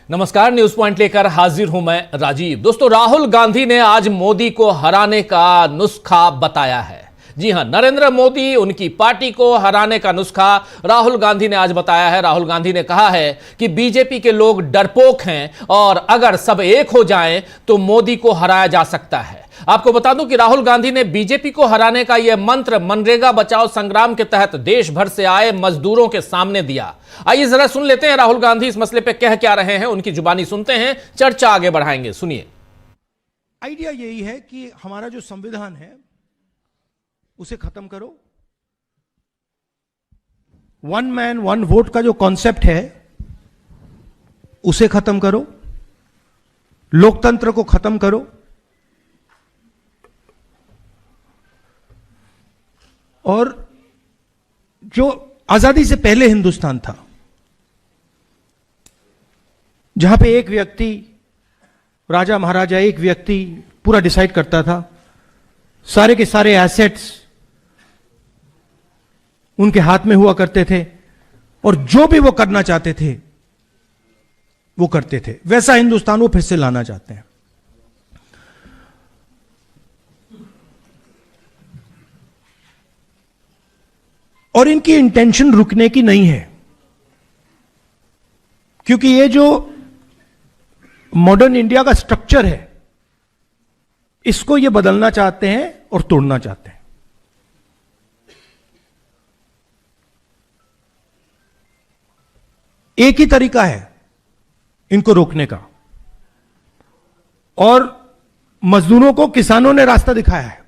नमस्कार, news point लेकर हाजिर हूं मैं राजीव। दोस्तों, राहुल गांधी ने आज मोदी को हराने का नुस्खा बताया है। जी हां, नरेंद्र मोदी, उनकी पार्टी को हराने का नुस्खा राहुल गांधी ने आज बताया है। राहुल गांधी ने कहा है कि बीजेपी के लोग डरपोक हैं और अगर सब एक हो जाएं तो मोदी को हराया जा सकता है। आपको बता दूं कि राहुल गांधी ने बीजेपी को हराने का यह मंत्र मनरेगा बचाओ संग्राम के तहत देश भर से आए मजदूरों के सामने दिया। आइए जरा सुन लेते हैं राहुल गांधी इस मसले पे कह क्या रहे हैं, उनकी जुबानी सुनते हैं, चर्चा आगे बढ़ाएंगे। सुनिए। आइडिया यही है कि हमारा जो संविधान है उसे खत्म करो। वन मैन वन वोट का जो कॉन्सेप्ट है उसे खत्म करो, लोकतंत्र को खत्म करो और जो आजादी से पहले हिंदुस्तान था, जहां पे एक व्यक्ति, राजा महाराजा, एक व्यक्ति पूरा डिसाइड करता था, सारे के सारे एसेट्स उनके हाथ में हुआ करते थे और जो भी वो करना चाहते थे वो करते थे, वैसा हिंदुस्तान वो फिर से लाना चाहते हैं। और इनकी इंटेंशन रुकने की नहीं है, क्योंकि ये जो मॉडर्न इंडिया का स्ट्रक्चर है इसको ये बदलना चाहते हैं और तोड़ना चाहते हैं। एक ही तरीका है इनको रोकने का, और मजदूरों को किसानों ने रास्ता दिखाया है।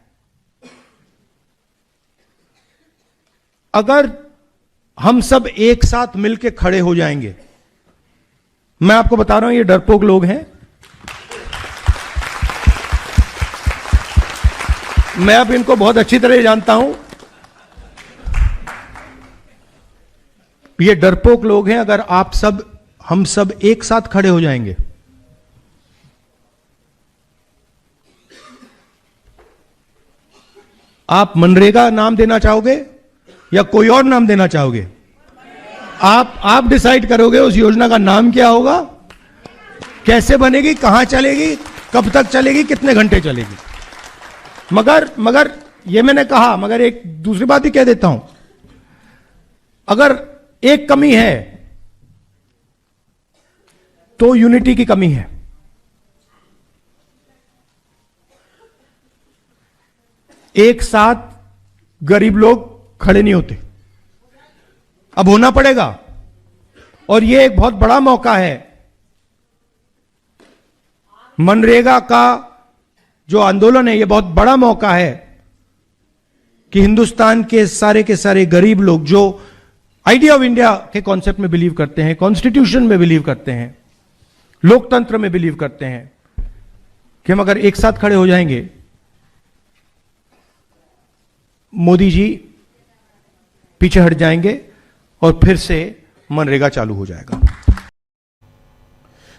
अगर हम सब एक साथ मिलकर खड़े हो जाएंगे, मैं आपको बता रहा हूं ये डरपोक लोग हैं, मैं अब इनको बहुत अच्छी तरह जानता हूं, ये डरपोक लोग हैं। अगर आप सब, हम सब एक साथ खड़े हो जाएंगे, आप मनरेगा नाम देना चाहोगे या कोई और नाम देना चाहोगे? आप डिसाइड करोगे उस योजना का नाम क्या होगा, कैसे बनेगी, कहां चलेगी, कब तक चलेगी, कितने घंटे चलेगी। मगर ये मैंने कहा, मगर एक दूसरी बात ही कह देता हूं, अगर एक कमी है तो यूनिटी की कमी है। एक साथ गरीब लोग खड़े नहीं होते, अब होना पड़ेगा। और यह एक बहुत बड़ा मौका है। मनरेगा का जो आंदोलन है, यह बहुत बड़ा मौका है कि हिंदुस्तान के सारे गरीब लोग जो आइडिया ऑफ इंडिया के कॉन्सेप्ट में बिलीव करते हैं, कॉन्स्टिट्यूशन में बिलीव करते हैं, लोकतंत्र में बिलीव करते हैं, कि हम अगर एक साथ खड़े हो जाएंगे, मोदी जी पीछे हट जाएंगे और फिर से मनरेगा चालू हो जाएगा।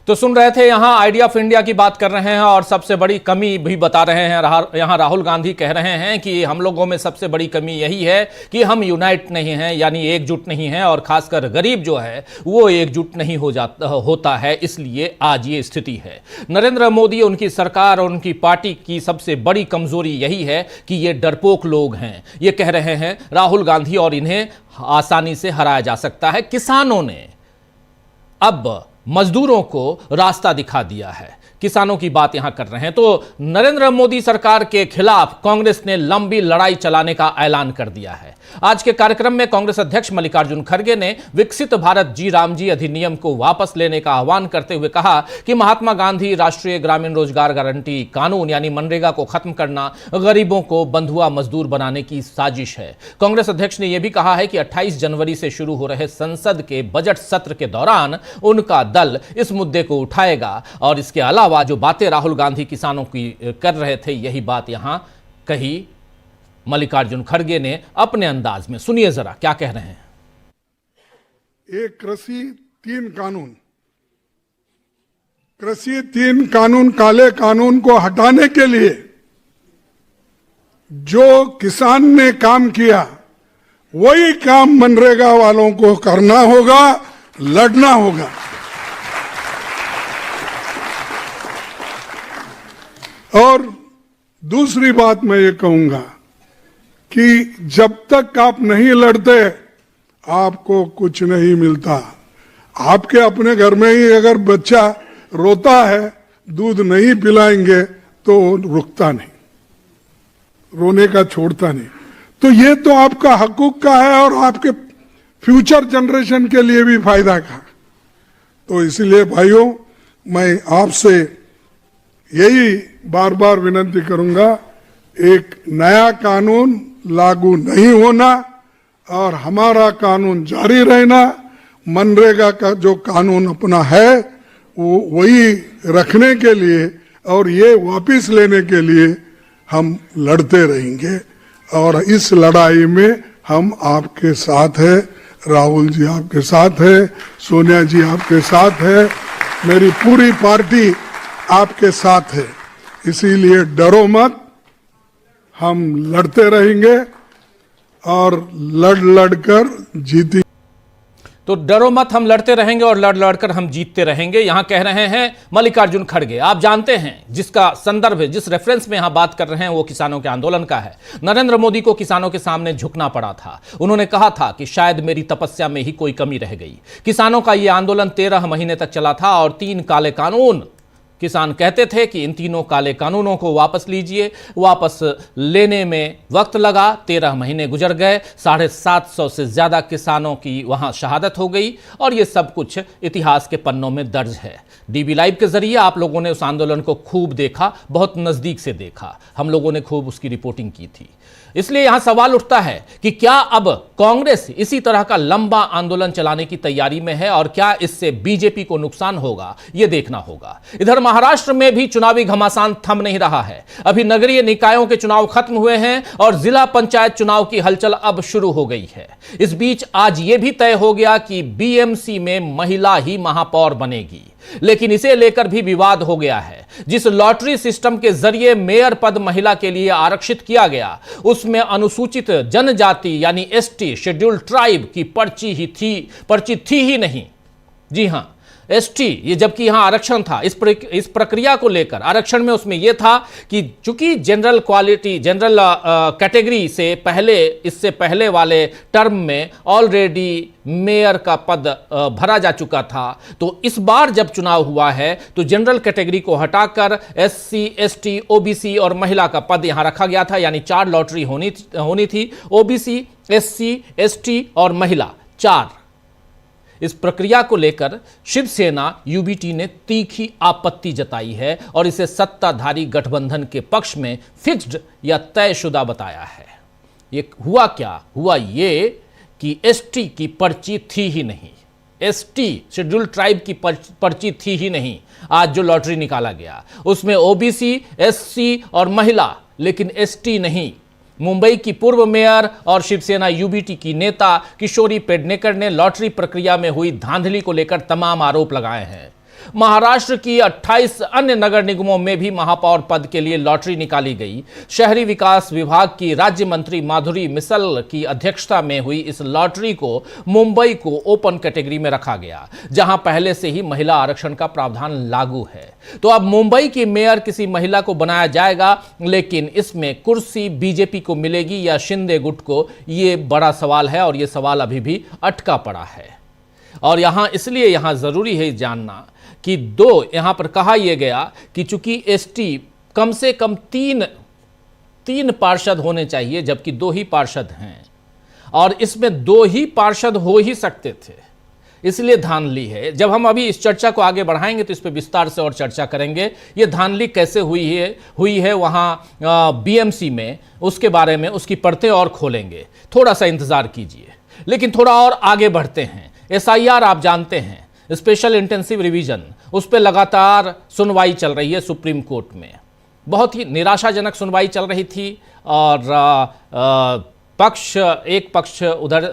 तो सुन रहे थे, यहां आइडिया ऑफ इंडिया की बात कर रहे हैं और सबसे बड़ी कमी भी बता रहे हैं। यहां राहुल गांधी कह रहे हैं कि हम लोगों में सबसे बड़ी कमी यही है कि हम यूनाइट नहीं हैं, यानी एकजुट नहीं हैं, और खासकर गरीब जो है वो एकजुट नहीं होता है, इसलिए आज ये स्थिति है। नरेंद्र मोदी, उनकी सरकार और उनकी पार्टी की सबसे बड़ी कमजोरी यही है कि ये डरपोक लोग हैं। ये कह रहे हैं राहुल गांधी, और इन्हें आसानी से हराया जा सकता है। किसानों ने अब मजदूरों को रास्ता दिखा दिया है, किसानों की बात यहां कर रहे हैं। तो नरेंद्र मोदी सरकार के खिलाफ कांग्रेस ने लंबी लड़ाई चलाने का ऐलान कर दिया है। आज के कार्यक्रम में कांग्रेस अध्यक्ष मल्लिकार्जुन खड़गे ने विकसित भारत जी रामजी अधिनियम को वापस लेने का आह्वान करते हुए कहा कि महात्मा गांधी राष्ट्रीय ग्रामीण रोजगार गारंटी कानून यानी मनरेगा को खत्म करना गरीबों को बंधुआ मजदूर बनाने की साजिश है। कांग्रेस अध्यक्ष ने यह भी कहा है कि 28 जनवरी से शुरू हो रहे संसद के बजट सत्र के दौरान उनका दल इस मुद्दे को उठाएगा, और इसके अलावा जो बातें राहुल गांधी किसानों की कर रहे थे, यही बात यहां कही मल्लिकार्जुन खड़गे ने अपने अंदाज में। सुनिए जरा क्या कह रहे हैं। एक कृषि 3 कानून, कृषि 3 कानून, काले कानून को हटाने के लिए जो किसान ने काम किया वही काम मनरेगा वालों को करना होगा, लड़ना होगा। और दूसरी बात मैं ये कहूंगा कि जब तक आप नहीं लड़ते आपको कुछ नहीं मिलता। आपके अपने घर में ही अगर बच्चा रोता है, दूध नहीं पिलाएंगे तो रुकता नहीं, रोने का छोड़ता नहीं। तो ये तो आपका हकूक का है और आपके फ्यूचर जनरेशन के लिए भी फायदा का। तो इसलिए भाइयों, मैं आपसे यही बार बार विनती करूंगा, एक नया कानून लागू नहीं होना और हमारा कानून जारी रहना, मनरेगा का जो कानून अपना है वो वही रखने के लिए और ये वापस लेने के लिए हम लड़ते रहेंगे। और इस लड़ाई में हम आपके साथ हैं, राहुल जी आपके साथ है, सोनिया जी आपके साथ है, मेरी पूरी पार्टी आपके साथ है। इसीलिए डरो मत, हम लड़ते रहेंगे और लड़ लड़कर जीतेंगे। तो डरो मत, हम लड़ते रहेंगे और लड़ लड़कर हम जीतते रहेंगे, यहां कह रहे हैं मल्लिकार्जुन खड़गे। आप जानते हैं जिसका संदर्भ, जिस रेफरेंस में यहां बात कर रहे हैं वो किसानों के आंदोलन का है। नरेंद्र मोदी को किसानों के सामने झुकना पड़ा था। उन्होंने कहा था कि शायद मेरी तपस्या में ही कोई कमी रह गई। किसानों का यह आंदोलन 13 महीने तक चला था और 3 काले कानून, किसान कहते थे कि इन 3 काले कानूनों को वापस लीजिए। वापस लेने में वक्त लगा, 13 महीने गुजर गए, 750 से ज्यादा किसानों की वहां शहादत हो गई और ये सब कुछ इतिहास के पन्नों में दर्ज है। डीबी लाइव के जरिए आप लोगों ने उस आंदोलन को खूब देखा, बहुत नजदीक से देखा, हम लोगों ने खूब उसकी रिपोर्टिंग की थी। इसलिए यहां सवाल उठता है कि क्या अब कांग्रेस इसी तरह का लंबा आंदोलन चलाने की तैयारी में है और क्या इससे बीजेपी को नुकसान होगा, यह देखना होगा। इधर महाराष्ट्र में भी चुनावी घमासान थम नहीं रहा है। अभी नगरीय निकायों के चुनाव खत्म हुए हैं और जिला पंचायत चुनाव की हलचल अब शुरू हो गई है। इस बीच आज यह भी तय हो गया कि बीएमसी में महिला ही महापौर बनेगी, लेकिन इसे लेकर भी विवाद हो गया है। जिस लॉटरी सिस्टम के जरिए मेयर पद महिला के लिए आरक्षित किया गया, उसमें अनुसूचित जनजाति यानी एसटी, शेड्यूल्ड ट्राइब की पर्ची थी ही नहीं। जी हां, एसटी, ये जबकि यहां आरक्षण था। इस प्रक्रिया को लेकर आरक्षण में उसमें यह था कि चूंकि जनरल कैटेगरी से पहले, इससे पहले वाले टर्म में ऑलरेडी मेयर का पद भरा जा चुका था, तो इस बार जब चुनाव हुआ है तो जनरल कैटेगरी को हटाकर एससी, एसटी, ओबीसी और महिला का पद यहां रखा गया था। यानी 4 लॉटरी होनी थी, ओबीसी, एससी, एसटी और महिला 4। इस प्रक्रिया को लेकर शिवसेना यूबीटी ने तीखी आपत्ति जताई है और इसे सत्ताधारी गठबंधन के पक्ष में फिक्स्ड या तयशुदा बताया है। ये हुआ क्या? हुआ ये कि एसटी की पर्ची थी ही नहीं, एसटी शेड्यूल्ड ट्राइब की पर्ची थी ही नहीं। आज जो लॉटरी निकाला गया उसमें ओबीसी, एससी और महिला, लेकिन एसटी नहीं। मुंबई की पूर्व मेयर और शिवसेना यूबीटी की नेता किशोरी पेडनेकर ने लॉटरी प्रक्रिया में हुई धांधली को लेकर तमाम आरोप लगाए हैं। महाराष्ट्र की 28 अन्य नगर निगमों में भी महापौर पद के लिए लॉटरी निकाली गई। शहरी विकास विभाग की राज्य मंत्री माधुरी मिसल की अध्यक्षता में हुई इस लॉटरी को मुंबई को ओपन कैटेगरी में रखा गया, जहां पहले से ही महिला आरक्षण का प्रावधान लागू है। तो अब मुंबई की मेयर किसी महिला को बनाया जाएगा, लेकिन इसमें कुर्सी बीजेपी को मिलेगी या शिंदे गुट को, ये बड़ा सवाल है और ये सवाल अभी भी अटका पड़ा है। और यहां इसलिए यहां जरूरी है जानना कि यहां पर कहा यह गया कि चूंकि एसटी कम से कम तीन पार्षद होने चाहिए, जबकि 2 ही पार्षद हैं और इसमें 2 ही पार्षद हो ही सकते थे, इसलिए धांधली है। जब हम अभी इस चर्चा को आगे बढ़ाएंगे तो इस पर विस्तार से और चर्चा करेंगे। ये धांधली कैसे हुई है वहां बीएमसी में, उसके बारे में उसकी परतें और खोलेंगे। थोड़ा सा इंतजार कीजिए, लेकिन थोड़ा और आगे बढ़ते हैं। एसआईआर आप जानते हैं, स्पेशल इंटेंसिव रिवीजन, उस पर लगातार सुनवाई चल रही है सुप्रीम कोर्ट में। बहुत ही निराशाजनक सुनवाई चल रही थी और एक पक्ष उधर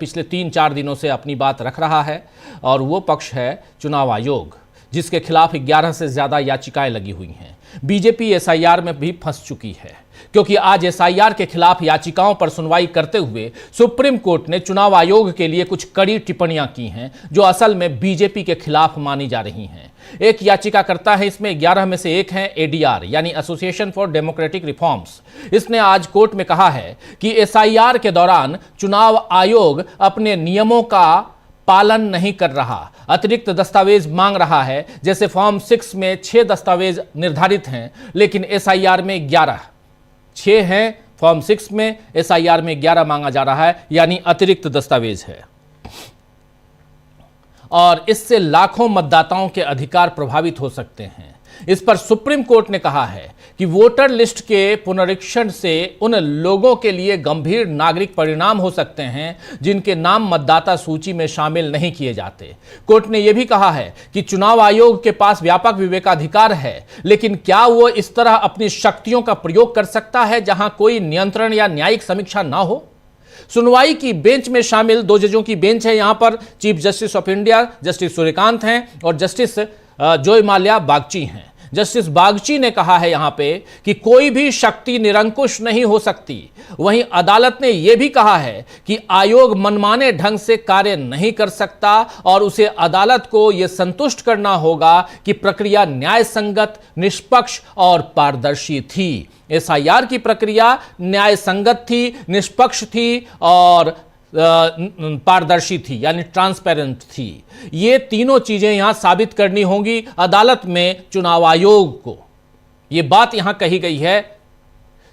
पिछले 3-4 दिनों से अपनी बात रख रहा है और वो पक्ष है चुनाव आयोग, जिसके खिलाफ 11 से ज़्यादा याचिकाएं लगी हुई हैं। बीजेपी एसआईआर में भी फंस चुकी है, क्योंकि आज एसआईआर के खिलाफ याचिकाओं पर सुनवाई करते हुए सुप्रीम कोर्ट ने चुनाव आयोग के लिए कुछ कड़ी टिप्पणियां की हैं, जो असल में बीजेपी के खिलाफ मानी जा रही हैं। एक याचिकाकर्ता है, इसमें 11 में से एक है एडीआर यानी एसोसिएशन फॉर डेमोक्रेटिक रिफॉर्म्स। इसने आज कोर्ट में कहा है कि एसआईआर के दौरान चुनाव आयोग अपने नियमों का पालन नहीं कर रहा, अतिरिक्त दस्तावेज मांग रहा है। जैसे फॉर्म 6 में 6 दस्तावेज निर्धारित हैं, लेकिन एसआईआर में 6 हैं फॉर्म 6 में, एसआईआर में 11 मांगा जा रहा है, यानी अतिरिक्त दस्तावेज है। और इससे लाखों मतदाताओं के अधिकार प्रभावित हो सकते हैं। इस पर सुप्रीम कोर्ट ने कहा है कि वोटर लिस्ट के पुनरीक्षण से उन लोगों के लिए गंभीर नागरिक परिणाम हो सकते हैं जिनके नाम मतदाता सूची में शामिल नहीं किए जाते। कोर्ट ने यह भी कहा है कि चुनाव आयोग के पास व्यापक विवेकाधिकार है, लेकिन क्या वो इस तरह अपनी शक्तियों का प्रयोग कर सकता है जहां कोई नियंत्रण या न्यायिक समीक्षा ना हो? सुनवाई की बेंच में शामिल 2 जजों की बेंच है। यहां पर chief justice of India justice Suryakant हैं और जस्टिस जोय माल्या बागची हैं। जस्टिस बागची ने कहा है यहां पे कि कोई भी शक्ति निरंकुश नहीं हो सकती। वहीं अदालत ने यह भी कहा है कि आयोग मनमाने ढंग से कार्य नहीं कर सकता और उसे अदालत को यह संतुष्ट करना होगा कि प्रक्रिया न्याय संगत, निष्पक्ष और पारदर्शी थी। एसआईआर की प्रक्रिया न्याय संगत थी, निष्पक्ष थी और पारदर्शी थी, यानी ट्रांसपेरेंट थी। ये तीनों चीजें यहां साबित करनी होंगी अदालत में चुनाव आयोग को। यह बात यहां कही गई है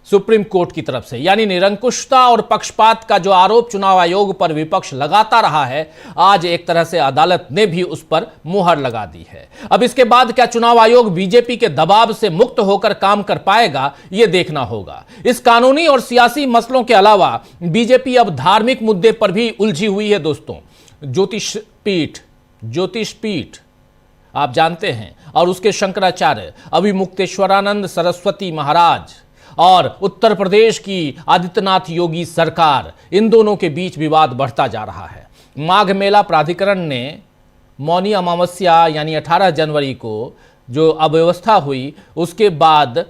सुप्रीम कोर्ट की तरफ से, यानी निरंकुशता और पक्षपात का जो आरोप चुनाव आयोग पर विपक्ष लगाता रहा है, आज एक तरह से अदालत ने भी उस पर मुहर लगा दी है। अब इसके बाद क्या चुनाव आयोग बीजेपी के दबाव से मुक्त होकर काम कर पाएगा, यह देखना होगा। इस कानूनी और सियासी मसलों के अलावा बीजेपी अब धार्मिक मुद्दे पर भी उलझी हुई है दोस्तों। ज्योतिष पीठ आप जानते हैं, और उसके शंकराचार्य अभिमुक्तेश्वरानंद सरस्वती महाराज और उत्तर प्रदेश की आदित्यनाथ योगी सरकार, इन दोनों के बीच विवाद बढ़ता जा रहा है। माघ मेला प्राधिकरण ने मौनी अमावस्या यानी 18 जनवरी को जो अव्यवस्था हुई, उसके बाद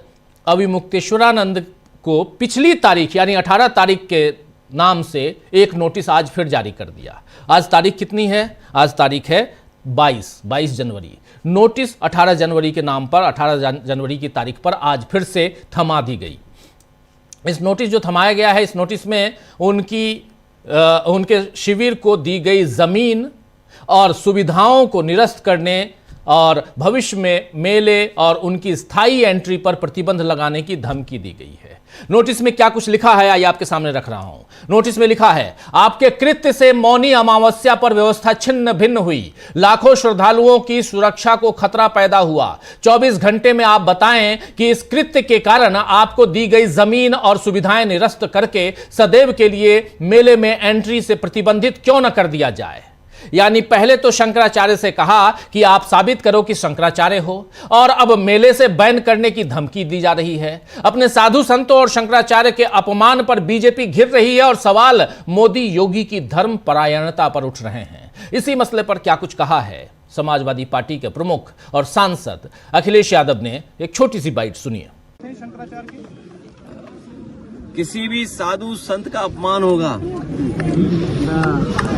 अभिमुक्तेश्वरानंद को पिछली तारीख यानी 18 तारीख के नाम से एक नोटिस आज फिर जारी कर दिया। आज तारीख कितनी है? आज तारीख है 22 जनवरी। नोटिस 18 जनवरी के नाम पर 18 जनवरी की तारीख पर आज फिर से थमा दी गई। इस नोटिस जो थमाया गया है, इस नोटिस में उनके शिविर को दी गई जमीन और सुविधाओं को निरस्त करने और भविष्य में मेले और उनकी स्थायी एंट्री पर प्रतिबंध लगाने की धमकी दी गई है। नोटिस में क्या कुछ लिखा है आइए आपके सामने रख रहा हूं। नोटिस में लिखा है, आपके कृत्य से मौनी अमावस्या पर व्यवस्था छिन्न भिन्न हुई, लाखों श्रद्धालुओं की सुरक्षा को खतरा पैदा हुआ। 24 घंटे में आप बताएं कि इस कृत्य के कारण आपको दी गई जमीन और सुविधाएं निरस्त करके सदैव के लिए मेले में एंट्री से प्रतिबंधित क्यों न कर दिया जाए। यानी पहले तो शंकराचार्य से कहा कि आप साबित करो कि शंकराचार्य हो, और अब मेले से बैन करने की धमकी दी जा रही है। अपने साधु संतों और शंकराचार्य के अपमान पर बीजेपी घिर रही है और सवाल मोदी योगी की धर्म परायणता पर उठ रहे हैं। इसी मसले पर क्या कुछ कहा है समाजवादी पार्टी के प्रमुख और सांसद अखिलेश यादव ने, एक छोटी सी बाइट सुनिए। किसी भी साधु संत का अपमान होगा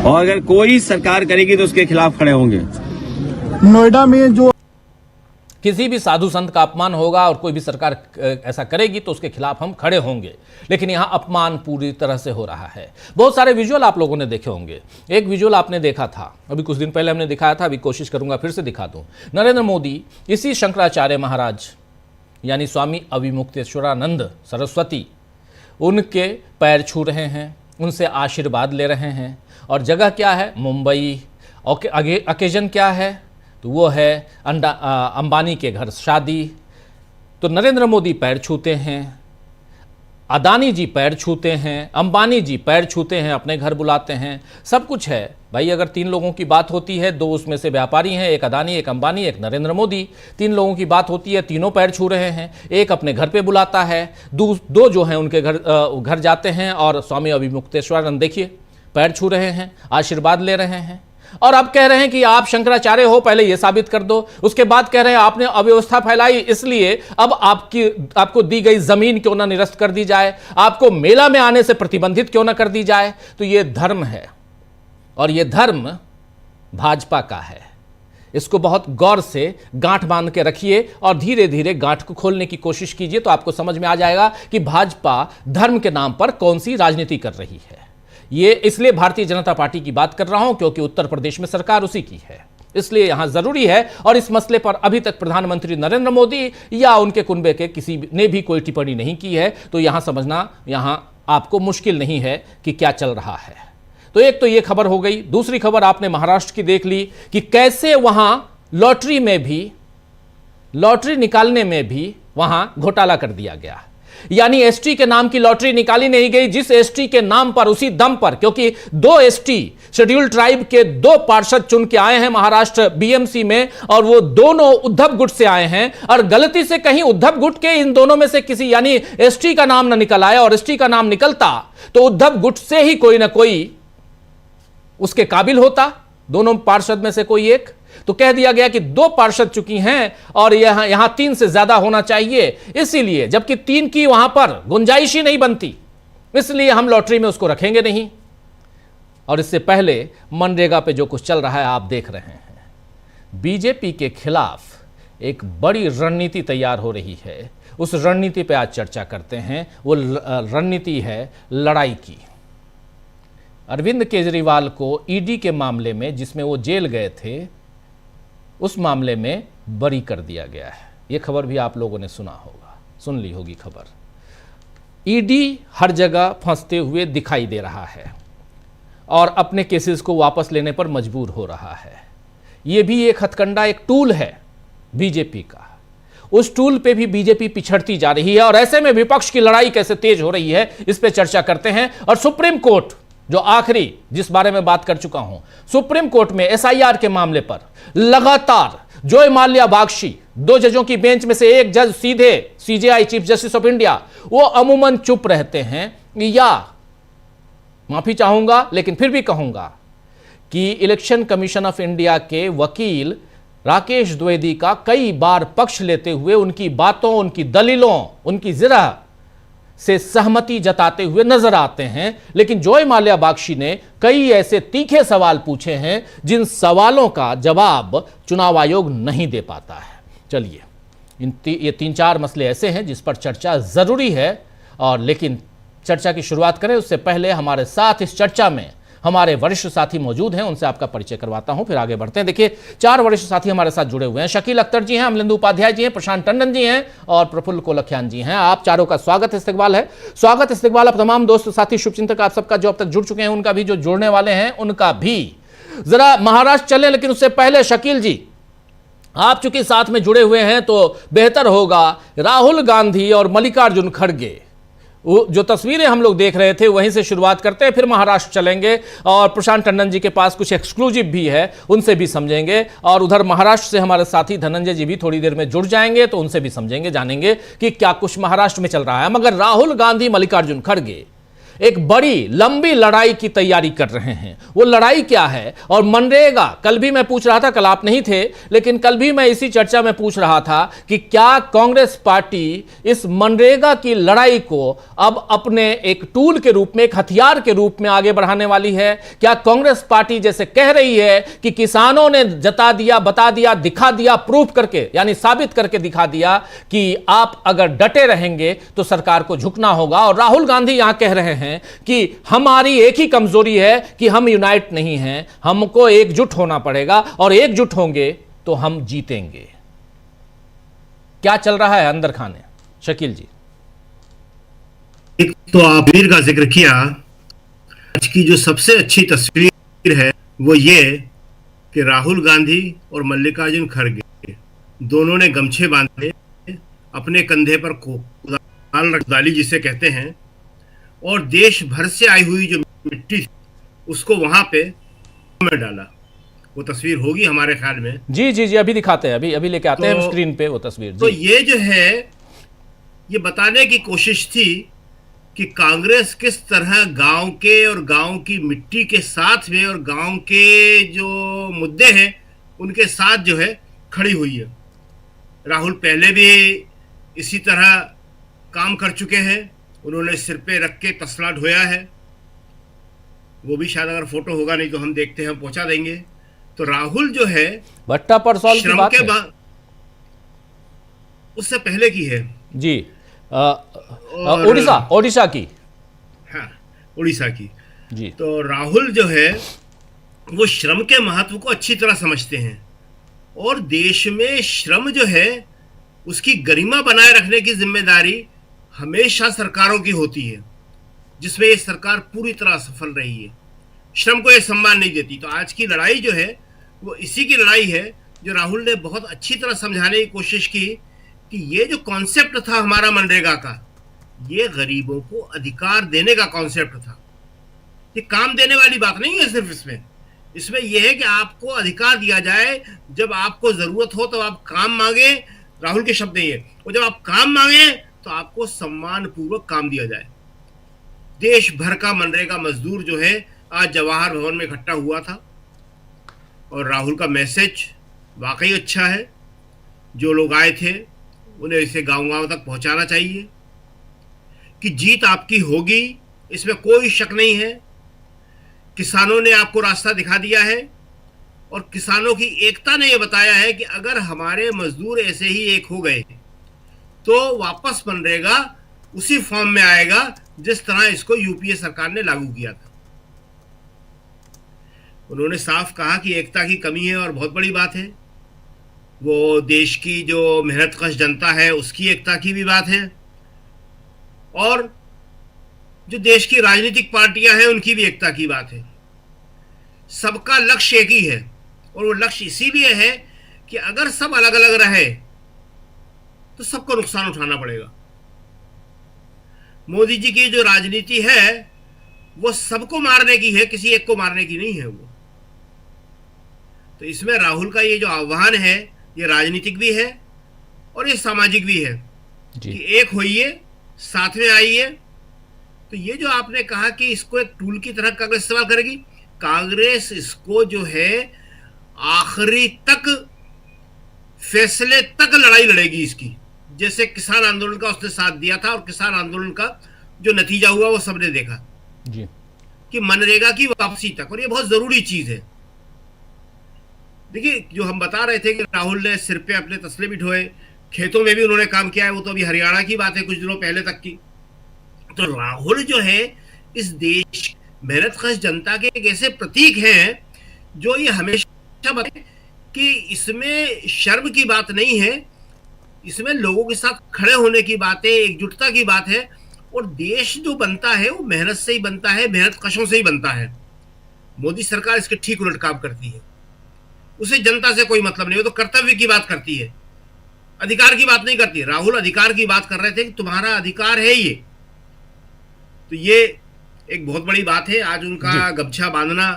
और अगर कोई सरकार करेगी तो उसके खिलाफ खड़े होंगे। नोएडा में जो किसी भी साधु संत का अपमान होगा और कोई भी सरकार ऐसा करेगी तो उसके खिलाफ हम खड़े होंगे, लेकिन यहां अपमान पूरी तरह से हो रहा है। बहुत सारे विजुअल आप लोगों ने देखे होंगे। एक विजुअल आपने देखा था, अभी कुछ दिन पहले हमने दिखाया था, अभी कोशिश करूंगा फिर से दिखा दूं। नरेंद्र मोदी इसी शंकराचार्य महाराज यानी स्वामी अभिमुक्तेश्वरानंद सरस्वती, उनके पैर छू रहे हैं, उनसे आशीर्वाद ले रहे हैं। और जगह क्या है? मुंबई। ओकेजन क्या है? तो वो है अंबानी के घर शादी। तो नरेंद्र मोदी पैर छूते हैं, अदानी जी पैर छूते हैं, अंबानी जी पैर छूते हैं, अपने घर बुलाते हैं, सब कुछ है भाई। अगर 3 लोगों की बात होती है, 2 उसमें से व्यापारी हैं, एक अदानी, एक अंबानी, एक नरेंद्र मोदी। 3 लोगों की बात होती है, तीनों पैर छू रहे हैं। एक अपने घर पे बुलाता है, 2 जो हैं उनके घर जाते हैं। और स्वामी अभिमुक्तेश्वरानंद देखिए पैर छू रहे हैं, आशीर्वाद ले रहे हैं। और अब कह रहे हैं कि आप शंकराचार्य हो, पहले यह साबित कर दो। उसके बाद कह रहे हैं आपने अव्यवस्था फैलाई, इसलिए अब आपको दी गई जमीन क्यों ना निरस्त कर दी जाए, आपको मेला में आने से प्रतिबंधित क्यों ना कर दी जाए। तो यह धर्म है और यह धर्म भाजपा का है। इसको बहुत गौर से गांठ बांध के रखिए और धीरे धीरे गांठ को खोलने की कोशिश कीजिए, तो आपको समझ में आ जाएगा कि भाजपा धर्म के नाम पर कौन सी राजनीति कर रही है। ये इसलिए भारतीय जनता पार्टी की बात कर रहा हूं क्योंकि उत्तर प्रदेश में सरकार उसी की है, इसलिए यहां जरूरी है। और इस मसले पर अभी तक प्रधानमंत्री नरेंद्र मोदी या उनके कुनबे के किसी ने भी कोई टिप्पणी नहीं की है, तो यहां समझना यहां आपको मुश्किल नहीं है कि क्या चल रहा है। तो एक तो यह खबर हो गई। दूसरी खबर आपने महाराष्ट्र की देख ली कि कैसे वहां लॉटरी निकालने में भी वहां घोटाला कर दिया गया। यानी एसटी के नाम की लॉटरी निकाली नहीं गई, जिस एसटी के नाम पर उसी दम पर, क्योंकि 2 एसटी शेड्यूल्ड ट्राइब के 2 पार्षद चुन के आए हैं महाराष्ट्र बीएमसी में, और वो दोनों उद्धव गुट से आए हैं, और गलती से कहीं उद्धव गुट के इन दोनों में से किसी यानी एसटी का नाम ना निकल आया, और एसटी का नाम निकलता तो उद्धव गुट से ही कोई ना कोई उसके काबिल होता, दोनों पार्षद में से कोई एक। तो कह दिया गया कि 2 पार्षद चुकी हैं और यहां 3 से ज्यादा होना चाहिए, इसीलिए, जबकि 3 की वहां पर गुंजाइश ही नहीं बनती, इसलिए हम लॉटरी में उसको रखेंगे नहीं। और इससे पहले मनरेगा पे जो कुछ चल रहा है आप देख रहे हैं। बीजेपी के खिलाफ एक बड़ी रणनीति तैयार हो रही है, उस रणनीति पे आज चर्चा करते हैं। वो रणनीति है लड़ाई की। अरविंद केजरीवाल को ईडी के मामले में, जिसमें वो जेल गए थे, उस मामले में बरी कर दिया गया है। यह खबर भी आप लोगों ने सुना होगा, सुन ली होगी खबर। ईडी हर जगह फंसते हुए दिखाई दे रहा है और अपने केसेस को वापस लेने पर मजबूर हो रहा है। यह भी एक हथकंडा, एक टूल है बीजेपी का। उस टूल पे भी बीजेपी पिछड़ती जा रही है, और ऐसे में विपक्ष की लड़ाई कैसे तेज हो रही है, इस पे चर्चा करते हैं। और सुप्रीम कोर्ट, जो आखिरी जिस बारे में बात कर चुका हूं, सुप्रीम कोर्ट में एसआईआर के मामले पर लगातार जॉय माल्या बागची, 2 जजों की बेंच में से एक जज सीधे CJI chief justice of India, वो अमूमन चुप रहते हैं, या माफी चाहूंगा लेकिन फिर भी कहूंगा कि इलेक्शन कमीशन ऑफ इंडिया के वकील राकेश द्विवेदी का कई बार पक्ष लेते हुए उनकी बातों, उनकी दलीलों, उनकी जिरह से सहमति जताते हुए नजर आते हैं। लेकिन जॉय माल्या बागची ने कई ऐसे तीखे सवाल पूछे हैं जिन सवालों का जवाब चुनाव आयोग नहीं दे पाता है। चलिए, ये 3-4 मसले ऐसे हैं जिस पर चर्चा जरूरी है, और लेकिन चर्चा की शुरुआत करें उससे पहले हमारे साथ इस चर्चा में हमारे वरिष्ठ साथी मौजूद हैं, उनसे आपका परिचय करवाता हूं, फिर आगे बढ़ते हैं। देखिए, 4 वरिष्ठ साथी हमारे साथ जुड़े हुए हैं। शकील अख्तर जी हैं, अमलेंदु उपाध्याय जी हैं, प्रशांत टंडन जी हैं और प्रफुल्ल कोलखियान जी हैं। आप चारों का स्वागत इस्तकबाल है। स्वागत इस्तकबाल आप तमाम दोस्त साथी शुभचिंतक आप सबका जो अब तक जुड़ चुके हैं उनका भी, जो जुड़ने वाले हैं उनका भी। जरा महाराष्ट्र चले, लेकिन उससे पहले शकील जी, आप चूंकि साथ में जुड़े हुए हैं तो बेहतर होगा, राहुल गांधी और मल्लिकार्जुन खड़गे जो तस्वीरें हम लोग देख रहे थे वहीं से शुरुआत करते हैं, फिर महाराष्ट्र चलेंगे और प्रशांत टंडन जी के पास कुछ एक्सक्लूसिव भी है, उनसे भी समझेंगे, और उधर महाराष्ट्र से हमारे साथी धनंजय जी भी थोड़ी देर में जुड़ जाएंगे, तो उनसे भी समझेंगे, जानेंगे कि क्या कुछ महाराष्ट्र में चल रहा है। मगर राहुल गांधी मल्लिकार्जुन खड़गे एक बड़ी लंबी लड़ाई की तैयारी कर रहे हैं। वो लड़ाई क्या है? और मनरेगा, कल भी मैं पूछ रहा था, कल आप नहीं थे, लेकिन कल भी मैं इसी चर्चा में पूछ रहा था कि क्या कांग्रेस पार्टी इस मनरेगा की लड़ाई को अब अपने एक टूल के रूप में, एक हथियार के रूप में आगे बढ़ाने वाली है? क्या कांग्रेस पार्टी जैसे कह रही है कि किसानों ने जता दिया, बता दिया, दिखा दिया, प्रूफ करके, यानी साबित करके दिखा दिया कि आप अगर डटे रहेंगे तो सरकार को झुकना होगा, और राहुल गांधी यहां कह रहे हैं कि हमारी एक ही कमजोरी है कि हम यूनाइट नहीं हैं, हमको एकजुट होना पड़ेगा, और एकजुट होंगे तो हम जीतेंगे। क्या चल रहा है अंदर खाने, शकील जी? एक तो आपने का जिक्र किया, आज की जो सबसे अच्छी तस्वीर है वो ये कि राहुल गांधी और मल्लिकार्जुन खड़गे दोनों ने गमछे बांधे, अपने कंधे पर कुदाली जिसे कहते हैं, और देश भर से आई हुई जो मिट्टी उसको वहां पे में डाला। वो तस्वीर होगी हमारे ख्याल में। जी जी जी, अभी दिखाते हैं, अभी लेके आते हैं स्क्रीन पे वो तस्वीर। तो ये जो है, ये बताने की कोशिश थी कि कांग्रेस किस तरह गांव के और गांव की मिट्टी के साथ में और गांव के जो मुद्दे हैं उनके साथ जो है खड़ी हुई है। राहुल पहले भी इसी तरह काम कर चुके हैं, उन्होंने सिर पे रख के तसला ढोया है। वो भी शायद अगर फोटो होगा नहीं तो हम देखते हैं, हम पहुंचा देंगे। तो राहुल जो है भट्टा परसौल की श्रम बात के है। बाद उससे पहले की है जी, ओडिशा की। हाँ, उड़ीसा की। जी, तो राहुल जो है वो श्रम के महत्व को अच्छी तरह समझते हैं और देश में श्रम जो है उसकी गरिमा बनाए रखने की जिम्मेदारी हमेशा सरकारों की होती है, जिसमें ये सरकार पूरी तरह सफल रही है। श्रम को ये सम्मान नहीं देती। तो आज की लड़ाई जो है वो इसी की लड़ाई है, जो राहुल ने बहुत अच्छी तरह समझाने की कोशिश की कि ये जो कॉन्सेप्ट था हमारा मनरेगा का, ये गरीबों को अधिकार देने का कॉन्सेप्ट था। ये काम देने वाली बात नहीं है सिर्फ इसमें यह है कि आपको अधिकार दिया जाए, जब आपको जरूरत हो तो आप काम मांगे, राहुल के शब्द ये, और जब आप काम मांगे तो आपको सम्मान पूर्वक काम दिया जाए। देश भर का मनरेगा मजदूर जो है आज जवाहर भवन में इकट्ठा हुआ था और राहुल का मैसेज वाकई अच्छा है। जो लोग आए थे उन्हें इसे गांव-गांव तक पहुंचाना चाहिए कि जीत आपकी होगी, इसमें कोई शक नहीं है। किसानों ने आपको रास्ता दिखा दिया है और किसानों की एकता ने यह बताया है कि अगर हमारे मजदूर ऐसे ही एक हो गए तो वापस मनरेगा उसी फॉर्म में आएगा जिस तरह इसको यूपीए सरकार ने लागू किया था। उन्होंने साफ कहा कि एकता की कमी है और बहुत बड़ी बात है। वो देश की जो मेहनतकश जनता है उसकी एकता की भी बात है और जो देश की राजनीतिक पार्टियां हैं उनकी भी एकता की बात है। सबका लक्ष्य एक ही है और वो लक्ष्य इसीलिए है कि अगर सब अलग अलग रहे तो सबको नुकसान उठाना पड़ेगा। मोदी जी की जो राजनीति है वो सबको मारने की है, किसी एक को मारने की नहीं है वो। तो इसमें राहुल का ये जो आह्वान है ये राजनीतिक भी है और ये सामाजिक भी है कि एक होइए, साथ में आइए। तो ये जो आपने कहा कि इसको एक टूल की तरह कांग्रेस इस्तेमाल करेगी, कांग्रेस इसको जो है आखिरी तक, फैसले तक लड़ाई लड़ेगी इसकी। जैसे किसान आंदोलन का उसने साथ दिया था और किसान आंदोलन का जो नतीजा हुआ वो सबने देखा जी, कि मनरेगा की वापसी तक, और ये बहुत जरूरी चीज है। देखिए, जो हम बता रहे थे कि राहुल ने सिर पे अपने तसले भी ढोए, खेतों में भी उन्होंने काम किया है, वो तो अभी हरियाणा की बात है कुछ दिनों पहले तक की। तो राहुल जो है इस देश मेहनतकश जनता के एक ऐसे प्रतीक हैं जो ये हमेशा बताते कि इसमें शर्म की बात नहीं है, इसमें लोगों के साथ खड़े होने की बात है, एकजुटता की बात है। और देश जो बनता है वो मेहनत से ही बनता है, मेहनतकशों से ही बनता है। मोदी सरकार इसके ठीक उलट काम करती है। उसे जनता से कोई मतलब नहीं, वो तो कर्तव्य की बात करती है, अधिकार की बात नहीं करती। राहुल अधिकार की बात कर रहे थे कि तुम्हारा अधिकार है ये। तो ये एक बहुत बड़ी बात है। आज उनका गमछा बांधना,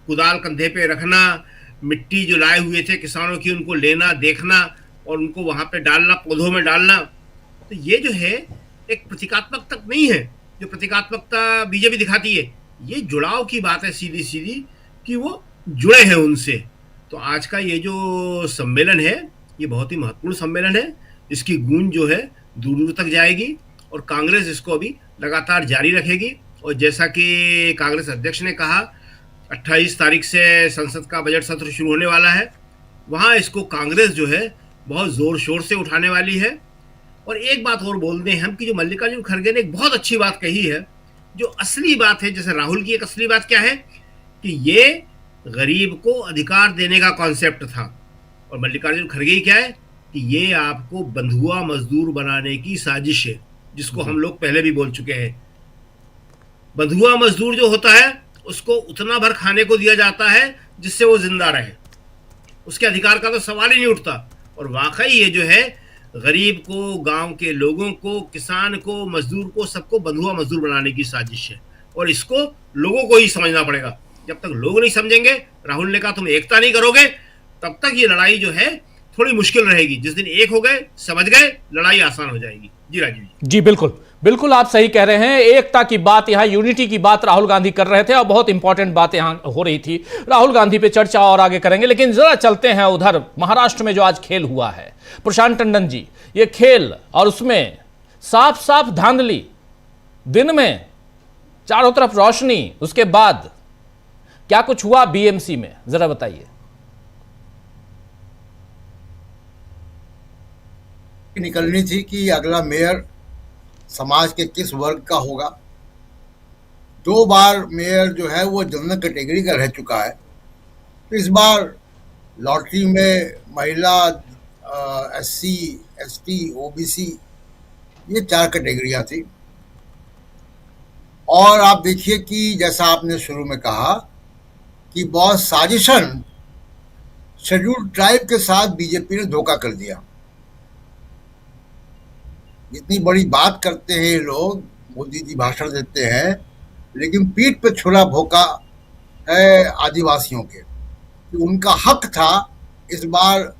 कुदाल कंधे पे रखना, मिट्टी जो लाए हुए थे किसानों की उनको लेना, देखना और उनको वहां पे डालना, पौधों में डालना, तो ये जो है एक प्रतीकात्मक तक नहीं है जो प्रतीकात्मकता बीजेपी दिखाती है। ये जुड़ाव की बात है सीधी सीधी, कि वो जुड़े हैं उनसे। तो आज का ये जो सम्मेलन है ये बहुत ही महत्वपूर्ण सम्मेलन है। इसकी गूंज जो है दूर दूर तक जाएगी और कांग्रेस इसको अभी लगातार जारी रखेगी। और जैसा कि कांग्रेस अध्यक्ष ने कहा, 28 तारीख से संसद का बजट सत्र शुरू होने वाला है, वहाँ इसको कांग्रेस जो है बहुत जोर शोर से उठाने वाली है। और एक बात और बोल दें हम कि जो मल्लिकार्जुन खड़गे ने एक बहुत अच्छी बात कही है, जो असली बात है। जैसे राहुल की एक असली बात क्या है कि ये गरीब को अधिकार देने का कॉन्सेप्ट था, और मल्लिकार्जुन खड़गे क्या है कि ये आपको बंधुआ मजदूर बनाने की साजिश है, जिसको हम लोग पहले भी बोल चुके हैं। बंधुआ मजदूर जो होता है उसको उतना भर खाने को दिया जाता है जिससे वो जिंदा रहे, उसके अधिकार का तो सवाल ही नहीं उठता। और वाकई ये जो है गरीब को, गांव के लोगों को, किसान को, मजदूर को, सबको बंधुआ मजदूर बनाने की साजिश है। और इसको लोगों को ही समझना पड़ेगा। जब तक लोग नहीं समझेंगे, राहुल ने कहा तुम एकता नहीं करोगे, तब तक ये लड़ाई जो है थोड़ी मुश्किल रहेगी। जिस दिन एक हो गए, समझ गए, लड़ाई आसान हो जाएगी। जी राजीव जी। जी बिल्कुल बिल्कुल, आप सही कह रहे हैं। एकता की बात यहाँ, यूनिटी की बात राहुल गांधी कर रहे थे और बहुत इंपॉर्टेंट बात यहाँ हो रही थी। राहुल गांधी पे चर्चा और आगे करेंगे, लेकिन जरा चलते हैं उधर महाराष्ट्र में जो आज खेल हुआ है। प्रशांत टंडन जी, ये खेल और उसमें साफ साफ धांधली, दिन में चारों तरफ रोशनी, उसके बाद क्या कुछ हुआ बीएमसी में, जरा बताइए। निकलनी थी कि अगला मेयर समाज के किस वर्ग का होगा। 2 बार मेयर जो है वो जनरल कैटेगरी का रह चुका है। तो इस बार लॉटरी में महिला, एससी, एसटी, ओबीसी, ये 4 कैटेगरियां थी। और आप देखिए कि जैसा आपने शुरू में कहा कि बहुत साजिशन शेड्यूल्ड ट्राइब के साथ बीजेपी ने धोखा कर दिया। इतनी बड़ी बात करते हैं ये लोग, मोदी जी भाषण देते हैं, लेकिन पीठ पे छुरा भोंका है आदिवासियों के कि उनका हक था। इस बार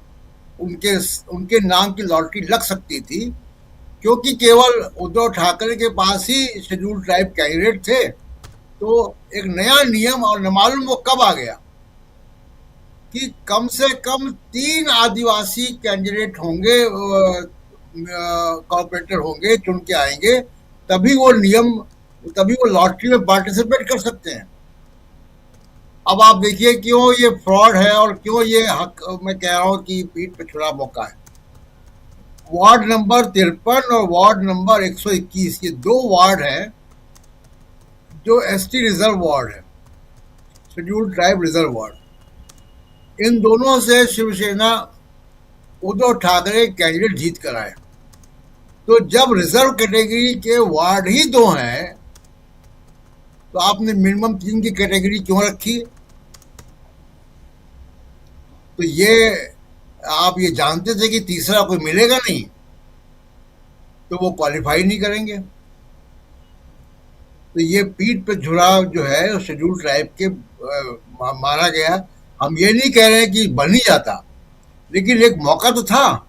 उनके नाम की लॉटरी लग सकती थी, क्योंकि केवल उद्धव ठाकरे के पास ही शेड्यूल्ड ट्राइब कैंडिडेट थे। तो एक नया नियम, और न मालूम वो कब आ गया, कि कम से कम 3 आदिवासी कैंडिडेट होंगे, कॉर्पोरेटर होंगे, चुन के आएंगे, तभी वो लॉटरी में पार्टिसिपेट कर सकते हैं। अब आप देखिए क्यों ये फ्रॉड है और क्यों ये हक, मैं कह रहा हूं कि पीठ पे छुरा मौका है। वार्ड नंबर 53 और वार्ड नंबर 121, ये 2 वार्ड हैं जो एसटी रिजर्व वार्ड है, शेड्यूल्ड ट्राइब रिजर्व वार्ड। इन दोनों से शिवसेना उद्धव ठाकरे कैंडिडेट जीत कर आए। तो जब रिजर्व कैटेगरी के वार्ड ही 2 हैं, तो आपने मिनिमम 3 की कैटेगरी क्यों रखी? तो ये आप ये जानते थे कि तीसरा कोई मिलेगा नहीं, तो वो क्वालिफाई नहीं करेंगे। तो ये पीठ पे छुरा जो है शेड्यूल्ड ट्राइब के मारा गया। हम ये नहीं कह रहे हैं कि बन ही जाता, लेकिन एक मौका तो था।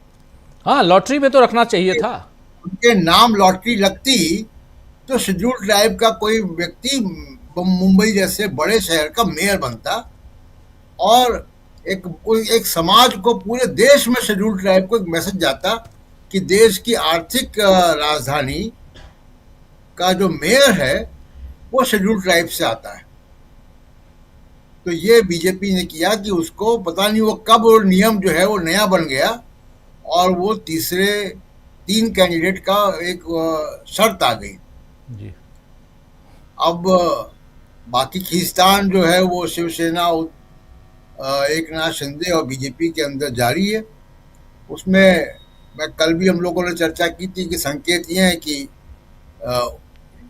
हाँ, लॉटरी में तो रखना चाहिए था। उनके नाम लॉटरी लगती तो शेड्यूल्ड ट्राइब का कोई व्यक्ति मुंबई जैसे बड़े शहर का मेयर बनता, और एक समाज को, पूरे देश में शेड्यूल्ड ट्राइब को एक मैसेज जाता कि देश की आर्थिक राजधानी का जो मेयर है वो शेड्यूल्ड ट्राइब से आता है। तो ये बीजेपी ने किया कि उसको पता नहीं वो कब वो नियम जो है वो नया बन गया, और वो तीसरे 3 कैंडिडेट का एक शर्त आ गई जी। अब बाकी खींचतान जो है वो शिवसेना, एकनाथ शिंदे और बीजेपी के अंदर जारी है। उसमें मैं कल भी हम लोगों ने चर्चा की थी कि संकेत ये है कि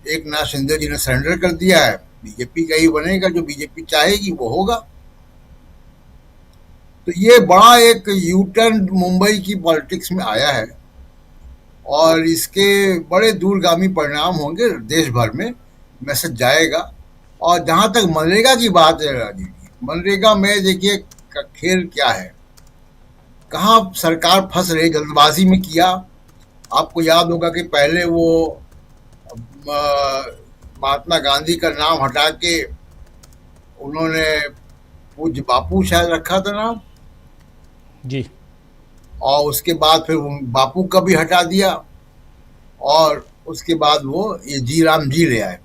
एकनाथ शिंदे जी ने सरेंडर कर दिया है, बीजेपी का ही बनेगा, जो बीजेपी चाहेगी वो होगा। तो ये बड़ा एक यू टर्न मुंबई की पॉलिटिक्स में आया है, और इसके बड़े दूरगामी परिणाम होंगे, देश भर में मैसेज जाएगा। और जहां तक मनरेगा की बात है राजीव जी, मनरेगा में देखिए खेल क्या है, कहाँ सरकार फंस रही, जल्दबाजी में किया। आपको याद होगा कि पहले वो महात्मा गांधी का नाम हटा के उन्होंने पूज्य बापू शायद रखा था नाम जी, और उसके बाद फिर बापू का भी हटा दिया, और उसके बाद वो ये जी राम जी ले आए,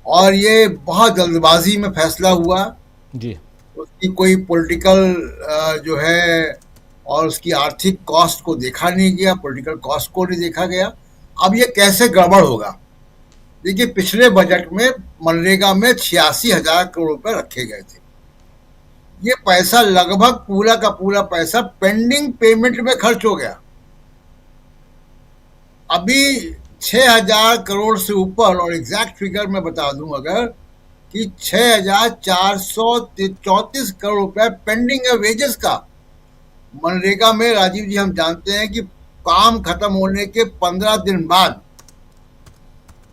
और ये बहुत जल्दबाजी में फैसला हुआ जी। उसकी कोई पॉलिटिकल जो है और उसकी आर्थिक कॉस्ट को देखा नहीं गया, पॉलिटिकल कॉस्ट को नहीं देखा गया। अब ये कैसे गड़बड़ होगा? देखिए पिछले बजट में मनरेगा में 86,000 करोड़ रुपए रखे गए थे। ये पैसा लगभग पूरा का पूरा पैसा पेंडिंग पेमेंट में खर्च हो गया। अभी 6,000 करोड़ से ऊपर, और एग्जैक्ट फिगर मैं बता दूं अगर, कि 6,434 करोड़ रुपए पेंडिंग है वेजेस का मनरेगा में। राजीव जी, हम जानते हैं कि काम खत्म होने के 15 दिन बाद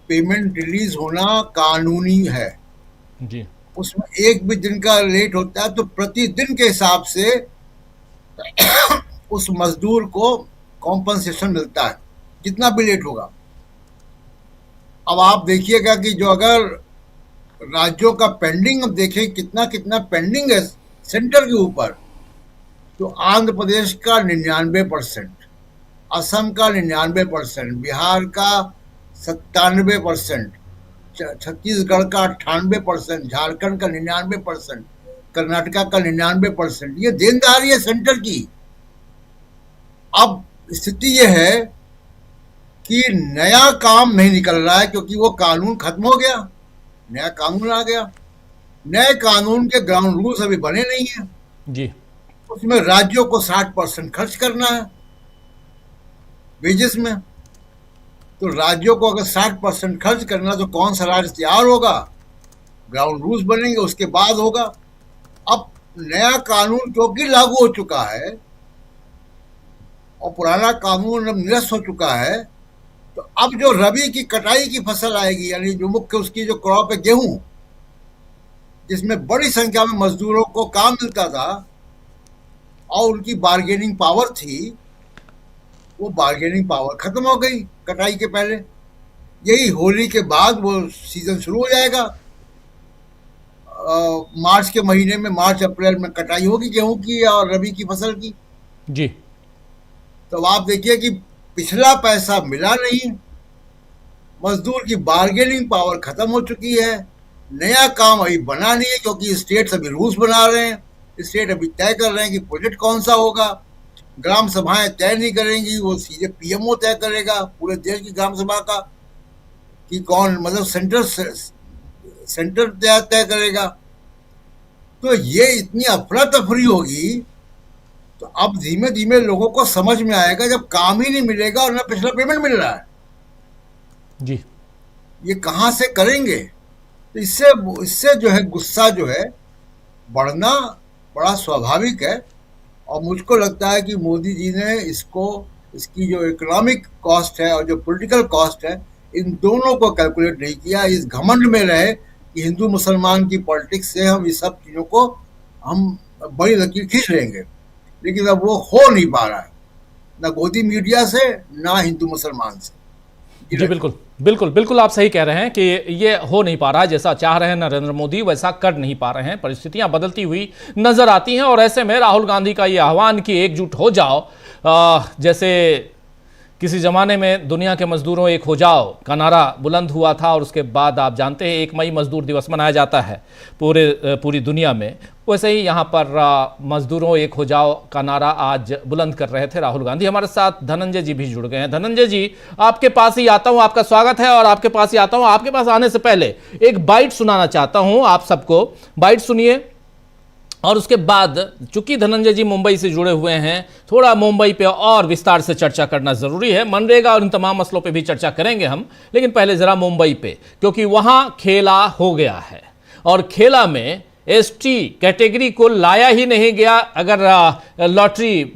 पेमेंट रिलीज होना कानूनी है जी। उसमें एक भी दिन का लेट होता है तो प्रतिदिन के हिसाब से उस मजदूर को कॉम्पनसेशन मिलता है। कितना भी लेट होगा। अब आप देखिएगा कि जो अगर राज्यों का पेंडिंग अब देखें कितना कितना पेंडिंग है सेंटर के ऊपर, तो आंध्र प्रदेश का 99%, असम का 99%, बिहार का 97%, छत्तीसगढ़ का 98%, झारखंड का 99%, कर्नाटका का 99%। ये देनदारी है सेंटर की। अब स्थिति ये है कि नया काम नहीं निकल रहा है क्योंकि वो कानून खत्म हो गया, नया कानून आ गया। नए कानून के ग्राउंड रूल्स अभी बने नहीं है जी। उसमें राज्यों को 60% खर्च करना है वेजेस में। तो राज्यों को अगर 60% खर्च करना, तो कौन सा राज्य तैयार होगा? ग्राउंड रूल्स बनेंगे, उसके बाद होगा। अब नया कानून क्योंकि लागू हो चुका है और पुराना कानून अब निरस्त हो चुका है, तो अब जो रबी की कटाई की फसल आएगी, यानी जो मुख्य उसकी जो क्रॉप है गेहूं, जिसमें बड़ी संख्या में मजदूरों को काम मिलता था और उनकी बार्गेनिंग पावर थी, वो बार्गेनिंग पावर खत्म हो गई कटाई के पहले। यही होली के बाद वो सीजन शुरू हो जाएगा। मार्च के महीने में, मार्च अप्रैल में कटाई होगी गेहूं की और रबी की फसल की जी। तो आप देखिए कि पिछला पैसा मिला नहीं, मजदूर की बार्गेनिंग पावर खत्म हो चुकी है, नया काम अभी बना नहीं है क्योंकि स्टेट्स अभी रूल्स बना रहे हैं, स्टेट अभी तय कर रहे हैं कि प्रोजेक्ट कौन सा होगा। ग्राम सभाएं तय नहीं करेंगी, वो सीधे पीएमओ तय करेगा पूरे देश की ग्राम सभा का कि कौन, मतलब सेंटर तय करेगा। तो ये इतनी अफरा तफरी होगी, तो अब धीमे धीमे लोगों को समझ में आएगा जब काम ही नहीं मिलेगा और ना पिछला पेमेंट मिल रहा है, जी, ये कहां से करेंगे। तो इससे जो है गुस्सा जो है बढ़ना बड़ा स्वाभाविक है। और मुझको लगता है कि मोदी जी ने इसकी जो इकोनॉमिक कॉस्ट है और जो पॉलिटिकल कॉस्ट है, इन दोनों को कैलकुलेट नहीं किया। इस घमंड में रहे कि हिंदू मुसलमान की पॉलिटिक्स से हम इस सब चीज़ों को हम बड़ी लकीर खींच लेंगे, लेकिन अब वो हो नहीं पा रहा है, ना गोदी मीडिया से ना हिंदू मुसलमान से। जी बिल्कुल बिल्कुल बिल्कुल, आप सही कह रहे हैं कि ये हो नहीं पा रहा है। जैसा चाह रहे हैं नरेंद्र मोदी, वैसा कर नहीं पा रहे हैं। परिस्थितियां बदलती हुई नजर आती हैं और ऐसे में राहुल गांधी का ये आह्वान कि एकजुट हो जाओ, जैसे किसी ज़माने में दुनिया के मजदूरों एक हो जाओ का नारा बुलंद हुआ था और उसके बाद आप जानते हैं 1 मई मजदूर दिवस मनाया जाता है पूरी दुनिया में, वैसे ही यहाँ पर मजदूरों एक हो जाओ का नारा आज बुलंद कर रहे थे राहुल गांधी। हमारे साथ धनंजय जी भी जुड़ गए हैं। धनंजय जी, आपके पास ही आता हूँ, आपका स्वागत है और आपके पास ही आता हूँ। आपके पास आने से पहले एक बाइट सुनाना चाहता हूँ आप सबको, बाइट सुनिए और उसके बाद चूंकि धनंजय जी मुंबई से जुड़े हुए हैं, थोड़ा मुंबई पे और विस्तार से चर्चा करना ज़रूरी है। मनरेगा और इन तमाम मसलों पे भी चर्चा करेंगे हम, लेकिन पहले ज़रा मुंबई पे, क्योंकि वहाँ खेला हो गया है और खेला में एसटी कैटेगरी को लाया ही नहीं गया अगर लॉटरी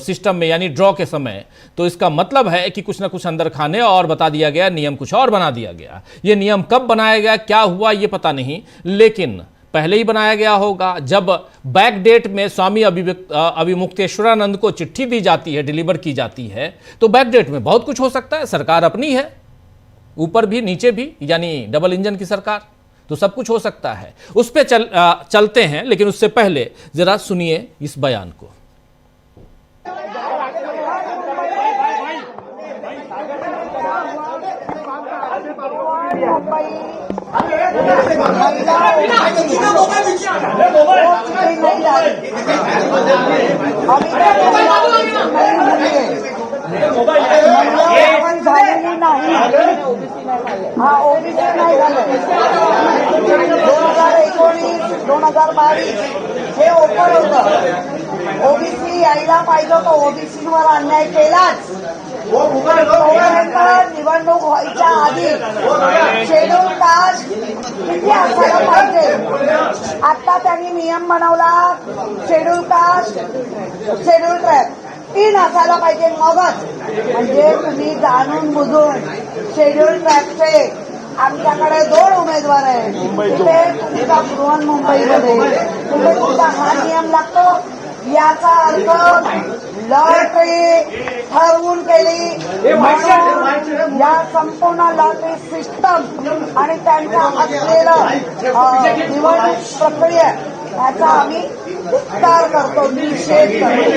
सिस्टम में, यानी ड्रॉ के समय, तो इसका मतलब है कि कुछ ना कुछ अंदर खाने और बता दिया गया, नियम कुछ और बना दिया गया। ये नियम कब बनाया गया, क्या हुआ, ये पता नहीं, लेकिन पहले ही बनाया गया होगा। जब बैक डेट में स्वामी अभिमुक्तेश्वरानंद को चिट्ठी दी जाती है, डिलीवर की जाती है, तो बैक डेट में बहुत कुछ हो सकता है। सरकार अपनी है, ऊपर भी नीचे भी, यानी डबल इंजन की सरकार, तो सब कुछ हो सकता है। उस पे चलते हैं, लेकिन उससे पहले जरा सुनिए इस बयान को। हाँ, ओबीसी नाही झालं. 2019-2022 हे ओपन होतं. ओबीसी यायला पाहिजे होतं, ओबीसीवर अन्याय केलाच. निवडणूक व्हायच्या आधी शेड्यूल कास्ट किती असायला पाहिजे. आता त्यांनी नियम बनवला, शेड्यूल कास्ट, शेड्यूल ट्राईब 3 असायला पाहिजे मगच. म्हणजे तुम्ही जाणून बुजून शेड्यूल ट्राईबचे आमच्याकडे 2 उमेदवार आहेत, तिथे तुमचा बृहन्मुंबईमध्ये तिथे तुमचा हा नियम लागतो. याचा अर्थ लॉटरी ठरवून केली म्हणून या संपूर्ण लॉटरी सिस्टम आणि त्यांच्या असलेलं निवडणूक प्रक्रिया याचा आम्ही धिक्कार करतो, निषेध करतो.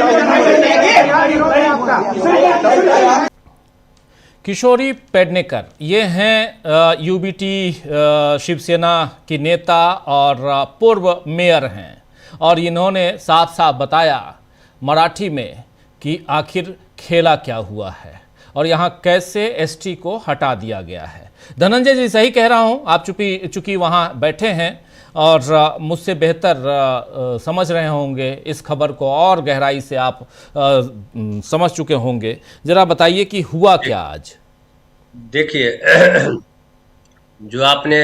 किशोरी पेडनेकर ये हैं यूबीटी शिवसेना की नेता और पूर्व मेयर हैं, और इन्होंने साफ साफ बताया मराठी में कि आखिर खेला क्या हुआ है और यहाँ कैसे एसटी को हटा दिया गया है। धनंजय जी, सही कह रहा हूँ? आप चूंकि वहाँ बैठे हैं और मुझसे बेहतर समझ रहे होंगे इस खबर को, और गहराई से आप समझ चुके होंगे। जरा बताइए कि हुआ क्या आज। देखिए, जो आपने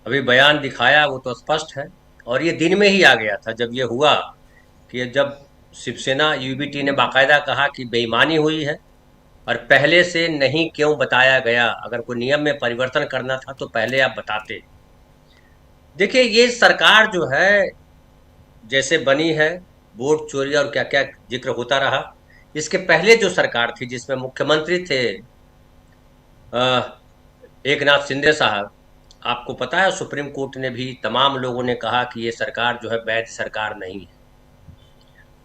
अभी बयान दिखाया वो तो स्पष्ट है, और ये दिन में ही आ गया था जब ये हुआ कि जब शिवसेना यूबीटी ने बाकायदा कहा कि बेईमानी हुई है और पहले से नहीं क्यों बताया गया। अगर कोई नियम में परिवर्तन करना था तो पहले आप बताते। देखिए, ये सरकार जो है जैसे बनी है, वोट चोरी और क्या क्या जिक्र होता रहा। इसके पहले जो सरकार थी जिसमें मुख्यमंत्री थे एकनाथ शिंदे साहब, आपको पता है सुप्रीम कोर्ट ने भी, तमाम लोगों ने कहा कि ये सरकार जो है वैध सरकार नहीं है।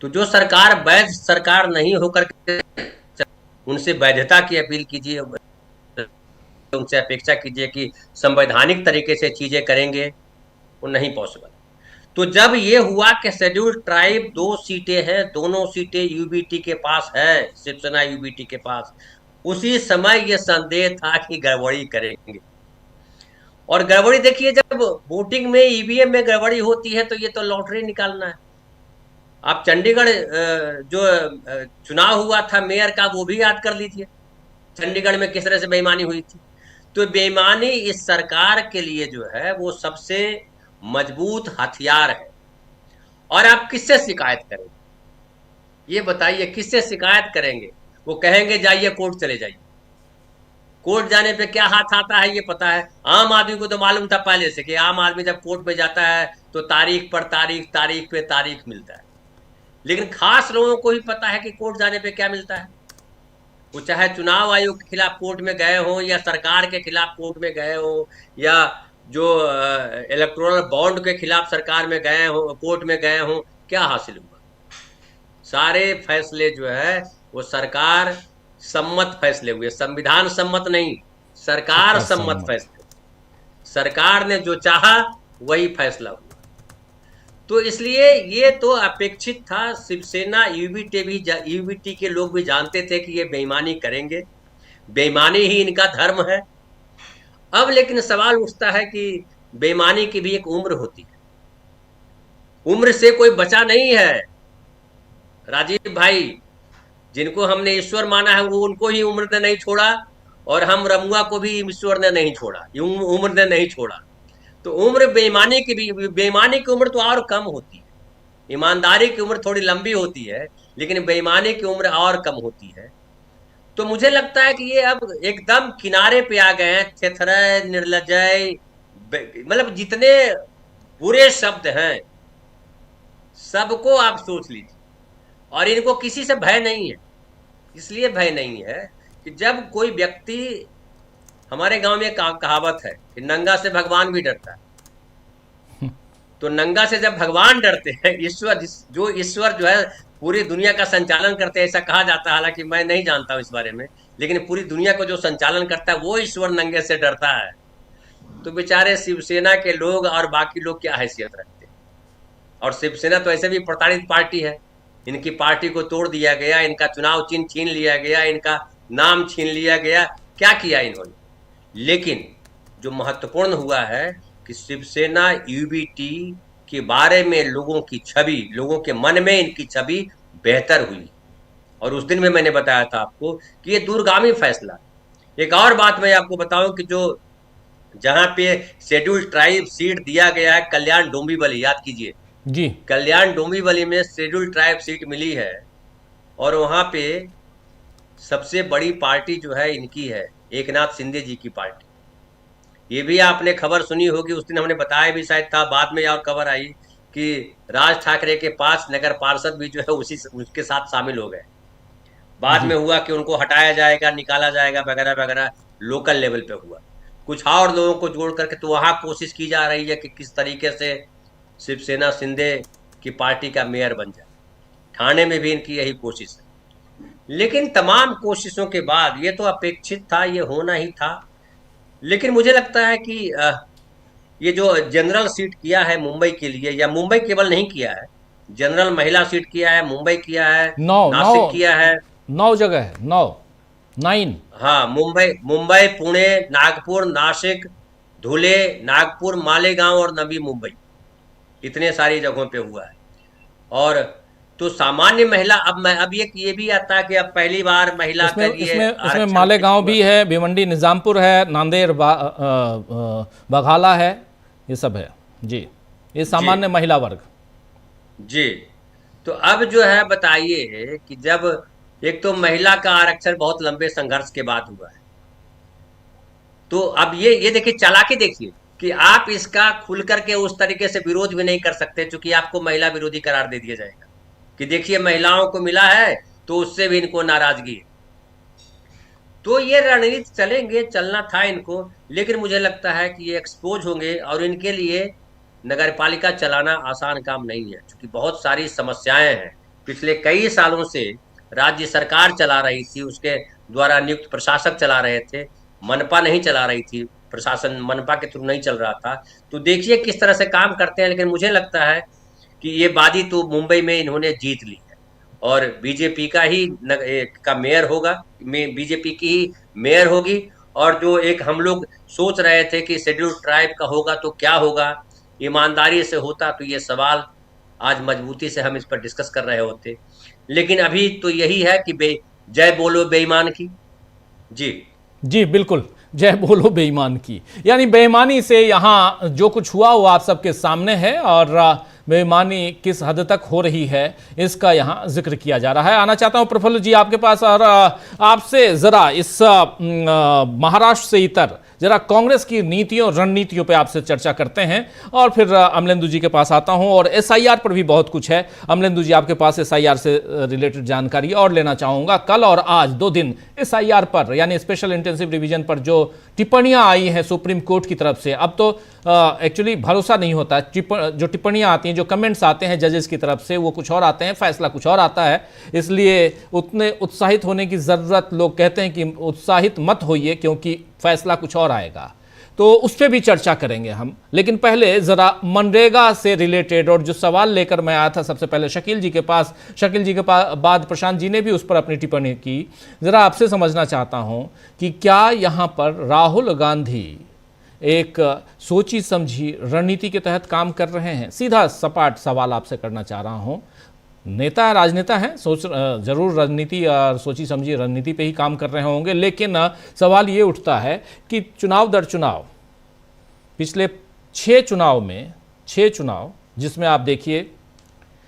तो जो सरकार वैध सरकार नहीं होकर के उनसे वैधता की अपील कीजिए, उनसे अपेक्षा कीजिए कि संवैधानिक तरीके से चीजें करेंगे, वो नहीं पॉसिबल। तो जब ये हुआ कि शेड्यूल्ड ट्राइब 2 सीटें हैं, दोनों सीटें यूबीटी के पास है, शिवसेना यूबीटी के पास, उसी समय ये संदेह था कि गड़बड़ी करेंगे। और गड़बड़ी देखिए, जब वोटिंग में ईवीएम में गड़बड़ी होती है तो ये तो लॉटरी निकालना है। आप चंडीगढ़ जो चुनाव हुआ था मेयर का, वो भी याद कर लीजिए, चंडीगढ़ में किस तरह से बेईमानी हुई थी। तो बेईमानी इस सरकार के लिए जो है वो सबसे मजबूत हथियार है। और आप किससे शिकायत करेंगे, ये बताइए, किससे शिकायत करेंगे? वो कहेंगे जाइए कोर्ट चले जाइए। कोर्ट जाने पे क्या हाथ आता है ये पता है। आम आदमी को तो मालूम था पहले से कि आम आदमी जब कोर्ट में जाता है तो तारीख पर तारीख, तारीख पे तारीख मिलता है। लेकिन खास लोगों को ही पता है कि कोर्ट जाने पे क्या मिलता है। वो चाहे चुनाव आयोग के खिलाफ कोर्ट में गए हों, या सरकार के खिलाफ कोर्ट में गए हों, या जो इलेक्टोरल बॉन्ड के खिलाफ सरकार में गए हों, कोर्ट में गए हों, क्या हासिल हुआ? सारे फैसले जो है वो सरकार सम्मत फैसले हुए, संविधान सम्मत नहीं, सरकार सम्मत फैसले। सरकार ने जो चाहा वही फैसला हुआ। तो इसलिए ये तो अपेक्षित था। शिवसेना यूबीटी के लोग भी जानते थे कि ये बेईमानी करेंगे, बेईमानी ही इनका धर्म है। अब लेकिन सवाल उठता है कि बेईमानी की भी एक उम्र होती है, उम्र से कोई बचा नहीं है। राजीव भाई, जिनको हमने ईश्वर माना है वो उनको ही उम्र ने नहीं छोड़ा, और हम रमुआ को भी ईश्वर ने नहीं छोड़ा, उम्र ने नहीं छोड़ा। तो उम्र बेईमानी की भी, बेईमानी की उम्र तो और कम होती है, ईमानदारी की उम्र थोड़ी लंबी होती है, लेकिन बेईमानी की उम्र और कम होती है। तो मुझे लगता है कि ये अब एकदम किनारे पे आ गए हैं, थेथरे, निर्लजय, मतलब जितने बुरे शब्द हैं सबको आप सोच लीजिए। और इनको किसी से भय नहीं है। इसलिए भय नहीं है कि जब कोई व्यक्ति, हमारे गांव में कहावत है कि नंगा से भगवान भी डरता है। तो नंगा से जब भगवान डरते हैं, ईश्वर जो है पूरी दुनिया का संचालन करते हैं, ऐसा कहा जाता है, हालांकि मैं नहीं जानता हूं इस बारे में, लेकिन पूरी दुनिया को जो संचालन करता है वो ईश्वर नंगे से डरता है। तो बेचारे शिवसेना के लोग और बाकी लोग क्या हैसियत रखते हैं। और शिवसेना तो ऐसे भी प्रताड़ित पार्टी है, इनकी पार्टी को तोड़ दिया गया, इनका चुनाव चिन्ह छीन लिया गया, इनका नाम छीन लिया गया, क्या किया इन्होंने। लेकिन जो महत्वपूर्ण हुआ है कि शिवसेना यूबीटी के बारे में लोगों की छवि, लोगों के मन में इनकी छवि बेहतर हुई। और उस दिन में मैंने बताया था आपको कि ये दूरगामी फैसला। एक और बात मैं आपको बताऊं कि जो जहां पे शेड्यूल्ड ट्राइब सीट दिया गया है कल्याण डोंबिवली, याद कीजिए जी, कल्याण डोंबिवली में शेड्यूल्ड ट्राइब सीट मिली है, और वहां पे सबसे बड़ी पार्टी जो है इनकी है, एकनाथ शिंदे जी की पार्टी। ये भी आपने खबर सुनी होगी, उस दिन हमने बताया भी शायद था, बाद में और खबर आई कि राज ठाकरे के 5 नगर पार्षद भी जो है उसके साथ शामिल हो गए। बाद में हुआ कि उनको हटाया जाएगा, निकाला जाएगा, वगैरह वगैरह, लोकल लेवल पे हुआ। कुछ और लोगों को जोड़ करके तो वहां कोशिश की जा रही है कि किस तरीके से शिवसेना शिंदे की पार्टी का मेयर बन जाए। ठाणे में भी इनकी यही कोशिश है। लेकिन तमाम कोशिशों के बाद ये तो अपेक्षित था, ये होना ही था। लेकिन मुझे लगता है कि ये जो जनरल सीट किया है मुंबई के लिए, या मुंबई केवल नहीं किया है, जनरल महिला सीट किया है, मुंबई किया है, नासिक किया है, 9 जगह है, 9। हाँ, मुंबई, पुणे, नागपुर, नासिक, धुले, नागपुर, मालेगांव और नवी मुंबई, इतने सारी जगहों पे हुआ है। और तो सामान्य महिला, अब ये भी आता है कि अब पहली बार महिला के लिए इसमें मालेगांव भी है, भिवंडी निजामपुर है, नांदेड़ बघाला है, ये सब है जी। ये सामान्य महिला वर्ग जी। तो अब जो है बताइए कि जब एक तो महिला का आरक्षण बहुत लंबे संघर्ष के बाद हुआ है, तो अब ये देखिए, चालाकी देखिए कि आप इसका खुल करके उस तरीके से विरोध भी नहीं कर सकते, क्योंकि आपको महिला विरोधी करार दे दिया जाएगा कि देखिए महिलाओं को मिला है तो उससे भी इनको नाराजगी है। तो ये रणनीति चलना था इनको, लेकिन मुझे लगता है कि ये एक्सपोज होंगे और इनके लिए नगरपालिका चलाना आसान काम नहीं है, क्योंकि बहुत सारी समस्याएं हैं। पिछले कई सालों से राज्य सरकार चला रही थी, उसके द्वारा नियुक्त प्रशासक चला रहे थे, मनपा नहीं चला रही थी, प्रशासन मनपा के थ्रू नहीं चल रहा था। तो देखिए किस तरह से काम करते हैं। लेकिन मुझे लगता है कि ये बाजी तो मुंबई में इन्होंने जीत ली है और बीजेपी का ही का मेयर होगा, बीजेपी की ही मेयर होगी। और जो एक हम लोग सोच रहे थे कि शेड्यूल ट्राइब का होगा तो क्या होगा, ईमानदारी से होता तो ये सवाल आज मजबूती से हम इस पर डिस्कस कर रहे होते। लेकिन अभी तो यही है कि जय बोलो बेईमान की। जी बिल्कुल, जय बोलो बेईमान की। यानी बेईमानी से यहाँ जो कुछ हुआ वो आप सबके सामने है, और बेईमानी किस हद तक हो रही है इसका यहाँ जिक्र किया जा रहा है। आना चाहता हूँ प्रफुल्ल जी आपके पास, और आपसे जरा इस महाराष्ट्र से इतर जरा कांग्रेस की नीतियों रणनीतियों पे आपसे चर्चा करते हैं, और फिर अमलेंदु जी के पास आता हूं। और एसआईआर पर भी बहुत कुछ है। अमलेंदु जी आपके पास एसआईआर से रिलेटेड जानकारी और लेना चाहूंगा। कल और आज 2 दिन एसआईआर पर, यानी स्पेशल इंटेंसिव रिवीजन पर जो टिप्पणियां आई हैं सुप्रीम कोर्ट की तरफ से, अब तो एक्चुअली भरोसा नहीं होता। जो टिप्पणियां आती हैं, जो कमेंट्स आते हैं जजेस की तरफ से, वो कुछ और आते हैं, फैसला कुछ और आता है। इसलिए उतने उत्साहित होने की ज़रूरत, लोग कहते हैं कि उत्साहित मत होइए क्योंकि फैसला कुछ और आएगा, तो उस पर भी चर्चा करेंगे हम। लेकिन पहले ज़रा मनरेगा से रिलेटेड और जो सवाल लेकर मैं आया था सबसे पहले शकील जी के पास, शकील जी के बाद प्रशांत जी ने भी उस पर अपनी टिप्पणी की। ज़रा आपसे समझना चाहता हूं कि क्या यहाँ पर राहुल गांधी एक सोची समझी रणनीति के तहत काम कर रहे हैं? सीधा सपाट सवाल आपसे करना चाह रहा हूं। नेता राजनेता हैं, जरूर राजनीति और सोची समझी रणनीति पे ही काम कर रहे होंगे, लेकिन सवाल ये उठता है कि चुनाव दर चुनाव, पिछले 6 चुनाव जिसमें आप देखिए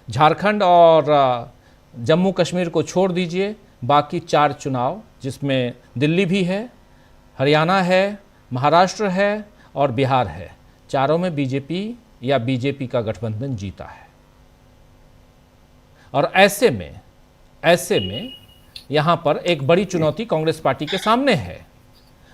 झारखंड और जम्मू कश्मीर को छोड़ दीजिए, बाकी 4 चुनाव जिसमें दिल्ली भी है, हरियाणा है, महाराष्ट्र है और बिहार है, चारों में बीजेपी या बीजेपी का गठबंधन जीता है। और ऐसे में यहाँ पर एक बड़ी चुनौती कांग्रेस पार्टी के सामने है।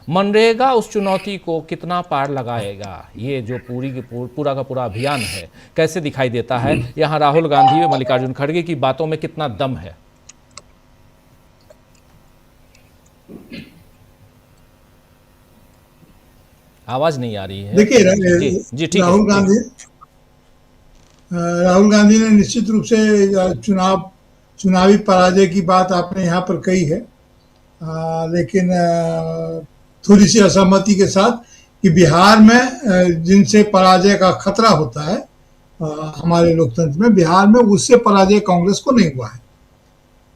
मनरेगा उस चुनौती को कितना पार लगाएगा? ये जो पूरा का पूरा अभियान है कैसे दिखाई देता है? यहाँ राहुल गांधी और मल्लिकार्जुन खड़गे की बातों में कितना दम है? आवाज नहीं आ रही है। देखिए जी ठीक है। राहुल गांधी ने निश्चित रूप से चुनावी पराजय की बात आपने यहाँ पर कही है, लेकिन थोड़ी सी असहमति के साथ कि बिहार में जिनसे पराजय का खतरा होता है हमारे लोकतंत्र में, बिहार में उससे पराजय कांग्रेस को नहीं हुआ है।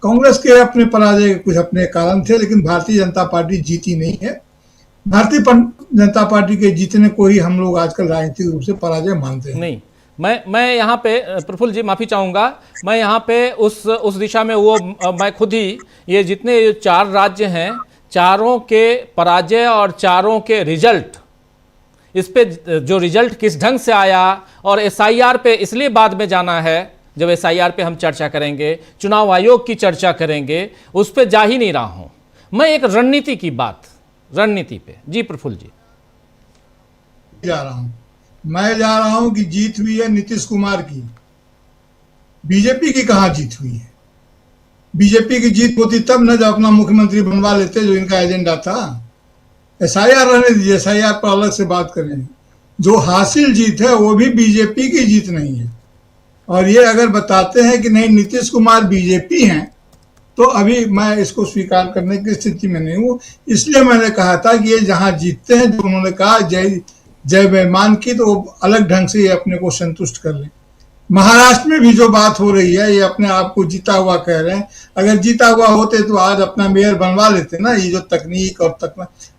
कांग्रेस के अपने पराजय के कुछ अपने कारण थे, लेकिन भारतीय जनता पार्टी जीती नहीं है। भारतीय जनता पार्टी के जीतने को ही हम लोग आजकल राजनीतिक रूप से पराजय मानते हैं। नहीं, मैं यहाँ पे प्रफुल्ल जी माफ़ी चाहूँगा, मैं यहाँ पे उस दिशा में मैं खुद ही ये जितने 4 राज्य हैं, चारों के पराजय और चारों के रिजल्ट इस पे जो रिजल्ट किस ढंग से आया, और एसआईआर पे इसलिए बाद में जाना है, जब एसआईआर पे हम चर्चा करेंगे, चुनाव आयोग की चर्चा करेंगे, उस पे जा ही नहीं रहा हूं मैं। एक रणनीति की बात, रणनीति पे जी प्रफुल्ल जी मैं जा रहा हूं कि जीत हुई है नीतीश कुमार की, बीजेपी की कहां जीत हुई है। बीजेपी की जीत होती तब न जब अपना मुख्यमंत्री बनवा लेते, जो इनका एजेंडा था। एसआईआर रहने दीजिए, एसआईआर पर अलग से बात करेंगे। जो हासिल जीत है वो भी बीजेपी की जीत नहीं है। और ये अगर बताते हैं कि नहीं नीतीश कुमार बीजेपी हैं, तो अभी मैं इसको स्वीकार करने की स्थिति में नहीं हूं। इसलिए मैंने कहा था कि ये जहां जीतते हैं, जो उन्होंने कहा जय बेईमान की, तो वो अलग ढंग से ये अपने को संतुष्ट कर लें। महाराष्ट्र में भी जो बात हो रही है, ये अपने आप को जीता हुआ कह रहे हैं। अगर जीता हुआ होते तो आज अपना मेयर बनवा लेते ना। ये जो तकनीक और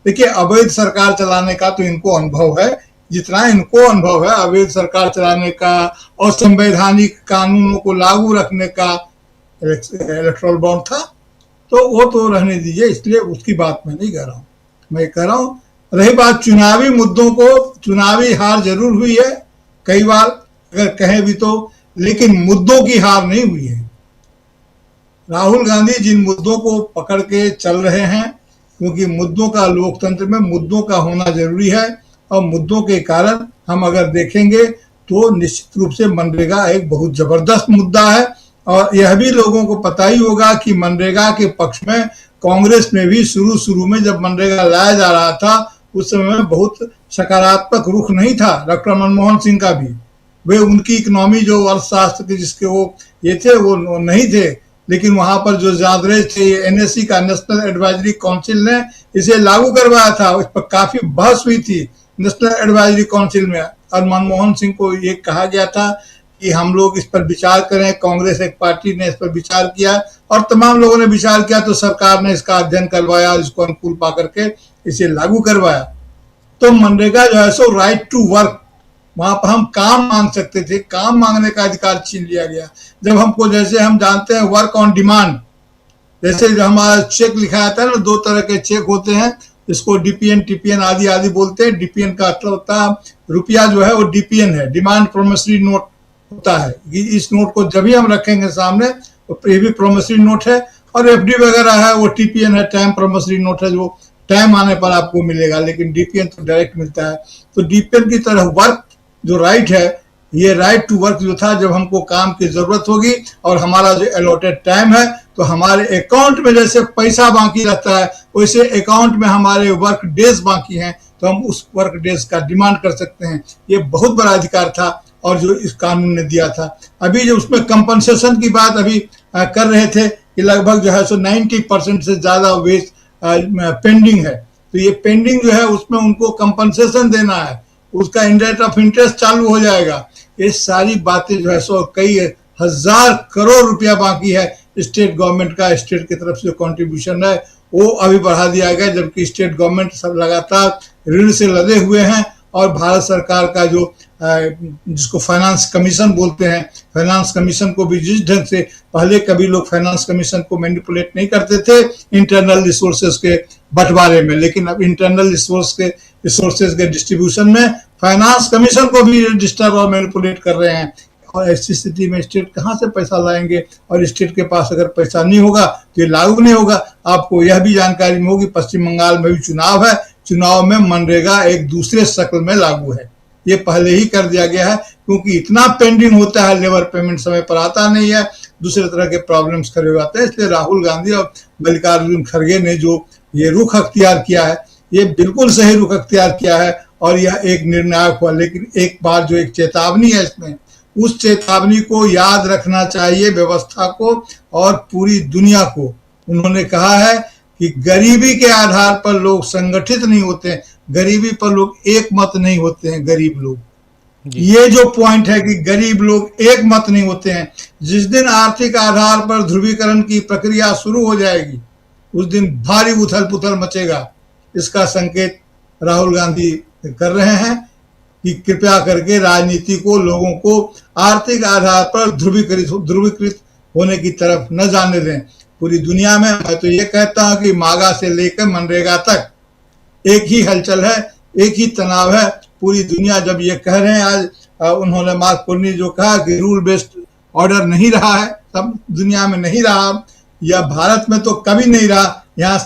देखिए, अवैध सरकार चलाने का तो इनको अनुभव है, जितना इनको अनुभव है अवैध सरकार चलाने का और संवैधानिक कानूनों को लागू रखने का। इलेक्टोरल बॉन्ड था, तो वो तो रहने दीजिए, इसलिए उसकी बात मैं नहीं कर रहा हूं। मैं कह रहा हूं, रही बात चुनावी मुद्दों को, चुनावी हार जरूर हुई है कई बार अगर कहें भी तो, लेकिन मुद्दों की हार नहीं हुई है। राहुल गांधी जिन मुद्दों को पकड़ के चल रहे हैं, क्योंकि मुद्दों का, लोकतंत्र में मुद्दों का होना जरूरी है, और मुद्दों के कारण हम अगर देखेंगे तो निश्चित रूप से मनरेगा एक बहुत जबरदस्त मुद्दा है। और यह भी लोगों को पता ही होगा कि मनरेगा के पक्ष में कांग्रेस में भी शुरू में जब मनरेगा लाया जा रहा था, उस समय में बहुत सकारात्मक रुख नहीं था। डॉक्टर मनमोहन सिंह का भी, वे उनकी इकोनॉमी जो अर्थशास्त्र के जिसके वो ये थे, वो नहीं थे। लेकिन वहां पर जो जादरेज थे, एनएससी का, नेशनल एडवाइजरी काउंसिल ने इसे लागू करवाया था। इस पर काफी बहस हुई थी नेशनल एडवाइजरी काउंसिल में, और मनमोहन सिंह को ये कहा गया था कि हम लोग इस पर विचार करें। कांग्रेस एक पार्टी ने इस पर विचार किया और तमाम लोगों ने विचार किया, तो सरकार ने इसका अध्ययन करवाया और इसको अनुकूल पा करके इसे लागू करवाया। तो मनरेगा जो है सो राइट टू वर्क, वहां पर हम काम मांग सकते थे, काम मांगने का अधिकार छीन लिया गया। जब हमको, जैसे हम जानते हैं वर्क ऑन डिमांड, जैसे हमारा चेक लिखा जाता है ना, दो तरह के चेक होते हैं, इसको डीपीएन टीपीएन आदि आदि बोलते हैं। डीपीएन का मतलब होता है रुपया जो है वो डीपीएन है, डिमांड प्रोमिसरी नोट होता है। इस नोट को जब भी हम रखेंगे सामने, तो ये भी प्रोमिसरी नोट है, और एफडी वगैरह है वो टीपीएन है, टाइम प्रोमिसरी नोट है, जो टाइम आने पर आपको मिलेगा। लेकिन डीपीएन तो डायरेक्ट मिलता है। तो डीपीएन की तरह वर्क जो राइट है, ये राइट टू वर्क जो था, जब हमको काम की जरूरत होगी और हमारा जो अलॉटेड टाइम है, तो हमारे अकाउंट में जैसे पैसा बाकी रहता है, वैसे अकाउंट में हमारे वर्क डेज बाकी हैं, तो हम उस वर्क डेज का डिमांड कर सकते हैं। ये बहुत बड़ा अधिकार था और जो इस कानून ने दिया था। अभी जो उसमें कंपनसेशन की बात अभी कर रहे थे कि लगभग जो है सो 90% से ज्यादा वेज पेंडिंग है, तो ये पेंडिंग जो है उसमें उनको कंपनसेशन देना है, उसका रेट ऑफ इंटरेस्ट चालू हो जाएगा। ये सारी बातें जो है सो कई हजार करोड़ रुपया बाकी है स्टेट गवर्नमेंट का। स्टेट की तरफ से कंट्रीब्यूशन है वो अभी बढ़ा दिया गया, जबकि स्टेट गवर्नमेंट सब लगातार ऋण से लदे हुए हैं। और भारत सरकार का जो जिसको फाइनेंस कमीशन बोलते हैं, फाइनेंस कमीशन को भी जिस ढंग से, पहले कभी लोग फाइनेंस कमीशन को मैनिपुलेट नहीं करते थे इंटरनल रिसोर्सेज के बंटवारे में, लेकिन अब इंटरनल रिसोर्सेज के डिस्ट्रीब्यूशन में फाइनेंस कमीशन को भी डिस्टर्ब और मैनिपुलेट कर रहे हैं। और ऐसी स्थिति में स्टेट कहाँ से पैसा लाएंगे, और स्टेट के पास अगर पैसा नहीं होगा तो ये लागू नहीं होगा। आपको यह भी जानकारी में होगी, पश्चिम बंगाल में भी चुनाव है, चुनाव में मनरेगा एक दूसरे शक्ल में लागू है। ये पहले ही कर दिया गया है, क्योंकि इतना पेंडिंग होता है, लेबर पेमेंट समय पर आता नहीं है, दूसरे तरह के प्रॉब्लम्स खड़े हो जाते हैं। इसलिए राहुल गांधी और मल्लिकार्जुन खड़गे ने जो ये रुख अख्तियार किया है, ये बिल्कुल सही रुख अख्तियार किया है, और यह एक निर्णायक हुआ। लेकिन एक बार जो एक चेतावनी है इसमें, उस चेतावनी को याद रखना चाहिए व्यवस्था को और पूरी दुनिया को। उन्होंने कहा है कि गरीबी के आधार पर लोग संगठित नहीं होते हैं, गरीबी पर लोग एक मत नहीं होते हैं। गरीब लोग, ये जो पॉइंट है कि गरीब लोग एक मत नहीं होते हैं। जिस दिन आर्थिक आधार पर ध्रुवीकरण की प्रक्रिया शुरू हो जाएगी, उस दिन भारी उथल पुथल मचेगा। इसका संकेत राहुल गांधी कर रहे हैं कि कृपया करके राजनीति को, लोगों को आर्थिक आधार पर ध्रुवीकृत होने की तरफ न जाने दें। पूरी दुनिया में मैं तो ये कहता हूं कि मागा से लेकर मनरेगा तक एक ही हलचल है एक ही तनाव है। पूरी दुनिया जब ये कह रहे हैं आज, उन्होंने मार्क कुर्नी जो कहा कि रूल बेस्ड ऑर्डर नहीं रहा है, सब दुनिया में नहीं रहा, या भारत में तो कभी नहीं रहा। यहाँ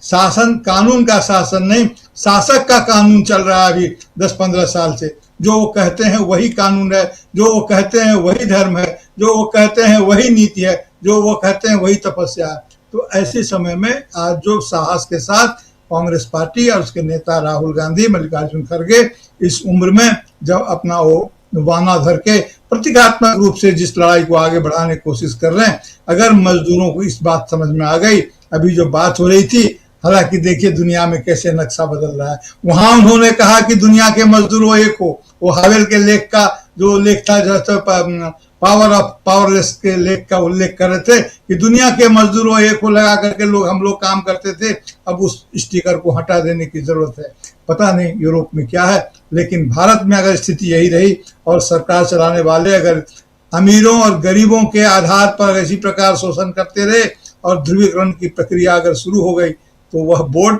शासन, कानून का शासन नहीं, शासक का कानून चल रहा है अभी 10-15 साल से। जो वो कहते हैं वही कानून है, जो वो कहते हैं वही धर्म है, जो वो कहते हैं वही नीति है, जो वो कहते हैं वही तपस्या है। तो ऐसे समय में आज जो साहस के साथ कांग्रेस पार्टी और उसके नेता राहुल गांधी, मल्लिकार्जुन खड़गे इस उम्र में जब अपना वो वाना धर के प्रतीकात्मक रूप से जिस लड़ाई को आगे बढ़ाने की कोशिश कर रहे हैं, अगर मजदूरों को इस बात समझ में आ गई, अभी जो बात हो रही थी, हालांकि देखिए दुनिया में कैसे नक्शा बदल रहा है। वहां उन्होंने कहा कि दुनिया के मजदूरों एक हो, वो हावेल के लेख का जो लेख था, जो पावर ऑफ पावरलेस के लेख का उल्लेख कर रहे थे कि दुनिया के मजदूरों एक हो लगा करके हम लोग काम करते थे, अब उस स्टिकर को हटा देने की जरूरत है। पता नहीं यूरोप में क्या है, लेकिन भारत में अगर स्थिति यही रही और सरकार चलाने वाले अगर अमीरों और गरीबों के आधार पर इसी प्रकार शोषण करते रहे और ध्रुवीकरण की प्रक्रिया अगर शुरू हो गई, तो वह बोर्ड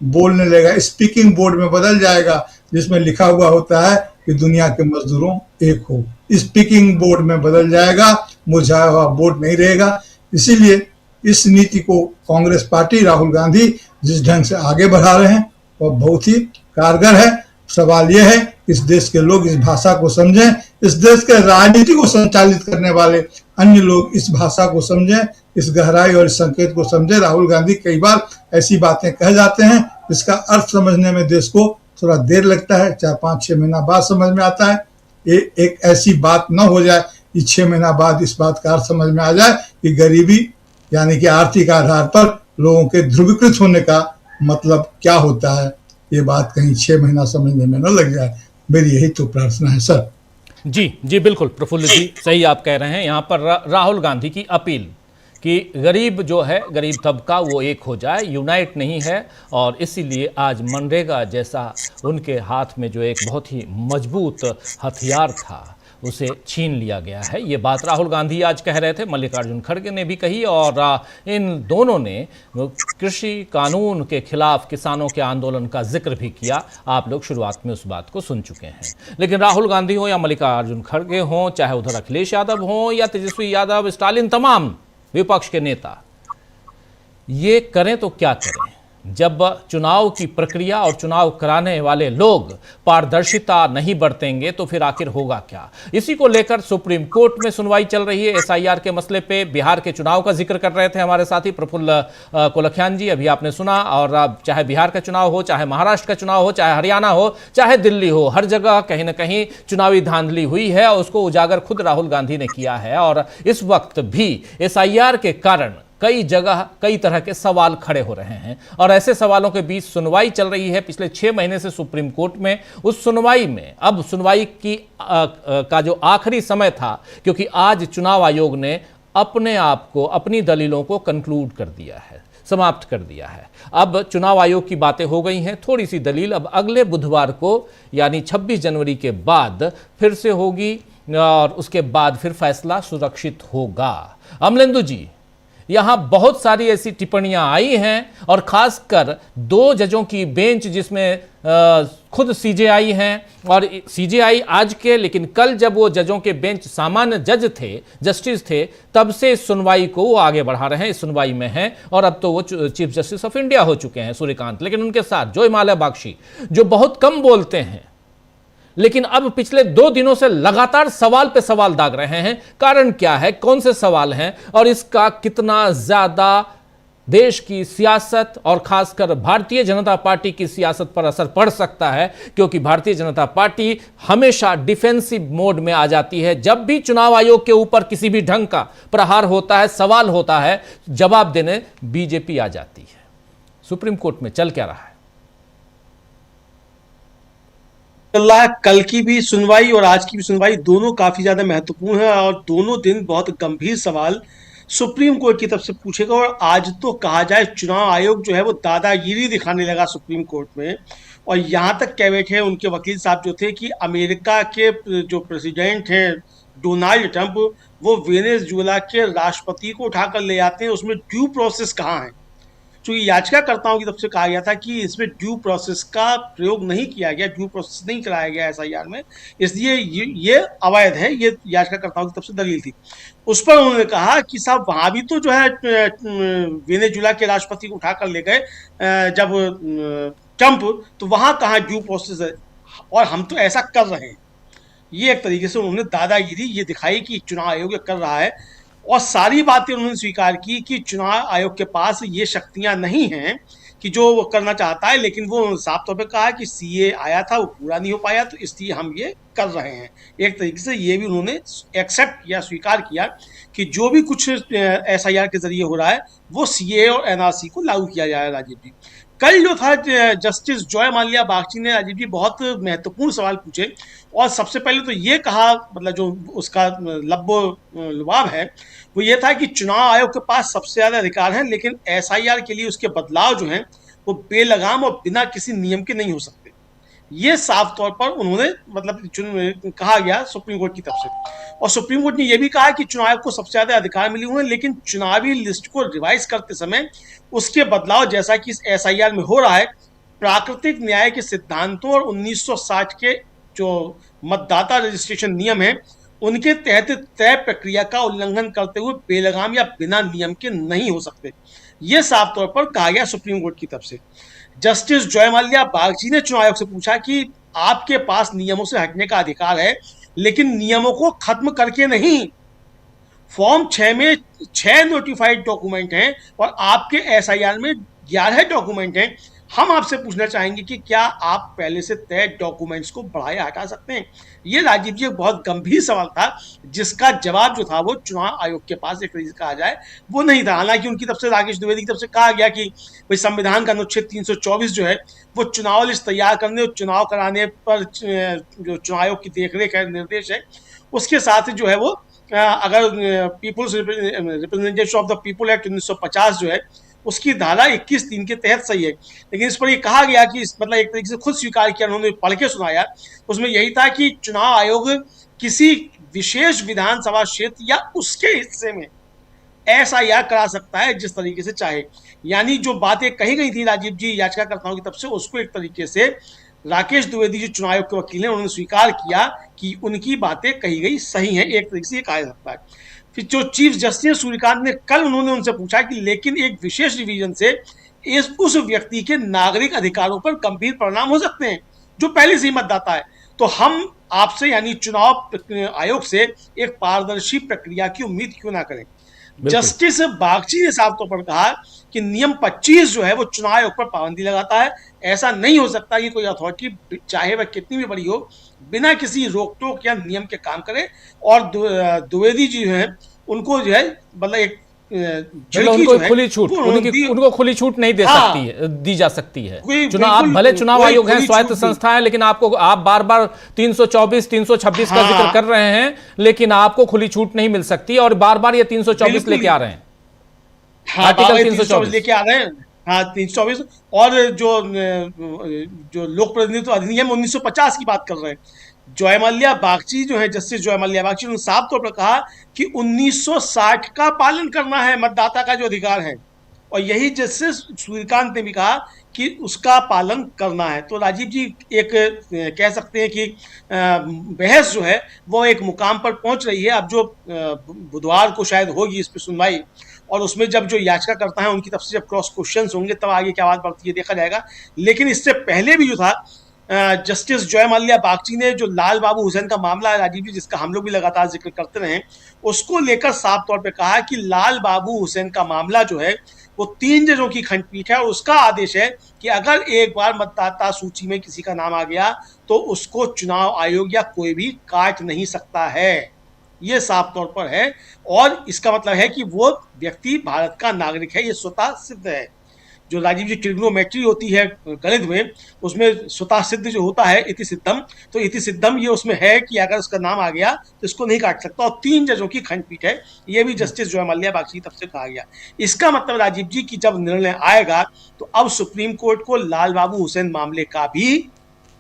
बोलने लगेगा, स्पीकिंग बोर्ड में बदल जाएगा, जिसमें लिखा हुआ होता है कि दुनिया के मजदूरों एक हो। स्पीकिंग बोर्ड में बदल जाएगा, मुरझाया हुआ बोर्ड नहीं रहेगा। इसीलिए इस नीति को कांग्रेस पार्टी, राहुल गांधी जिस ढंग से आगे बढ़ा रहे हैं वह बहुत ही कारगर है। सवाल यह है कि इस देश के लोग इस भाषा को समझें, इस देश के राजनीति को संचालित करने वाले अन्य लोग इस भाषा को समझें, इस गहराई और इस संकेत को समझें। राहुल गांधी कई बार ऐसी बातें कह जाते हैं जिसका अर्थ समझने में देश को थोड़ा देर लगता है, 4-5-6 महीना बाद समझ में आता है। ये एक ऐसी बात न हो जाए कि 6 महीना बाद इस बात का अर्थ समझ में आ जाए कि गरीबी यानी कि आर्थिक आधार पर लोगों के ध्रुवीकृत होने का मतलब क्या होता है। ये बात कहीं 6 महीना समझने में न लग जाए, मेरी यही तो प्रार्थना है सर। जी बिल्कुल प्रफुल्ल जी, सही आप कह रहे हैं। यहाँ पर राहुल गांधी की अपील कि गरीब जो है, गरीब तबका वो एक हो जाए, यूनाइट नहीं है, और इसीलिए आज मनरेगा जैसा उनके हाथ में जो एक बहुत ही मजबूत हथियार था उसे छीन लिया गया है। ये बात राहुल गांधी आज कह रहे थे, मल्लिकार्जुन खड़गे ने भी कही, और इन दोनों ने कृषि कानून के खिलाफ किसानों के आंदोलन का जिक्र भी किया। आप लोग शुरुआत में उस बात को सुन चुके हैं। लेकिन राहुल गांधी हो या मल्लिकार्जुन खड़गे हों, चाहे उधर अखिलेश यादव हों या तेजस्वी यादव, स्टालिन, तमाम विपक्ष के नेता ये करें तो क्या करें, जब चुनाव की प्रक्रिया और चुनाव कराने वाले लोग पारदर्शिता नहीं बरतेंगे तो फिर आखिर होगा क्या। इसी को लेकर सुप्रीम कोर्ट में सुनवाई चल रही है। एसआईआर के मसले पे बिहार के चुनाव का जिक्र कर रहे थे हमारे साथी प्रफुल्ल कोलखियान जी, अभी आपने सुना। और चाहे बिहार का चुनाव हो, चाहे महाराष्ट्र का चुनाव हो, चाहे हरियाणा हो, चाहे दिल्ली हो, हर जगह कहीं ना कहीं चुनावी धांधली हुई है और उसको उजागर खुद राहुल गांधी ने किया है। और इस वक्त भी एसआईआर के कारण कई जगह कई तरह के सवाल खड़े हो रहे हैं, और ऐसे सवालों के बीच सुनवाई चल रही है पिछले 6 महीने से सुप्रीम कोर्ट में। उस सुनवाई में अब सुनवाई की का जो आखिरी समय था, क्योंकि आज चुनाव आयोग ने अपने आप को, अपनी दलीलों को कंक्लूड कर दिया है, समाप्त कर दिया है। अब चुनाव आयोग की बातें हो गई हैं, थोड़ी सी दलील अब अगले बुधवार को यानी 26 जनवरी के बाद फिर से होगी, और उसके बाद फिर फैसला सुरक्षित होगा। अमलेंदु जी, यहाँ बहुत सारी ऐसी टिप्पणियां आई हैं, और खासकर 2 जजों की बेंच जिसमें खुद सीजेआई हैं, और सीजेआई आज के, लेकिन कल जब वो जजों के बेंच सामान्य जज थे, जस्टिस थे, तब से इस सुनवाई को वो आगे बढ़ा रहे हैं, इस सुनवाई में हैं, और अब तो वो चीफ जस्टिस ऑफ इंडिया हो चुके हैं सूर्यकांत। लेकिन उनके साथ जो हिमालय बागची, जो बहुत कम बोलते हैं लेकिन अब पिछले 2 दिनों से लगातार सवाल पे सवाल दाग रहे हैं। कारण क्या है, कौन से सवाल हैं, और इसका कितना ज्यादा देश की सियासत और खासकर भारतीय जनता पार्टी की सियासत पर असर पड़ सकता है। क्योंकि भारतीय जनता पार्टी हमेशा डिफेंसिव मोड में आ जाती है। जब भी चुनाव आयोग के ऊपर किसी भी ढंग का प्रहार होता है, सवाल होता है, जवाब देने बीजेपी आ जाती है। सुप्रीम कोर्ट में चल क्या रहा है? कल की भी सुनवाई और आज की भी सुनवाई दोनों काफी ज्यादा महत्वपूर्ण है, और दोनों दिन बहुत गंभीर सवाल सुप्रीम कोर्ट की तरफ से पूछेगा। और आज तो कहा जाए चुनाव आयोग जो है वो दादागिरी दिखाने लगा सुप्रीम कोर्ट में, और यहाँ तक कह बैठे उनके वकील साहब जो थे कि अमेरिका के जो प्रेसिडेंट हैं डोनाल्ड ट्रंप, वो वेनेजुएला के राष्ट्रपति को उठाकर ले आते हैं, उसमें ड्यू प्रोसेस कहाँ है। चूंकि याचिकाकर्ताओं की तरफ से कहा गया था कि इसमें ड्यू प्रोसेस का प्रयोग नहीं किया गया, ड्यू प्रोसेस नहीं कराया गया एसआईआर में, इसलिए ये अवैध है, ये याचिकाकर्ताओं की तरफ से दलील थी। उस पर उन्होंने कहा कि साहब वहां भी तो जो है वेनेजुला के राष्ट्रपति को उठाकर ले गए जब ट्रंप, तो वहां कहाँ ड्यू प्रोसेस है, और हम तो ऐसा कर रहे हैं। ये एक तरीके से उन्होंने दादागिरी ये दिखाई कि चुनाव आयोग कर रहा है, और सारी बातें उन्होंने स्वीकार की कि चुनाव आयोग के पास ये शक्तियां नहीं हैं कि जो वो करना चाहता है, लेकिन वो साफ तौर पे कहा कि सीए आया था, वो पूरा नहीं हो पाया, तो इसलिए हम ये कर रहे हैं। एक तरीके से ये भी उन्होंने एक्सेप्ट किया, स्वीकार किया कि जो भी कुछ एसआईआर के जरिए हो रहा है वो सीए और एनआरसी को लागू किया जाए। राजीव जी, कल जो था जस्टिस जॉय माल्या बागची ने राजीव जी बहुत महत्वपूर्ण सवाल पूछे, और सबसे पहले तो ये कहा, मतलब जो उसका लब्बो लुबाब है वो ये था कि चुनाव आयोग के पास सबसे ज्यादा अधिकार हैं, लेकिन एसआईआर के लिए उसके बदलाव जो हैं वो बेलगाम और बिना किसी नियम के नहीं हो सकते। ये साफ तौर पर उन्होंने मतलब कहा गया सुप्रीम कोर्ट की तरफ से, और सुप्रीम कोर्ट ने यह भी कहा कि चुनाव आयोग को सबसे ज्यादा अधिकार मिले हुए हैं, लेकिन चुनावी लिस्ट को रिवाइज करते समय उसके बदलाव जैसा कि इस एसआईआर में हो रहा है, प्राकृतिक न्याय के सिद्धांतों और 1960 के जो मतदाता रजिस्ट्रेशन नियम है उनके तहत तय प्रक्रिया का उल्लंघन करते हुए बेलगाम या बिना नियम के नहीं हो सकते। यह साफ तौर पर कहा गया सुप्रीम कोर्ट की तरफ से। जस्टिस जॉय माल्या बागची ने चुनाव आयोग से पूछा कि आपके पास नियमों से हटने का अधिकार है, लेकिन नियमों को खत्म करके नहीं। फॉर्म 6 में 6 नोटिफाइड डॉक्यूमेंट हैं और आपके एसआईआर में 11 डॉक्यूमेंट हैं। हम आपसे पूछना चाहेंगे कि क्या आप पहले से तय डॉक्यूमेंट्स को बढ़ाया हटा सकते हैं? ये राजीव जी एक बहुत गंभीर सवाल था, जिसका जवाब जो था वो चुनाव आयोग के पास एक तरीके से कहा जाए वो नहीं था। हालांकि उनकी तरफ से, राकेश द्विवेदी की तरफ से कहा गया कि भाई संविधान का अनुच्छेद 324 जो है वो चुनाव लिस्ट तैयार करने और चुनाव कराने पर जो चुनाव आयोग की देखरेख है, निर्देश है, उसके साथ जो है वो अगर people's representation of the people act 1950 जो है उसकी धारा 21(3) के तहत सही है। लेकिन इस पर ये कहा गया कि मतलब एक तरीके से खुद स्वीकार किया, उन्होंने पढ़ के सुनाया, उसमें यही था कि चुनाव आयोग किसी विशेष विधानसभा क्षेत्र या उसके हिस्से में एसआईआर करा सकता है जिस तरीके से चाहे। यानी जो बातें कही गई थी राजीव जी याचिकाकर्ताओं की तरफ से, उसको एक तरीके से राकेश द्विवेदी जो चुनाव आयोग के वकील हैं उन्होंने स्वीकार किया कि उनकी बातें कही गई सही हैं, एक तरीके से ये कहा जा सकता है। फिर जो चीफ जस्टिस सूर्यकांत ने कल उन्होंने उनसे पूछा कि लेकिन एक विशेष डिवीजन से उस व्यक्ति के नागरिक अधिकारों पर गंभीर परिणाम हो सकते हैं जो पहले से ही मतदाता है, तो हम आपसे यानी चुनाव आयोग से एक पारदर्शी प्रक्रिया की उम्मीद क्यों ना करें। जस्टिस बागची ने साफ तौर पर कहा कि नियम 25 जो है वो चुनाव आयोग पर पाबंदी लगाता है। ऐसा नहीं हो सकता कि कोई अथॉरिटी चाहे वह कितनी भी बड़ी हो बिना किसी रोक टोक या नियम के काम करे। और द्विवेदी जी हैं उनको जो है मतलब एक उनको खुली छूट, उनको खुली छूट नहीं दे सकती है, दी जा सकती है। चुनाव भले चुनाव आयोग है, स्वायत्त संस्था है, लेकिन आपको आप बार बार 324 326 का जिक्र कर रहे हैं, लेकिन आपको खुली छूट नहीं मिल सकती, और बार बार ये 324 लेके आ रहे हैं। आर्टिकल 324 लेके आ रहे हैं, हाँ 324। और जो लोक प्रतिनिधित्व अधिनियम 1950 की बात कर रहे हैं। जॉय माल्या बागची जो है, जस्टिस जॉय माल्या बागची, उन्होंने साफ तौर पर कहा कि 1960 का पालन करना है मतदाता का जो अधिकार है, और यही जस्टिस सूर्यकांत ने भी कहा कि उसका पालन करना है। तो राजीव जी एक कह सकते हैं कि बहस जो है वो एक मुकाम पर पहुंच रही है। अब जो बुधवार को शायद होगी इस पर सुनवाई, और उसमें जब जो याचिका करता है उनकी तरफ से जब क्रॉस क्वेश्चंस होंगे तब आगे क्या बात बढ़ती है देखा जाएगा। लेकिन इससे पहले भी जो था जस्टिस जॉय माल्या बागची ने जो लाल बाबू हुसैन का मामला है राजीव जी, जिसका हम लोग भी लगातार जिक्र करते रहे, उसको लेकर साफ तौर पे कहा कि लाल बाबू हुसैन का मामला जो है वो 3 जजों की खंडपीठ है, और उसका आदेश है कि अगर एक बार मतदाता सूची में किसी का नाम आ गया तो उसको चुनाव आयोग या कोई भी काट नहीं सकता है। ये साफ तौर पर है, और इसका मतलब है कि वो व्यक्ति भारत का नागरिक है, ये स्वतः सिद्ध है। जो राजीव जी ट्रिग्नोमेट्री होती है गणित में, उसमें स्वतः सिद्ध जो होता है इति सिद्धम, तो इति सिद्धम ये उसमें है कि अगर उसका नाम आ गया तो इसको नहीं काट सकता, और 3 जजों की खंडपीठ है। ये भी जस्टिस जॉय माल्या बागची की तरफ से कहा गया। इसका मतलब राजीव जी की जब निर्णय आएगा तो अब सुप्रीम कोर्ट को लाल बाबू हुसैन मामले का भी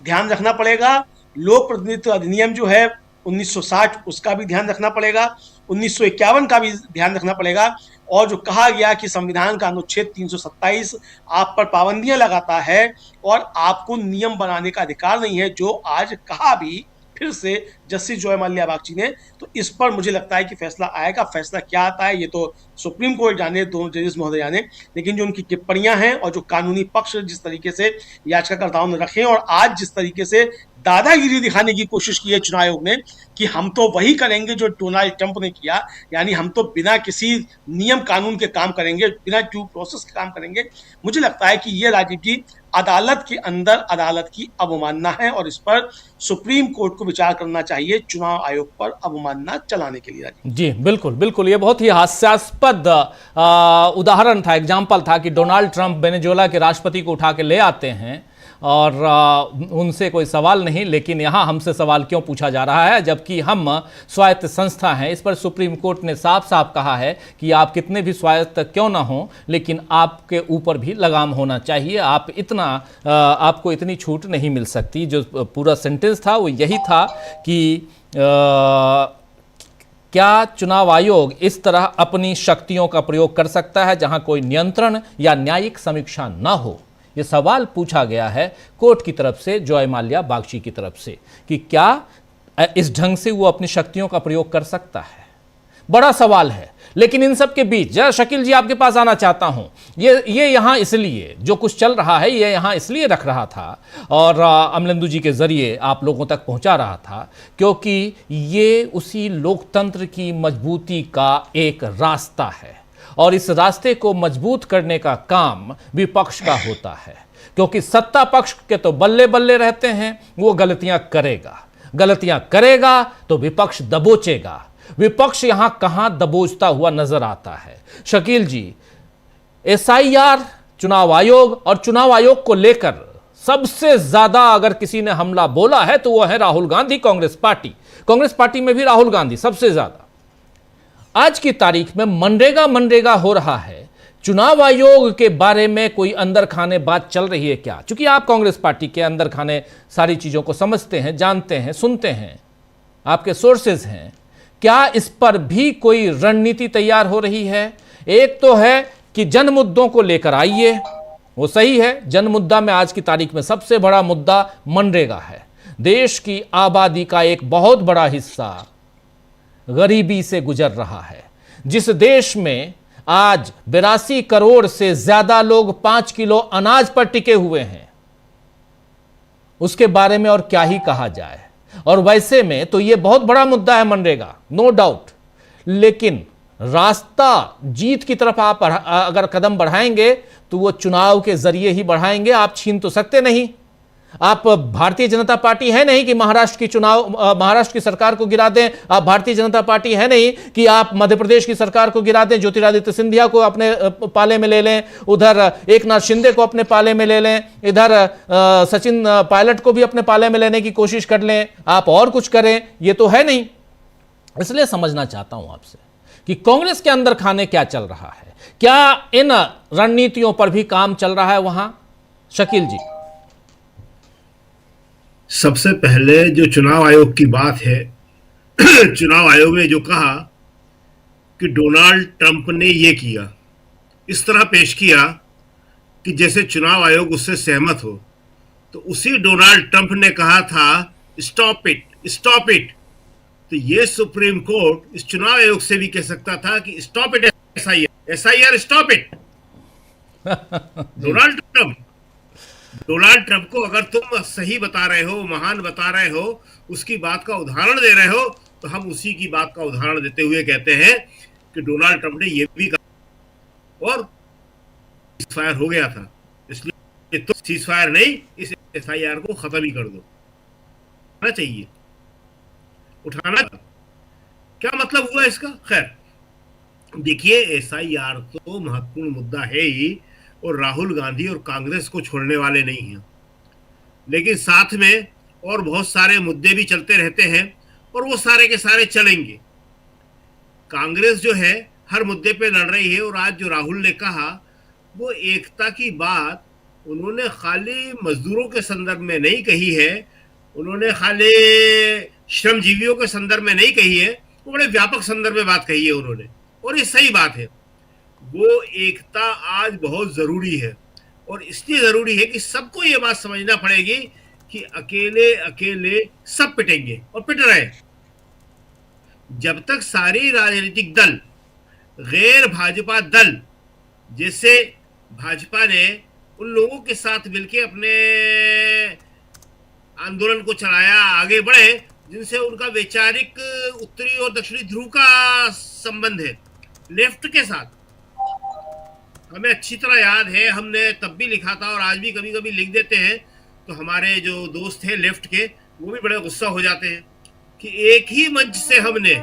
ध्यान रखना पड़ेगा। लोक प्रतिनिधित्व अधिनियम जो है 1960 उसका भी ध्यान रखना पड़ेगा, 1951 का भी ध्यान रखना पड़ेगा। और जो कहा गया कि संविधान का अनुच्छेद 327 आप पर पाबंदियां लगाता है और आपको नियम बनाने का अधिकार नहीं है, जो आज कहा भी फिर से जस्टिस जॉय मल्ल्या बागची ने। तो इस पर मुझे लगता है कि फैसला आएगा। फैसला क्या आता है ये तो सुप्रीम कोर्ट जाने, दोनों जजेस महोदय जाने, लेकिन जो उनकी टिप्पणियां हैं और जो कानूनी पक्ष जिस तरीके से याचिकाकर्ताओं ने रखे और आज जिस तरीके से दादागिरी दिखाने की कोशिश की है चुनाव आयोग ने कि हम तो वही करेंगे जो डोनाल्ड ट्रंप ने किया, यानी हम तो बिना किसी नियम कानून के काम करेंगे, बिना ड्यू प्रोसेस के काम करेंगे। मुझे लगता है कि ये राजीव जी अदालत के अंदर अदालत की अवमानना है और इस पर सुप्रीम कोर्ट को विचार करना चाहिए चुनाव आयोग पर अवमानना चलाने के लिए। राजीव जी बिल्कुल बिल्कुल, ये बहुत ही हास्यास्पद उदाहरण था, एग्जाम्पल था कि डोनाल्ड ट्रंप वेनेजुएला के राष्ट्रपति को उठा के ले आते हैं और उनसे कोई सवाल नहीं, लेकिन यहाँ हमसे सवाल क्यों पूछा जा रहा है जबकि हम स्वायत्त संस्था हैं। इस पर सुप्रीम कोर्ट ने साफ साफ कहा है कि आप कितने भी स्वायत्त क्यों ना हो, लेकिन आपके ऊपर भी लगाम होना चाहिए। आप इतना आपको इतनी छूट नहीं मिल सकती। जो पूरा सेंटेंस था वो यही था कि क्या चुनाव आयोग इस तरह अपनी शक्तियों का प्रयोग कर सकता है जहां कोई नियंत्रण या न्यायिक समीक्षा न हो? ये सवाल पूछा गया है कोर्ट की तरफ से, जॉय मल्ल्या बागची की तरफ से, कि क्या इस ढंग से वो अपनी शक्तियों का प्रयोग कर सकता है। बड़ा सवाल है। लेकिन इन सब के बीच जरा शकील जी आपके पास आना चाहता हूं। ये यहां इसलिए जो कुछ चल रहा है ये यहां इसलिए रख रहा था और अमलेंदु जी के जरिए आप लोगों तक पहुंचा रहा था क्योंकि ये उसी लोकतंत्र की मजबूती का एक रास्ता है और इस रास्ते को मजबूत करने का काम विपक्ष का होता है, क्योंकि सत्ता पक्ष के तो बल्ले बल्ले रहते हैं, वो गलतियां करेगा तो विपक्ष दबोचेगा। विपक्ष यहां कहां दबोचता हुआ नजर आता है? शकील जी, एसआईआर, चुनाव आयोग और चुनाव आयोग को लेकर सबसे ज्यादा अगर किसी ने हमला बोला है तो वो है राहुल गांधी, कांग्रेस पार्टी में भी राहुल गांधी सबसे ज्यादा। आज की तारीख में मनरेगा हो रहा है। चुनाव आयोग के बारे में कोई अंदर खाने बात चल रही है क्या? क्योंकि आप कांग्रेस पार्टी के अंदर खाने सारी चीजों को समझते हैं, जानते हैं, सुनते हैं, आपके सोर्सेज हैं। क्या इस पर भी कोई रणनीति तैयार हो रही है? एक तो है कि जन मुद्दों को लेकर आइए, वो सही है। जन मुद्दा में आज की तारीख में सबसे बड़ा मुद्दा मनरेगा है। देश की आबादी का एक बहुत बड़ा हिस्सा गरीबी से गुजर रहा है। जिस देश में आज 82 करोड़ से ज्यादा लोग 5 किलो अनाज पर टिके हुए हैं, उसके बारे में और क्या ही कहा जाए। और वैसे में तो यह बहुत बड़ा मुद्दा है मनरेगा, नो डाउट, लेकिन रास्ता जीत की तरफ आप अगर कदम बढ़ाएंगे तो वो चुनाव के जरिए ही बढ़ाएंगे, आप छीन तो सकते नहीं। आप भारतीय जनता पार्टी है नहीं कि महाराष्ट्र की सरकार को गिरा दें। आप भारतीय जनता पार्टी है नहीं कि आप मध्य प्रदेश की सरकार को गिरा दें, ज्योतिरादित्य सिंधिया को अपने पाले में ले लें, उधर एकनाथ शिंदे को अपने पाले में ले लें, इधर सचिन पायलट को भी अपने पाले में लेने की कोशिश कर लें, आप और कुछ करें, ये तो है नहीं। इसलिए समझना चाहता हूं आपसे कि कांग्रेस के अंदर खाने क्या चल रहा है, क्या इन रणनीतियों पर भी काम चल रहा है वहां? शकील जी, सबसे पहले जो चुनाव आयोग की बात है, चुनाव आयोग ने जो कहा कि डोनाल्ड ट्रंप ने ये किया, इस तरह पेश किया कि जैसे चुनाव आयोग उससे सहमत हो, तो उसी डोनाल्ड ट्रंप ने कहा था स्टॉप इट। तो ये सुप्रीम कोर्ट इस चुनाव आयोग से भी कह सकता था कि stop it SIR stop it. Donald Trump को अगर तुम सही बता रहे हो, महान बता रहे हो, उसकी बात का उदाहरण दे रहे हो, तो हम उसी की बात का उदाहरण देते हुए कहते हैं कि डोनाल्ड ट्रंप ने यह भी कहा और सीजफायर हो गया था, इसलिए तो सीजफायर नहीं, इस एसआईआर को खत्म ही कर दो। चाहिए उठाना, क्या मतलब हुआ इसका? खैर देखिए, एसआईआर तो महत्वपूर्ण मुद्दा है ही और राहुल गांधी और कांग्रेस को छोड़ने वाले नहीं हैं, लेकिन साथ में और बहुत सारे मुद्दे भी चलते रहते हैं और वो सारे के सारे चलेंगे। कांग्रेस जो है हर मुद्दे पे लड़ रही है और आज जो राहुल ने कहा वो एकता की बात उन्होंने खाली मजदूरों के संदर्भ में नहीं कही है, उन्होंने खाली श्रमजीवियों के संदर्भ में नहीं कही है, वो बड़े व्यापक संदर्भ में बात कही है उन्होंने, और ये सही बात है। वो एकता आज बहुत जरूरी है, और इसलिए जरूरी है कि सबको ये बात समझना पड़ेगी कि अकेले अकेले सब पिटेंगे और पिट रहे हैं। जब तक सारी राजनीतिक दल, गैर भाजपा दल, जैसे भाजपा ने उन लोगों के साथ मिलकर अपने आंदोलन को चलाया, आगे बढ़े जिनसे उनका वैचारिक उत्तरी और दक्षिणी ध्रुव का संबंध है, लेफ्ट के साथ। हमें अच्छी तरह याद है, हमने तब भी लिखा था और आज भी कभी कभी लिख देते हैं, तो हमारे जो दोस्त हैं लेफ्ट के वो भी बड़े गुस्सा हो जाते हैं कि एक ही मंच से हमने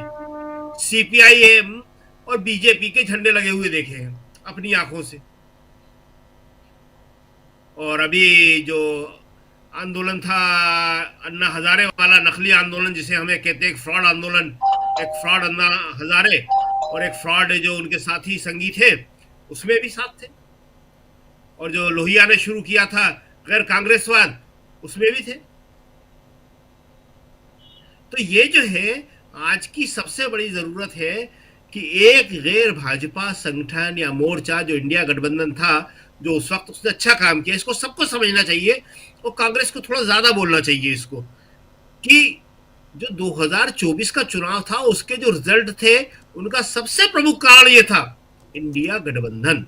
सीपीआईएम और बीजेपी के झंडे लगे हुए देखे हैं अपनी आंखों से। और अभी जो आंदोलन था अन्ना हजारे वाला, नकली आंदोलन जिसे हमें कहते हैं, एक फ्रॉड आंदोलन, एक फ्रॉड अन्ना हजारे और एक फ्रॉड जो उनके साथी संगी थे, उसमें भी साथ थे। और जो लोहिया ने शुरू किया था गैर कांग्रेसवाद, उसमें भी थे। तो ये जो है आज की सबसे बड़ी जरूरत है कि एक गैर भाजपा संगठन या मोर्चा जो इंडिया गठबंधन था, जो उस वक्त उसने अच्छा काम किया, इसको सबको समझना चाहिए और कांग्रेस को थोड़ा ज्यादा बोलना चाहिए इसको, कि जो 2024 का चुनाव था उसके जो रिजल्ट थे उनका सबसे प्रमुख कारण ये था इंडिया गठबंधन,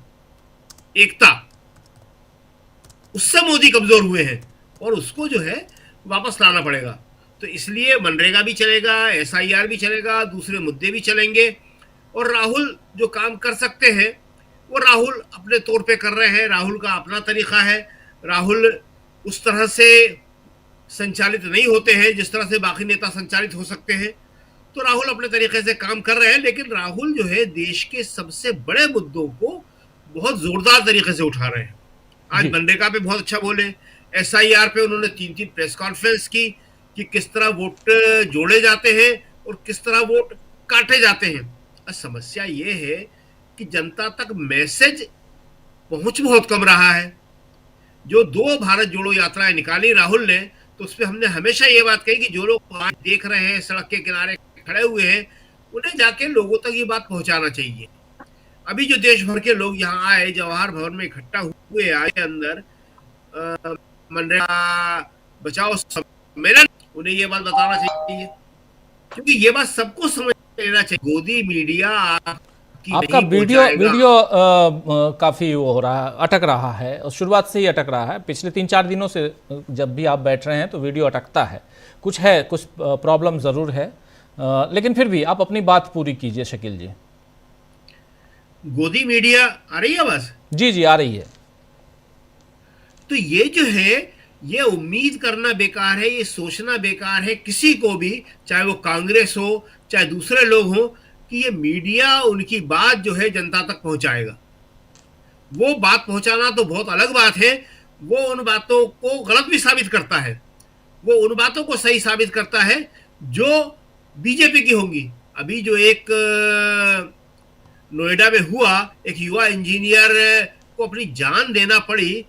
एकता। उससे मोदी कमजोर हुए हैं और उसको जो है वापस लाना पड़ेगा। तो इसलिए मनरेगा भी चलेगा, एसआईआर भी चलेगा, दूसरे मुद्दे भी चलेंगे। और राहुल जो काम कर सकते हैं वो राहुल अपने तौर पे कर रहे हैं, राहुल का अपना तरीका है। राहुल उस तरह से संचालित नहीं होते हैं जिस तरह से बाकी नेता संचालित हो सकते हैं, तो राहुल अपने तरीके से काम कर रहे हैं। लेकिन राहुल जो है देश के सबसे बड़े मुद्दों को बहुत जोरदार तरीके से उठा रहे हैं। आज मनरेगा पे बहुत अच्छा बोले, एसआईआर पे उन्होंने 3 प्रेस कॉन्फ्रेंस की कि किस तरह वोट जोड़े जाते हैं और किस तरह वोट काटे जाते हैं। समस्या ये है कि जनता तक मैसेज पहुंच बहुत कम रहा है। जो 2 भारत जोड़ो यात्राएं निकाली राहुल ने, तो उसमें हमने हमेशा ये बात कही कि जो लोग आज देख रहे हैं, सड़क के किनारे खड़े हुए हैं, उन्हें जाके लोगों तक ये बात पहुंचाना चाहिए। अभी जो देश भर के लोग यहाँ आए, जवाहर भवन में इकट्ठा हुए, आए अंदर मनरेगा बचाओ सम्मेलन, उन्हें ये बात बताना चाहिए, क्योंकि ये बात सबको समझ लेना चाहिए। गोदी मीडिया आपका वीडियो काफी वो हो रहा है, अटक रहा है, और शुरुआत से ही अटक रहा है। पिछले 3-4 दिनों से जब भी आप बैठ रहे हैं तो वीडियो अटकता है, कुछ प्रॉब्लम जरूर है, लेकिन फिर भी आप अपनी बात पूरी कीजिए शकील जी। गोदी मीडिया आ रही है बस? जी आ रही है। तो ये जो है, ये उम्मीद करना बेकार है, ये सोचना बेकार है किसी को भी, चाहे वो कांग्रेस हो चाहे दूसरे लोग हो, कि ये मीडिया उनकी बात जो है जनता तक पहुंचाएगा। वो बात पहुंचाना तो बहुत अलग बात है, वो उन बातों को गलत भी साबित करता है, वो उन बातों को सही साबित करता है जो बीजेपी की होंगी। अभी जो एक नोएडा में हुआ, एक युवा इंजीनियर को अपनी जान देना पड़ी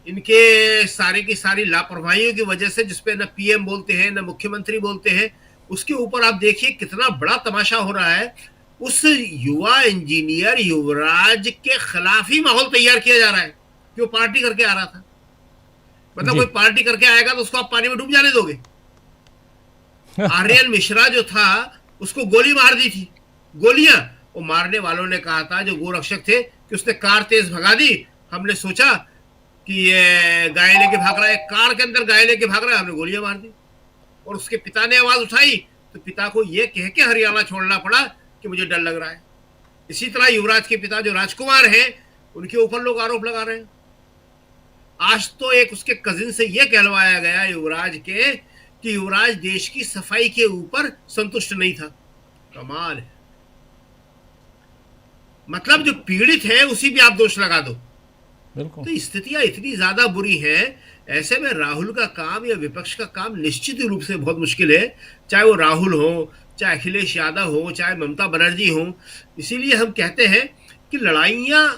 इनके सारे की सारी लापरवाहियों की वजह से, जिसपे न पीएम बोलते हैं न मुख्यमंत्री बोलते हैं। उसके ऊपर आप देखिए कितना बड़ा तमाशा हो रहा है। उस युवा इंजीनियर युवराज के खिलाफ ही माहौल तैयार किया जा रहा है कि वो पार्टी करके आ रहा था। मतलब कोई पार्टी करके आएगा तो उसको आप पानी में डूब जाने दोगे? आर्यन मिश्रा जो था उसको गोली मार दी थी, गोलियां। वो मारने वालों ने कहा था, जो गोरक्षक थे, कि उसने कार तेज भगा दी। हमने सोचा कि ये गाय लेके भाग रहा है, कार के अंदर गाय लेके भाग रहा है, हमने गोलियां मार दी। और उसके पिता ने आवाज उठाई तो पिता को यह कह के हरियाणा छोड़ना पड़ा कि मुझे डर लग रहा है। इसी तरह युवराज के पिता जो राजकुमार हैं, उनके ऊपर लोग आरोप लगा रहे हैं। आज तो एक उसके कजिन से यह कहलवाया गया युवराज के कि युवराज देश की सफाई के ऊपर संतुष्ट नहीं था। कमाल है। मतलब जो पीड़ित है उसी पे आप दोष लगा दो। तो स्थितियां इतनी ज्यादा बुरी हैं, ऐसे में राहुल का काम या विपक्ष का काम निश्चित रूप से बहुत मुश्किल है, चाहे वो राहुल हो, चाहे अखिलेश यादव हो, चाहे ममता बनर्जी हो। इसीलिए हम कहते हैं कि लड़ाइयां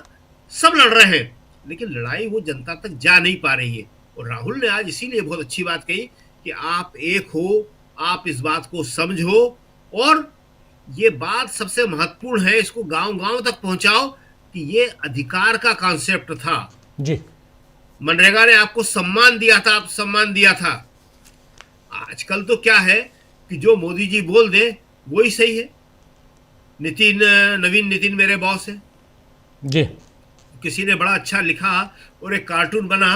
सब लड़ रहे हैं, लेकिन लड़ाई वो जनता तक जा नहीं पा रही है। और राहुल ने आज इसीलिए बहुत अच्छी बात कही कि आप एक हो, आप इस बात को समझो, और ये बात सबसे महत्वपूर्ण है, इसको गांव गांव तक पहुंचाओ कि ये अधिकार का कॉन्सेप्ट था। जी मनरेगा ने आपको सम्मान दिया था, आप सम्मान दिया था। आजकल तो क्या है कि जो मोदी जी बोल दे वही सही है। नवीन नितिन मेरे बॉस है। जी किसी ने बड़ा अच्छा लिखा और एक कार्टून बना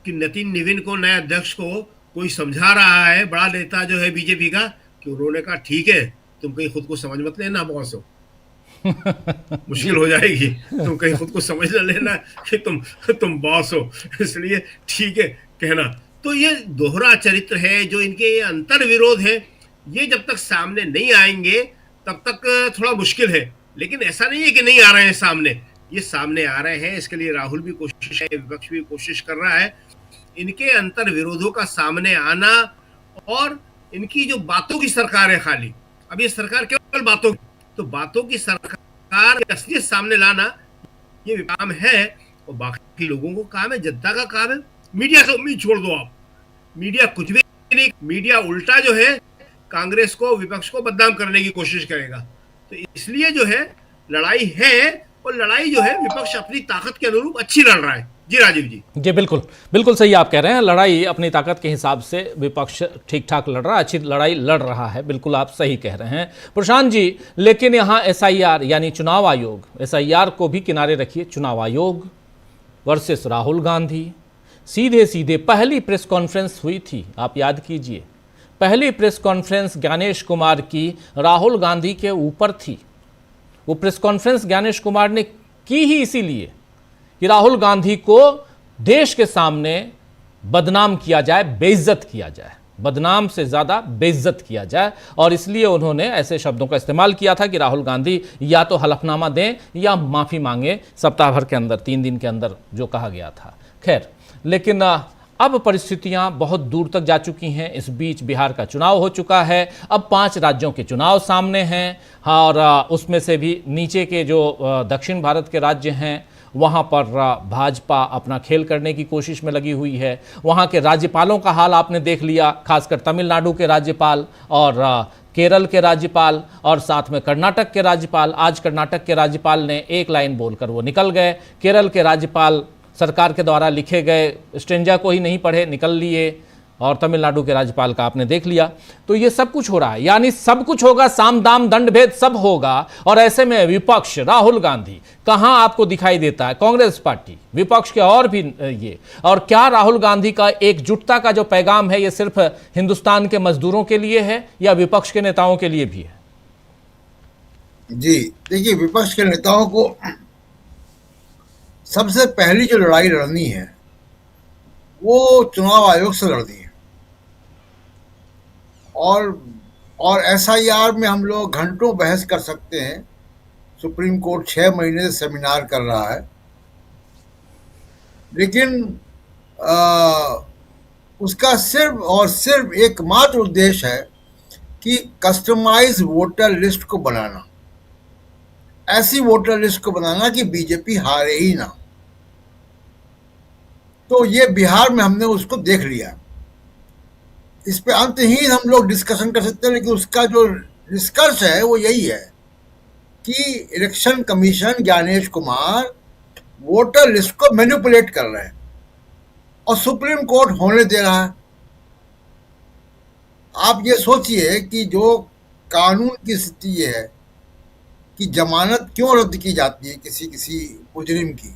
कि नवीन को, नए अध्यक्ष को कोई समझा रहा है, बड़ा नेता जो है बीजेपी का, कि उन्होंने कहा ठीक है, तुम कहीं खुद को समझ मत लेना बॉस हो, मुश्किल हो जाएगी, तुम कहीं खुद को समझ न लेना कि तुम बॉस हो, इसलिए ठीक है कहना। तो ये दोहरा चरित्र है, जो इनके ये अंतर विरोध है, ये जब तक सामने नहीं आएंगे तब तक थोड़ा मुश्किल है। लेकिन ऐसा नहीं है कि नहीं आ रहे हैं सामने, ये सामने आ रहे हैं। इसके लिए राहुल भी कोशिश है, विपक्ष भी कोशिश कर रहा है। इनके अंतर विरोधों का सामने आना, और इनकी जो बातों की सरकार है खाली, अब ये सरकार केवल बातों, तो बातों की सरकार असलियत सामने लाना ये काम है। और बाकी लोगों को काम है, जनता का काम है। मीडिया से उम्मीद छोड़ दो आप, मीडिया कुछ भी नहीं, मीडिया उल्टा जो है कांग्रेस को, विपक्ष को बदनाम करने की कोशिश करेगा। तो इसलिए जो है लड़ाई है, और लड़ाई जो है विपक्ष अपनी ताकत के अनुरूप अच्छी लड़ रहा है। जी राजीव जी। जी बिल्कुल बिल्कुल सही आप कह रहे हैं। लड़ाई अपनी ताकत के हिसाब से विपक्ष ठीक ठाक लड़ रहा है, अच्छी लड़ाई लड़ रहा है, बिल्कुल आप सही कह रहे हैं प्रशांत जी। लेकिन यहाँ SIR यानी चुनाव आयोग, SIR को भी किनारे रखिए, चुनाव आयोग वर्सेस राहुल गांधी, सीधे सीधे पहली प्रेस कॉन्फ्रेंस हुई थी, आप याद कीजिए, पहली प्रेस कॉन्फ्रेंस ज्ञानेश कुमार की राहुल गांधी के ऊपर थी। वो प्रेस कॉन्फ्रेंस ज्ञानेश कुमार ने की ही इसीलिए कि राहुल गांधी को देश के सामने बदनाम किया जाए, बेइज्जत किया जाए, बदनाम से ज़्यादा बेइज्जत किया जाए। और इसलिए उन्होंने ऐसे शब्दों का इस्तेमाल किया था कि राहुल गांधी या तो हलफनामा दें या माफ़ी मांगे सप्ताह भर के अंदर, 3 दिन के अंदर, जो कहा गया था। खैर, लेकिन अब परिस्थितियां बहुत दूर तक जा चुकी हैं। इस बीच बिहार का चुनाव हो चुका है, अब 5 राज्यों के चुनाव सामने हैं। हाँ, और उसमें से भी नीचे के जो दक्षिण भारत के राज्य हैं, वहाँ पर भाजपा अपना खेल करने की कोशिश में लगी हुई है। वहाँ के राज्यपालों का हाल आपने देख लिया, खासकर तमिलनाडु के राज्यपाल और केरल के राज्यपाल और साथ में कर्नाटक के राज्यपाल। आज कर्नाटक के राज्यपाल ने एक लाइन बोलकर वो निकल गए। केरल के राज्यपाल सरकार के द्वारा लिखे गए स्टेंजा को ही नहीं पढ़े, निकल लिए। और तमिलनाडु के राज्यपाल का आपने देख लिया। तो ये सब कुछ हो रहा है, यानी सब कुछ होगा, साम दाम दंड भेद सब होगा। और ऐसे में विपक्ष, राहुल गांधी कहां आपको दिखाई देता है? कांग्रेस पार्टी, विपक्ष के और भी ये। और क्या राहुल गांधी का एकजुटता का जो पैगाम है, ये सिर्फ हिंदुस्तान के मजदूरों के लिए है या विपक्ष के नेताओं के लिए भी है? जी देखिए, विपक्ष के नेताओं को सबसे पहली जो लड़ाई लड़नी है वो चुनाव आयोग से लड़नी है। और SIR में हम लोग घंटों बहस कर सकते हैं। सुप्रीम कोर्ट 6 महीने से सेमिनार कर रहा है, लेकिन उसका सिर्फ और सिर्फ एकमात्र उद्देश्य है कि कस्टमाइज वोटर लिस्ट को बनाना, ऐसी वोटर लिस्ट को बनाना कि बीजेपी हारे ही ना। तो ये बिहार में हमने उसको देख लिया। इस पे अंतहीन हम लोग डिस्कशन कर सकते हैं, लेकिन उसका जो निष्कर्ष है वो यही है कि election commission Gyanesh Kumar voter list को मैनिपुलेट कर रहे हैं और सुप्रीम कोर्ट होने दे रहा है। आप ये सोचिए कि जो कानून की स्थिति ये है कि जमानत क्यों रद्द की जाती है किसी मुजरिम की,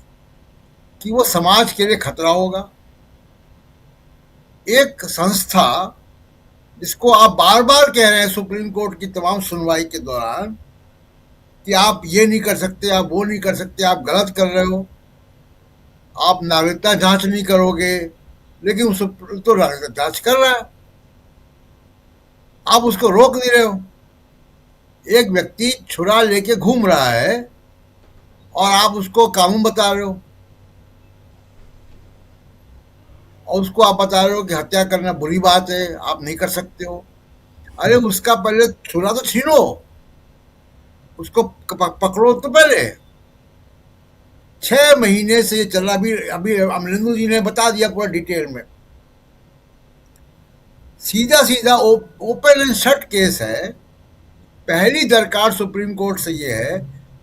कि वो समाज के लिए खतरा होगा। एक संस्था जिसको आप बार बार कह रहे हैं सुप्रीम कोर्ट की तमाम सुनवाई के दौरान कि आप ये नहीं कर सकते, आप वो नहीं कर सकते, आप गलत कर रहे हो, आप नागरिकता जांच नहीं करोगे, लेकिन तो नागरिकता जांच कर रहा है, आप उसको रोक नहीं रहे हो। एक व्यक्ति छुरा लेके घूम रहा है और आप उसको कानून बता रहे हो, और उसको आप बता रहे हो कि हत्या करना बुरी बात है, आप नहीं कर सकते हो। अरे उसका पहले छुरा तो छीनो, उसको पकड़ो तो पहले। 6 महीने से ये चल रहा। अभी अमरिंदर जी ने बता दिया पूरा डिटेल में। सीधा ओपन एंड शट केस है। पहली दरकार सुप्रीम कोर्ट से ये है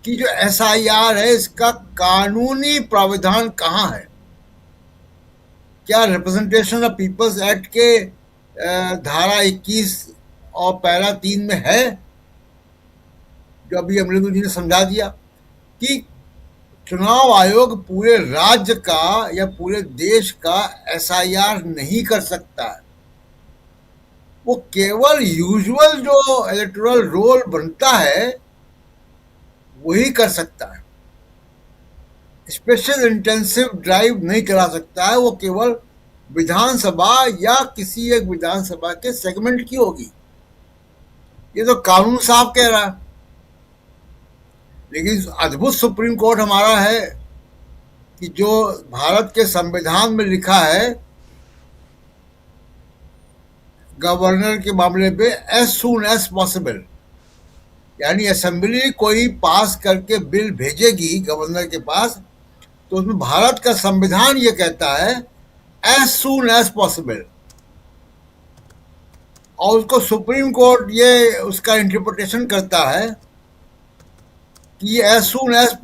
कि जो SIR है इसका कानूनी प्रावधान कहाँ है? क्या रिप्रेजेंटेशन ऑफ पीपल्स एक्ट के धारा 21 और पैरा 3 में है? जो अभी अमरिंदर जी ने समझा दिया कि चुनाव आयोग पूरे राज्य का या पूरे देश का SIR नहीं कर सकता है। वो केवल यूजुअल जो इलेक्टोरल रोल बनता है वही कर सकता है। स्पेशल इंटेंसिव ड्राइव नहीं करा सकता है। वो केवल विधानसभा या किसी एक विधानसभा के सेगमेंट की होगी। ये तो कानून साफ कह रहा है। लेकिन अद्भुत सुप्रीम कोर्ट हमारा है कि जो भारत के संविधान में लिखा है गवर्नर के मामले में एज सून एज पॉसिबल, यानी असेंबली कोई पास करके बिल भेजेगी गवर्नर के पास तो उसमें भारत का संविधान ये कहता है एज सून एज पॉसिबल, और उसको सुप्रीम कोर्ट ये उसका इंटरप्रिटेशन करता है कि एज सून एज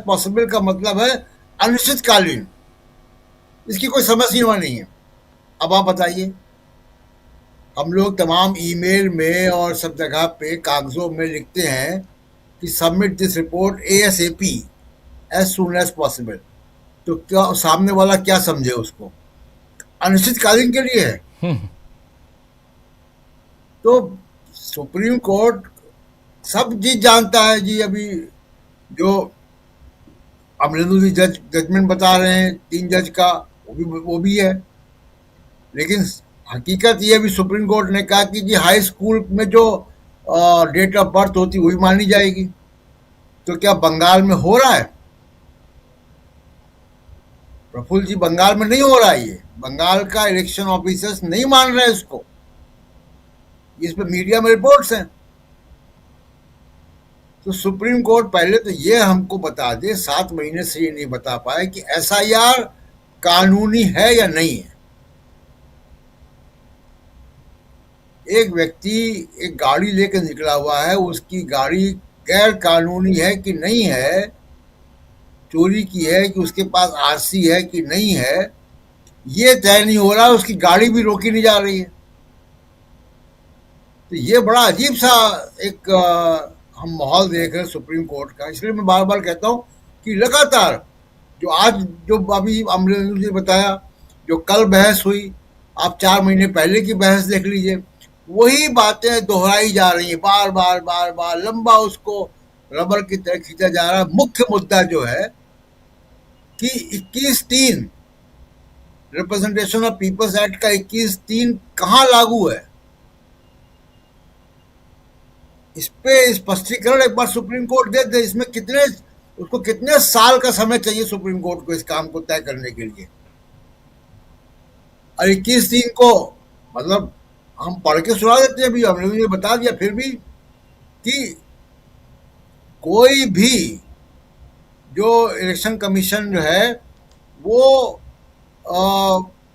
पॉसिबल का मतलब है अनिश्चितकालीन। इसकी कोई समझ सीमा नहीं है। अब आप बताइए, हम लोग तमाम ईमेल में और सब जगह पे कागजों में लिखते हैं कि submit this report ASAP as soon as possible, तो क्या सामने वाला क्या समझे उसको? अनिश्चितकालीन के लिए है। तो सुप्रीम कोर्ट सब चीज जानता है जी। अभी जो अमरिंदर जी जजमेंट बता रहे हैं 3 जज का, वो भी है। लेकिन हकीकत ये भी सुप्रीम कोर्ट ने कहा कि जी हाई स्कूल में जो डेट ऑफ बर्थ होती वही मानी जाएगी। तो क्या बंगाल में हो रहा है? प्रफुल्ल जी, बंगाल में नहीं हो रहा है। ये बंगाल का इलेक्शन ऑफिसर्स नहीं मान रहे इसको। इस पे मीडिया में रिपोर्ट्स हैं। तो सुप्रीम कोर्ट पहले तो ये हमको बता दे, 7 महीने से ये नहीं बता पाए कि SIR कानूनी है या नहीं है। एक व्यक्ति एक गाड़ी लेकर निकला हुआ है, उसकी गाड़ी गैर कानूनी है कि नहीं है, चोरी की है कि उसके पास RC है कि नहीं है, ये तय नहीं हो रहा। उसकी गाड़ी भी रोकी नहीं जा रही है। तो ये बड़ा अजीब सा एक हम माहौल देख रहे हैं सुप्रीम कोर्ट का। इसलिए मैं बार बार कहता हूँ कि लगातार जो अभी अमरिंदर जी ने बताया, जो कल बहस हुई, आप 4 महीने पहले की बहस देख लीजिए, वही बातें दोहराई जा रही हैं बार बार बार बार। लंबा उसको रबर की तरह खींचा जा रहा है। मुख्य मुद्दा जो है कि 21(3) रिप्रेजेंटेशन ऑफ पीपल्स एक्ट का 21(3) कहाँ लागू है, इस पे स्पष्टीकरण एक बार सुप्रीम कोर्ट दे दे। इसमें कितने साल का समय चाहिए सुप्रीम कोर्ट को इस काम को तय करने के लिए? और 21(3) को मतलब हम पढ़ के सुना देते हैं। अभी हमने बता दिया फिर भी कि कोई भी जो इलेक्शन कमीशन जो है वो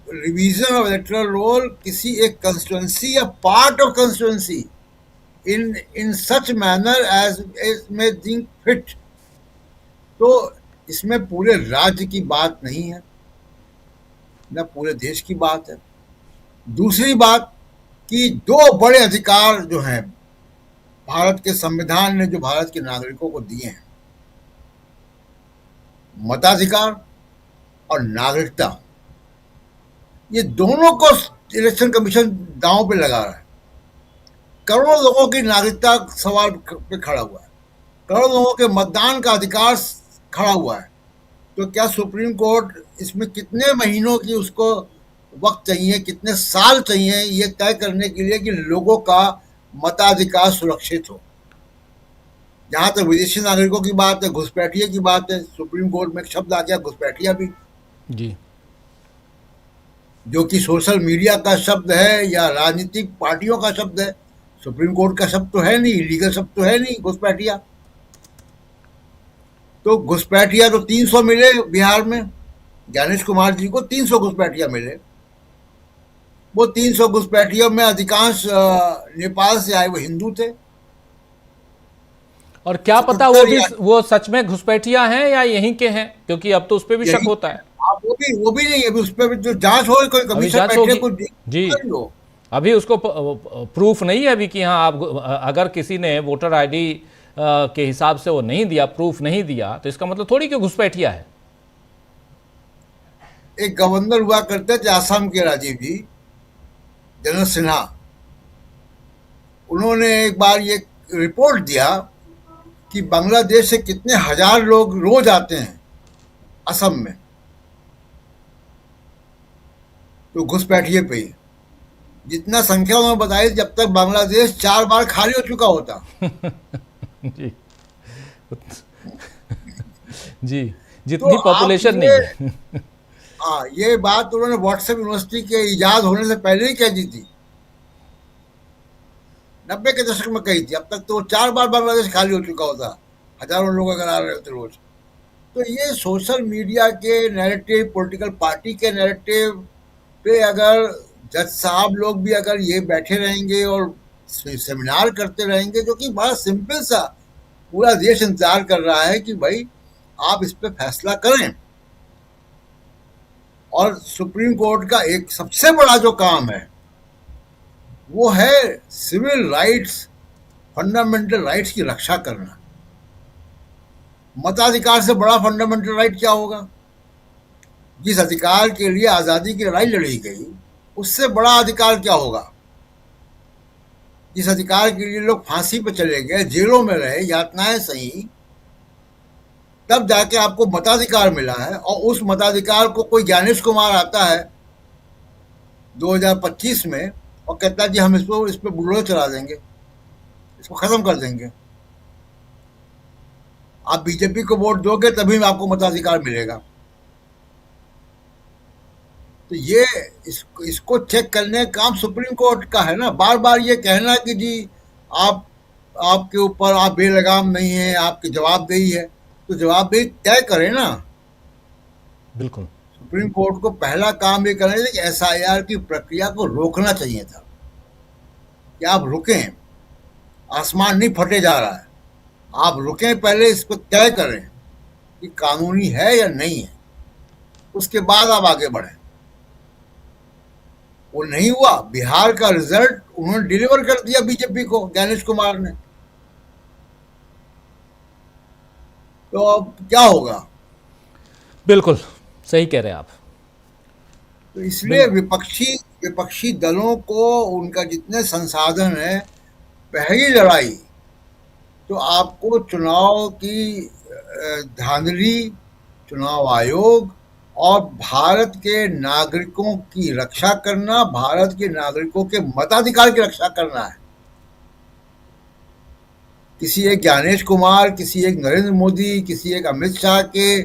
रिवीजन ऑफ इलेक्टोरल रोल किसी एक कंस्टिट्यूएंसी या part of constituency in such manner as may think fit। तो इसमें पूरे राज्य की बात नहीं है, न पूरे देश की बात है। दूसरी बात कि 2 बड़े अधिकार जो हैं भारत के संविधान ने जो भारत के नागरिकों को दिए हैं, मताधिकार और नागरिकता, ये दोनों को इलेक्शन कमीशन दांव पे लगा रहा है। करोड़ों लोगों की नागरिकता सवाल पे खड़ा हुआ है, करोड़ों लोगों के मतदान का अधिकार खड़ा हुआ है। तो क्या सुप्रीम कोर्ट इसमें कितने महीनों की उसको वक्त चाहिए, कितने साल चाहिए ये तय करने के लिए कि लोगों का मताधिकार सुरक्षित हो? जहां तक विदेशी नागरिकों की बात है, घुसपैठिया की बात है, सुप्रीम कोर्ट में एक शब्द आ गया घुसपैठिया भी जी, जो कि सोशल मीडिया का शब्द है या राजनीतिक पार्टियों का शब्द है। सुप्रीम कोर्ट का शब्द तो है नहीं, लीगल शब्द तो है नहीं घुसपैठिया। तो घुसपैठिया तो 300 मिले बिहार में, ज्ञानेश कुमार जी को 300 घुसपैठिया मिले। वो 300 घुसपैठियों में अधिकांश नेपाल से आए वो हिंदू थे। और क्या पता वो सच में घुसपैठिया हैं या यहीं के हैं, क्योंकि अब तो उस पर भी शक होता है। वो भी नहीं, अभी उस पर जो जांच हो, कोई कमीशन बैठे, कोई जी, अभी उसको प्रूफ नहीं है अभी कि हाँ, आप अगर किसी ने वोटर आईडी के हिसाब से वो नहीं दिया, प्रूफ नहीं दिया, तो इसका मतलब थोड़ी कि घुसपैठिया है। एक गवर्नर हुआ करते थे आसाम के, राजीव जी, जनरल सिन्हा, उन्होंने एक बार ये रिपोर्ट दिया कि बांग्लादेश से कितने हजार लोग रोज आते हैं असम में, तो घुसपैठिए पे ही जितना संख्या उन्होंने बताई, जब तक बांग्लादेश 4 बार खाली हो चुका होता। जी जी, जितनी तो पॉपुलेशन नहीं है। हाँ, ये बात उन्होंने व्हाट्सएप यूनिवर्सिटी के इजाद होने से पहले ही कह दी थी, 90 के दशक में कही थी। अब तक तो 4 बार बांग्लादेश खाली हो चुका होता, हजारों लोग अगर आ रहे होते रोज। तो ये सोशल मीडिया के नैरेटिव, पॉलिटिकल पार्टी के नैरेटिव पे अगर जज साहब लोग भी अगर ये बैठे रहेंगे और सेमिनार करते रहेंगे, जो कि बड़ा सिंपल सा, पूरा देश इंतजार कर रहा है कि भाई आप इस पे फैसला करें। और सुप्रीम कोर्ट का एक सबसे बड़ा जो काम है वो है सिविल राइट्स, फंडामेंटल राइट्स की रक्षा करना। मताधिकार से बड़ा फंडामेंटल राइट क्या होगा? जिस अधिकार के लिए आजादी की लड़ाई लड़ी गई, उससे बड़ा अधिकार क्या होगा? जिस अधिकार के लिए लोग फांसी पे चले गए, जेलों में रहे, यातनाएं सही, तब जाके आपको मताधिकार मिला है। और उस मताधिकार को कोई ज्ञानेश कुमार आता है 2025 में और कहता है कि हम इस पे बुलडोजर चला देंगे, इसको खत्म कर देंगे। आप बीजेपी को वोट दोगे तभी आपको मताधिकार मिलेगा। तो ये इसको चेक करने का काम सुप्रीम कोर्ट का है ना। बार बार ये कहना कि जी आपके ऊपर आप बेलगाम नहीं है, आपकी जवाबदेही है, तो जवाबदेही तय करें ना। बिल्कुल, सुप्रीम कोर्ट को पहला काम ये करना चाहिए कि एसआईआर की प्रक्रिया को रोकना चाहिए था कि आप रुकें, आसमान नहीं फटे जा रहा है, आप रुकें, पहले इसको तय करें कि कानूनी है या नहीं है, उसके बाद आप आगे बढ़ें। वो नहीं हुआ। बिहार का रिजल्ट उन्होंने डिलीवर कर दिया बीजेपी को, ज्ञानेश कुमार ने। तो अब क्या होगा? बिल्कुल सही कह रहे हैं आप। तो इसलिए विपक्षी दलों को उनका जितने संसाधन है, पहली लड़ाई तो आपको चुनाव की धांधली, चुनाव आयोग और भारत के नागरिकों की रक्षा करना, भारत के नागरिकों के मताधिकार की रक्षा करना है। किसी एक ज्ञानेश कुमार, किसी एक नरेंद्र मोदी, किसी एक अमित शाह के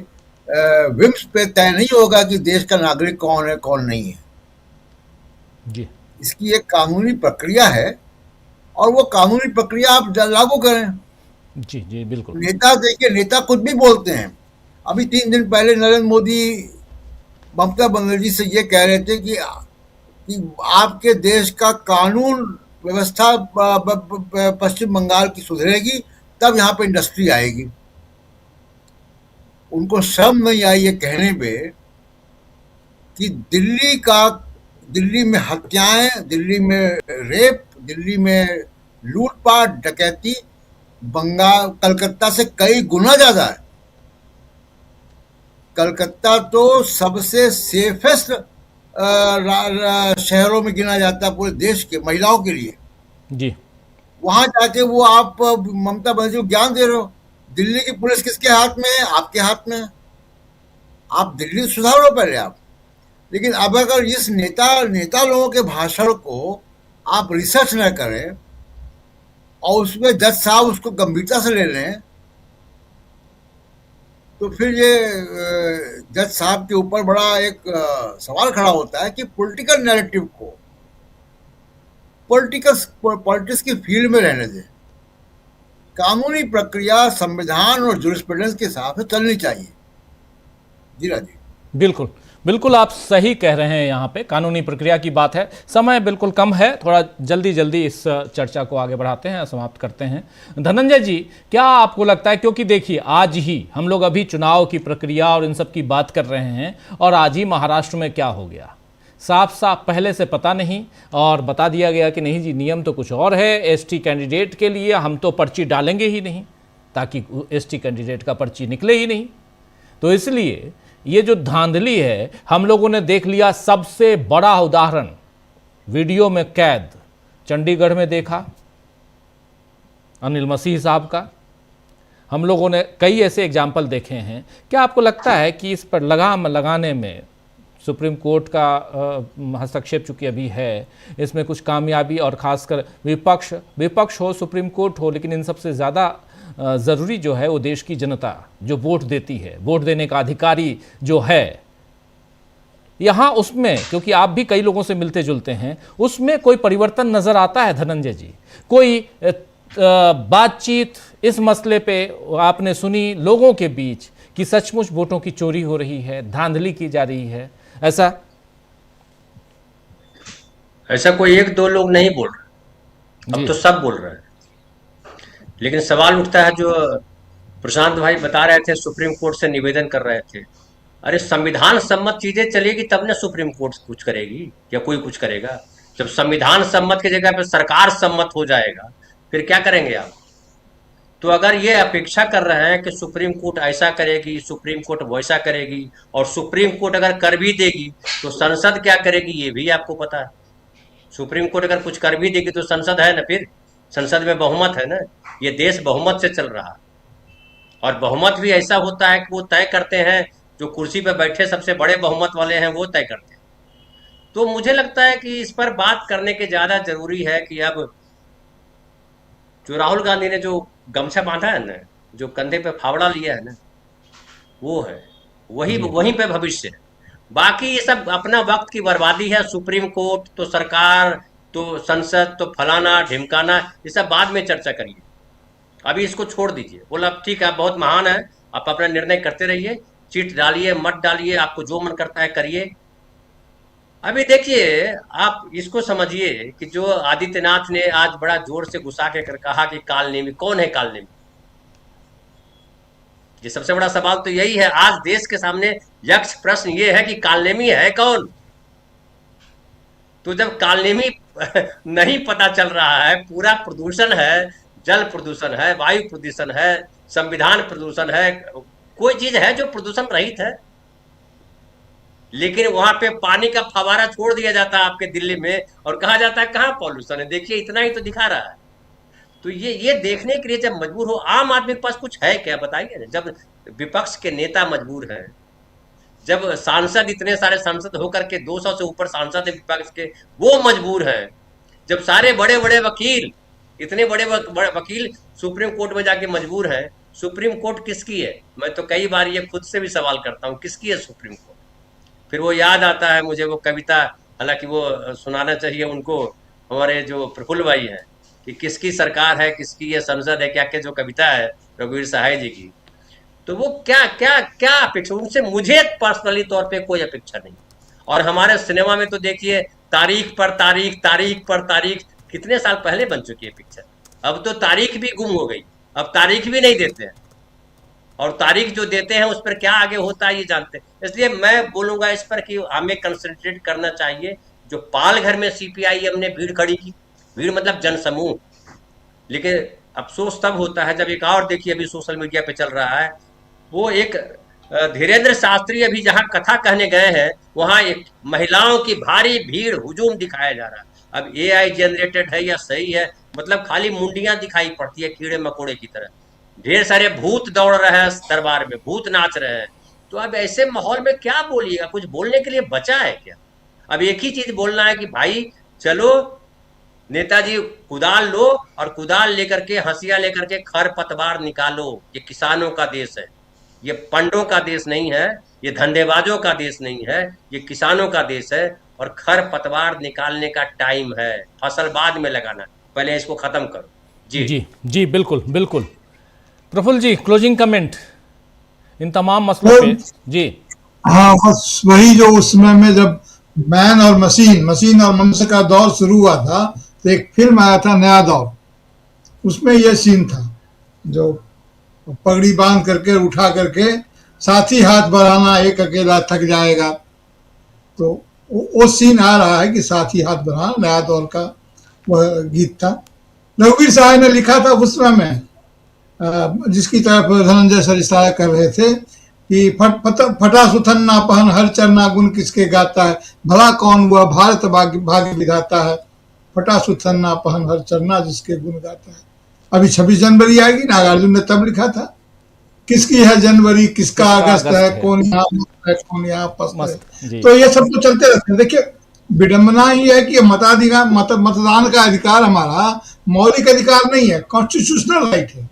विम्स पे तय नहीं होगा कि देश का नागरिक कौन है कौन नहीं है जी। इसकी एक कानूनी प्रक्रिया है और वो कानूनी प्रक्रिया आप लागू करें। जी जी बिल्कुल। नेता देखिए, नेता कुछ भी बोलते हैं। अभी 3 दिन पहले नरेंद्र मोदी ममता बनर्जी से ये कह रहे थे कि आपके देश का कानून व्यवस्था पश्चिम बंगाल की सुधरेगी, तब यहाँ पे इंडस्ट्री आएगी। उनको शर्म नहीं आई ये कहने पे कि दिल्ली में हत्याएं, दिल्ली में रेप, दिल्ली में लूटपाट, डकैती कलकत्ता से कई गुना ज्यादा है। कलकत्ता तो सबसे सेफेस्ट शहरों में गिना जाता है पूरे देश के महिलाओं के लिए जी। वहां जाके वो आप ममता बनर्जी को ज्ञान दे रहे हो। दिल्ली की पुलिस किसके हाथ में है? आपके हाथ में है। आप दिल्ली सुधारो पहले आप। लेकिन अब अगर इस नेता लोगों के भाषण को आप रिसर्च न करें और उसमें जज साहब उसको गंभीरता से ले लें, तो फिर ये जज साहब के ऊपर बड़ा एक सवाल खड़ा होता है कि पॉलिटिकल नैरेटिव को पॉलिटिक्स की फील्ड में रहने दें। कानूनी प्रक्रिया संविधान और जूरिस्प्रूडेंस के हिसाब से चलनी चाहिए। जी राजीव। बिल्कुल, बिल्कुल आप सही कह रहे हैं। यहाँ पे कानूनी प्रक्रिया की बात है, समय बिल्कुल कम है, थोड़ा जल्दी जल्दी इस चर्चा को आगे बढ़ाते हैं, समाप्त करते हैं। धनंजय जी, क्या आपको लगता है, क्योंकि देखिए आज ही हम लोग अभी चुनाव की प्रक्रिया और इन सब की बात कर रहे हैं, और आज ही महाराष्ट्र में क्या हो गया, साफ साफ पहले से पता नहीं और बता दिया गया कि नहीं जी नियम तो कुछ और है, एसटी कैंडिडेट के लिए हम तो पर्ची डालेंगे ही नहीं, ताकि एसटी कैंडिडेट का पर्ची निकले ही नहीं। तो इसलिए ये जो धांधली है हम लोगों ने देख लिया। सबसे बड़ा उदाहरण वीडियो में कैद चंडीगढ़ में देखा अनिल मसीह साहब का। हम लोगों ने कई ऐसे एग्जाम्पल देखे हैं। क्या आपको लगता है कि इस पर लगाम लगाने में सुप्रीम कोर्ट का हस्तक्षेप चूंकि अभी है, इसमें कुछ कामयाबी, और खासकर विपक्ष हो सुप्रीम कोर्ट हो, लेकिन इन सबसे ज़्यादा ज़रूरी जो है वो देश की जनता जो वोट देती है, वोट देने का अधिकारी जो है यहाँ, उसमें क्योंकि आप भी कई लोगों से मिलते जुलते हैं, उसमें कोई परिवर्तन नज़र आता है धनंजय जी? कोई बातचीत इस मसले पे आपने सुनी लोगों के बीच कि सचमुच वोटों की चोरी हो रही है, धांधली की जा रही है, ऐसा कोई एक दो लोग नहीं बोल रहे, अब तो सब बोल रहे हैं। लेकिन सवाल उठता है, जो प्रशांत भाई बता रहे थे, सुप्रीम कोर्ट से निवेदन कर रहे थे, अरे संविधान सम्मत चीजें चलेगी तब ना सुप्रीम कोर्ट कुछ करेगी या कोई कुछ करेगा। जब संविधान सम्मत की जगह पे सरकार सम्मत हो जाएगा फिर क्या करेंगे आप? तो अगर ये अपेक्षा कर रहे हैं कि सुप्रीम कोर्ट ऐसा करेगी, सुप्रीम कोर्ट वैसा करेगी, और सुप्रीम कोर्ट अगर कर भी देगी तो संसद क्या करेगी ये भी आपको पता है। सुप्रीम कोर्ट अगर कुछ कर भी देगी तो संसद है ना, फिर संसद में बहुमत है ना, ये देश बहुमत से चल रहा है। और बहुमत भी ऐसा होता है कि वो तय करते हैं, जो कुर्सी पे बैठे सबसे बड़े बहुमत वाले हैं वो तय करते हैं। तो मुझे लगता है कि इस पर बात करने के ज्यादा जरूरी है कि अब जो राहुल गांधी ने जो गमछा बांधा है ना, जो कंधे पे फावड़ा लिया है ना, वो है वहीं पे भविष्य है। बाकी ये सब अपना वक्त की बर्बादी है। सुप्रीम कोर्ट तो सरकार तो संसद तो फलाना ढिमकाना, ये सब बाद में चर्चा करिए, अभी इसको छोड़ दीजिए। बोला ठीक है, आप बहुत महान है, आप अपना निर्णय करते रहिए, चिट डालिए मत डालिए, आपको जो मन करता है करिए। अभी देखिए, आप इसको समझिए कि जो आदित्यनाथ ने आज बड़ा जोर से गुस्सा के कर कहा कि कालनेमी कौन है, कालनेमी, ये सबसे बड़ा सवाल तो यही है। आज देश के सामने यक्ष प्रश्न ये है कि कालनेमी है कौन? तो जब कालनेमी नहीं पता चल रहा है, पूरा प्रदूषण है, जल प्रदूषण है, वायु प्रदूषण है, संविधान प्रदूषण है, कोई चीज है जो प्रदूषण रहित है, लेकिन वहां पे पानी का फवारा छोड़ दिया जाता है आपके दिल्ली में और कहा जाता है कहाँ पॉल्यूशन है, देखिए इतना ही तो दिखा रहा है। तो ये देखने के लिए जब मजबूर हो, आम आदमी के पास कुछ है क्या बताइए? जब विपक्ष के नेता मजबूर हैं, जब सांसद इतने सारे सांसद होकर के 200 से ऊपर सांसद है विपक्ष के, वो मजबूर हैं, जब सारे बड़े बड़े वकील, इतने बड़े वकील सुप्रीम कोर्ट में जाके मजबूर हैं, सुप्रीम कोर्ट किसकी है? मैं तो कई बार ये खुद से भी सवाल करता हूँ, किसकी है सुप्रीम कोर्ट? फिर वो याद आता है मुझे वो कविता, हालांकि वो सुनाना चाहिए उनको, हमारे जो प्रफुल्ल भाई हैं, कि किसकी सरकार है, किसकी ये संसद है, क्या क्या जो कविता है रघुवीर सहाय जी की। तो वो क्या क्या क्या अपेक्षा उनसे, मुझे पर्सनली तौर पे कोई अपेक्षा नहीं। और हमारे सिनेमा में तो देखिए तारीख पर तारीख, तारीख पर तारीख, कितने साल पहले बन चुकी है पिक्चर, अब तो तारीख भी गुम हो गई, अब तारीख भी नहीं देते हैं, और तारीख जो देते हैं उस पर क्या आगे होता है ये जानते हैं। इसलिए मैं बोलूंगा इस पर कि हमें कंसंट्रेट करना चाहिए। जो पालघर में सीपीआईएम ने भीड़ खड़ी की, भीड़ मतलब जनसमूह, लेकिन अफसोस तब होता है जब एक और देखिए अभी सोशल मीडिया पे चल रहा है, वो एक धीरेन्द्र शास्त्री अभी जहां कथा कहने गए हैं वहां एक महिलाओं की भारी भीड़ हुजूम दिखाया जा रहा है। अब एआई जनरेटेड है या सही है, मतलब खाली मुंडियां दिखाई पड़ती है कीड़े मकोड़े की तरह, ढेर सारे भूत दौड़ रहे हैं दरबार में, भूत नाच रहे हैं। तो अब ऐसे माहौल में क्या बोलिएगा? कुछ बोलने के लिए बचा है क्या? अब एक ही चीज बोलना है कि भाई चलो नेताजी कुदाल लो, और कुदाल लेकर के हंसिया लेकर के खर पतवार निकालो। ये किसानों का देश है, ये पंडों का देश नहीं है, ये धंधेबाजों का देश नहीं है, ये किसानों का देश है। और खर पतवार निकालने का टाइम है, फसल बाद में लगाना, पहले इसको खत्म करो। जी जी जी, बिल्कुल बिल्कुल। प्रफुल्ल जी, क्लोजिंग कमेंट इन तमाम मसलों पे। जी हाँ, बस वही जो उस समय में जब मैन और मशीन और मनुष्य का दौर शुरू हुआ था, तो एक फिल्म आया था नया दौर, उसमें यह सीन था जो पगड़ी बांध करके उठा करके साथी हाथ बढ़ाना एक अकेला थक जाएगा, तो वो सीन आ रहा है कि साथी हाथ बढ़ाना नया दौर का वह गीत था। रघुवीर साहब ने लिखा था उस समय में, जिसकी तरफ धनंजय सर इशारा कर रहे थे कि फटा सुथन ना पहन हर चरना गुण किसके गाता है, भला कौन हुआ भारत भाग्य विधाता है, फटा सुथन ना पहन हर चरना जिसके गुण गाता है। अभी 26 जनवरी आएगी, नागार्जुन ने तब लिखा था, किसकी है जनवरी किसका अगस्त है, कौन यहाँ है कौन यहाँ पस्त है। तो ये सब तो चलते रहते हैं। देखिए, विडंबना ही है कि मताधिकार मतदान का अधिकार हमारा मौलिक अधिकार नहीं है, कॉन्स्टिट्यूशनल राइट है।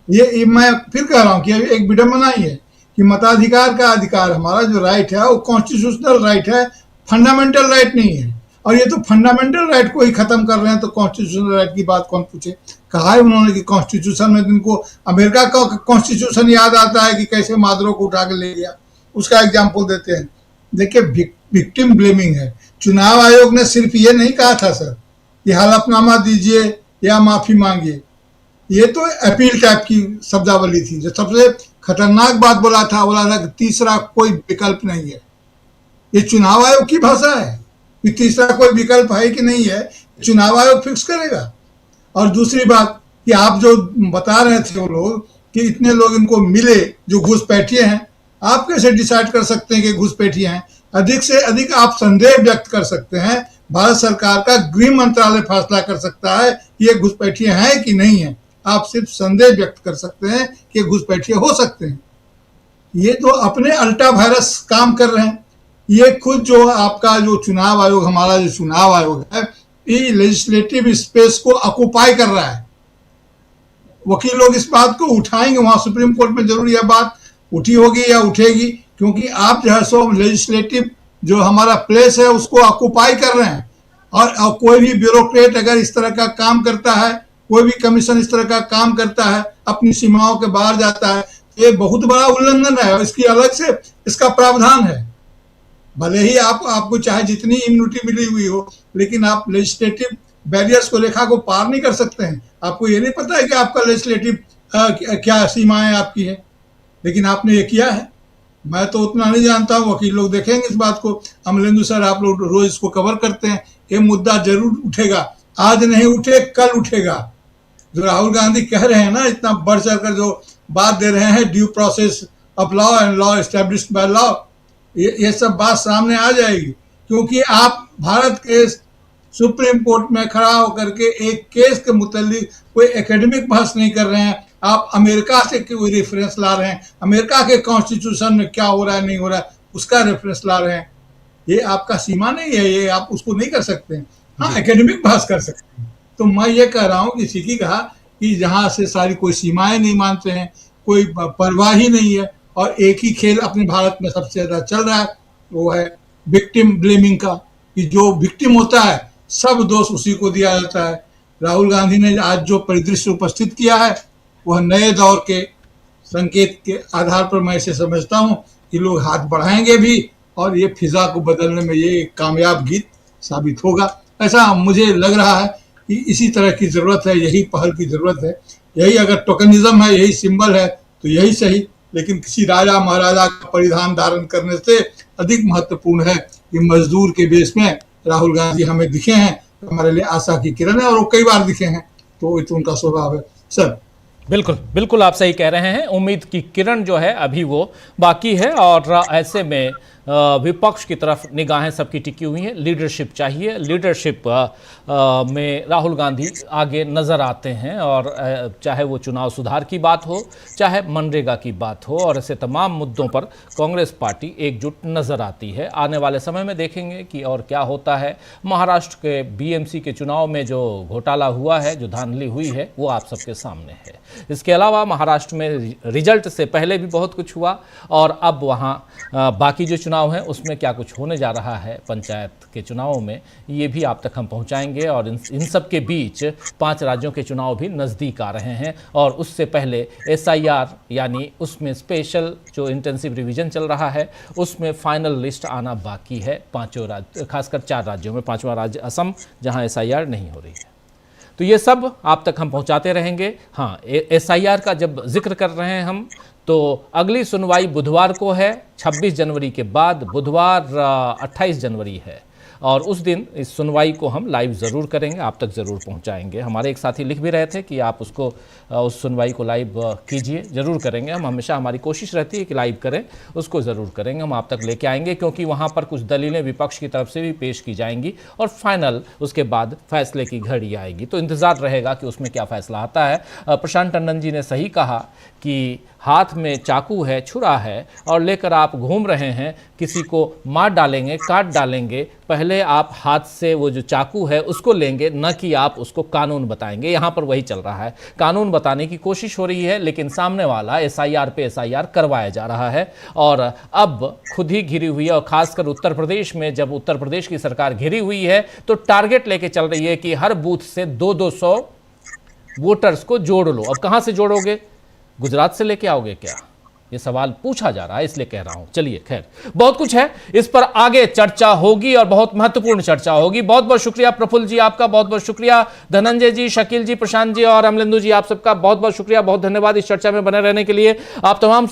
ये मैं फिर कह रहा हूँ कि एक विडंबना ही है कि मताधिकार का अधिकार हमारा जो राइट है वो कॉन्स्टिट्यूशनल राइट है, फंडामेंटल राइट नहीं है। और ये तो फंडामेंटल राइट को ही खत्म कर रहे हैं, तो कॉन्स्टिट्यूशनल राइट की बात कौन पूछे। कहा है उन्होंने कि कॉन्स्टिट्यूशन में जिनको अमेरिका का कॉन्स्टिट्यूशन याद आता है कि कैसे मादरों को उठा के ले गया, उसका एग्जाम्पल देते हैं। देखिए, विक्टिम ब्लेमिंग है। चुनाव आयोग ने सिर्फ ये नहीं कहा था सर कि हलफनामा दीजिए या माफी मांगिए, ये तो अपील टाइप की शब्दावली थी। जो सबसे खतरनाक बात बोला था कि तीसरा कोई विकल्प नहीं है। ये चुनाव आयोग की भाषा है कि तीसरा कोई विकल्प है कि नहीं है, चुनाव आयोग फिक्स करेगा। और दूसरी बात कि आप जो बता रहे थे वो लोग कि इतने लोग इनको मिले जो घुसपैठिए हैं, आप कैसे डिसाइड कर सकते हैं कि घुसपैठिए हैं? अधिक से अधिक आप संदेह व्यक्त कर सकते हैं। भारत सरकार का गृह मंत्रालय फैसला कर सकता है कि ये घुसपैठिए हैं कि नहीं है। आप सिर्फ संदेह व्यक्त कर सकते हैं कि घुसपैठिए हो सकते हैं। ये तो अपने अल्टा वायरस काम कर रहे हैं। ये खुद जो आपका जो चुनाव आयोग, हमारा जो चुनाव आयोग है, ये लेजिस्लेटिव स्पेस को ऑक्युपाई कर रहा है। वकील लोग इस बात को उठाएंगे, वहां सुप्रीम कोर्ट में जरूर यह बात उठी होगी या उठेगी, क्योंकि आप जो है सो लेजिस्लेटिव जो हमारा प्लेस है उसको ऑक्युपाई कर रहे हैं। और कोई भी ब्यूरोक्रेट अगर इस तरह का काम करता है, कोई भी कमीशन इस तरह का काम करता है, अपनी सीमाओं के बाहर जाता है, ये बहुत बड़ा उल्लंघन है और इसकी अलग से इसका प्रावधान है। भले ही आपको चाहे जितनी इम्यूनिटी मिली हुई हो, लेकिन आप लेजिस्लेटिव बैरियर्स को, रेखा को पार नहीं कर सकते हैं। आपको ये नहीं पता है कि आपका लेजिस्लेटिव क्या सीमाएं आपकी है, लेकिन आपने ये किया है। मैं तो उतना नहीं जानता हूँ, वकील लोग देखेंगे इस बात को। अमलेंदु सर, आप लोग रोज इसको कवर करते हैं, ये मुद्दा जरूर उठेगा। आज नहीं उठे कल उठेगा। जो राहुल गांधी कह रहे हैं ना, इतना बढ़ चढ़ कर जो बात दे रहे हैं, due process of law and law established by law, ये सब बात सामने आ जाएगी। क्योंकि आप भारत के सुप्रीम कोर्ट में खड़ा होकर के एक केस के मुतालिक कोई एकेडमिक बहस नहीं कर रहे हैं, आप अमेरिका से कोई रेफरेंस ला रहे हैं, अमेरिका के कॉन्स्टिट्यूशन में क्या हो रहा है नहीं हो रहा है उसका रेफरेंस ला रहे हैं। ये आपका सीमा नहीं है, ये आप उसको नहीं कर सकते हैं। हाँ, एकेडमिक बहस कर सकते हैं। तो मैं ये कह रहा हूँ कि सीखी कहा कि जहाँ से सारी कोई सीमाएं नहीं मानते हैं, कोई परवाह ही नहीं है, और एक ही खेल अपने भारत में सबसे ज्यादा चल रहा है, वो है विक्टिम ब्लेमिंग का, कि जो विक्टिम होता है सब दोष उसी को दिया जाता है। राहुल गांधी ने आज जो परिदृश्य उपस्थित किया है वह नए दौर के संकेत के आधार पर मैं इसे समझता हूँ कि लोग हाथ बढ़ाएंगे भी और ये फिजा को बदलने में ये कामयाब गीत साबित होगा। ऐसा मुझे लग रहा है कि इसी तरह की जरूरत है, यही पहल की जरूरत है। यही अगर टोकनिज्म है, यही सिंबल है तो यही सही, लेकिन किसी राजा महाराजा का परिधान धारण करने से अधिक महत्वपूर्ण है कि मजदूर के बेस में राहुल गांधी हमें दिखे हैं, हमारे लिए आशा की किरण है, और वो कई बार दिखे हैं, तो ये तो उनका स्वभाव है। सर बिल्कुल बिल्कुल आप सही कह रहे हैं। उम्मीद की किरण जो है अभी वो बाकी है, और ऐसे में विपक्ष की तरफ निगाहें सबकी टिकी हुई हैं। लीडरशिप चाहिए, लीडरशिप में राहुल गांधी आगे नज़र आते हैं, और चाहे वो चुनाव सुधार की बात हो, चाहे मनरेगा की बात हो, और ऐसे तमाम मुद्दों पर कांग्रेस पार्टी एकजुट नज़र आती है। आने वाले समय में देखेंगे कि और क्या होता है। महाराष्ट्र के बीएमसी के चुनाव में जो घोटाला हुआ है, जो धांधली हुई है, वो आप सबके सामने है। इसके अलावा महाराष्ट्र में रिजल्ट से पहले भी बहुत कुछ हुआ, और अब वहाँ बाकी जो चुनाव हैं उसमें क्या कुछ होने जा रहा है पंचायत के चुनावों में, ये भी आप तक हम पहुंचाएंगे। और इन सब के बीच 5 राज्यों के चुनाव भी नज़दीक आ रहे हैं और उससे पहले SIR यानी उसमें स्पेशल जो इंटेंसिव रिवीजन चल रहा है उसमें फाइनल लिस्ट आना बाकी है 5 राज्य, खासकर 4 राज्यों में, 5वां राज्य असम जहां SIR नहीं हो रही है। तो ये सब आप तक हम पहुंचाते रहेंगे। हाँ, SIR का जब जिक्र कर रहे हैं हम, तो अगली सुनवाई बुधवार को है, 26 जनवरी के बाद बुधवार 28 जनवरी है और उस दिन इस सुनवाई को हम लाइव ज़रूर करेंगे, आप तक ज़रूर पहुंचाएंगे। हमारे एक साथी लिख भी रहे थे कि आप उसको उस सुनवाई को लाइव कीजिए, ज़रूर करेंगे हम, हमेशा हमारी कोशिश रहती है कि लाइव करें, उसको ज़रूर करेंगे, हम आप तक लेके आएंगे क्योंकि वहाँ पर कुछ दलीलें विपक्ष की तरफ से भी पेश की जाएंगी और फाइनल उसके बाद फैसले की घड़ी आएगी। तो इंतज़ार रहेगा कि उसमें क्या फ़ैसला आता है। प्रशांत टंडन जी ने सही कहा कि हाथ में चाकू है, छुरा है और लेकर आप घूम रहे हैं, किसी को मार डालेंगे, काट डालेंगे, पहले आप हाथ से वो जो चाकू है उसको लेंगे, न कि आप उसको कानून बताएंगे। यहाँ पर वही चल रहा है, कानून बताने की कोशिश हो रही है लेकिन सामने वाला SIR पे SIR करवाया जा रहा है और अब खुद ही घिरी हुई है। और खासकर उत्तर प्रदेश में, जब उत्तर प्रदेश की सरकार घिरी हुई है तो टारगेट लेके चल रही है कि हर बूथ से 200 वोटर्स को जोड़ लो। अब कहाँ से जोड़ोगे, गुजरात से लेके आओगे क्या, ये सवाल पूछा जा रहा है, इसलिए कह रहा हूं। चलिए, खैर बहुत कुछ है, इस पर आगे चर्चा होगी और बहुत महत्वपूर्ण चर्चा होगी। बहुत बहुत शुक्रिया प्रफुल्ल जी, आपका बहुत बहुत शुक्रिया। धनंजय जी, शकील जी, प्रशांत जी और अमलेंदु जी, आप सबका बहुत बहुत शुक्रिया, बहुत धन्यवाद इस चर्चा में बने रहने के लिए। आप तमाम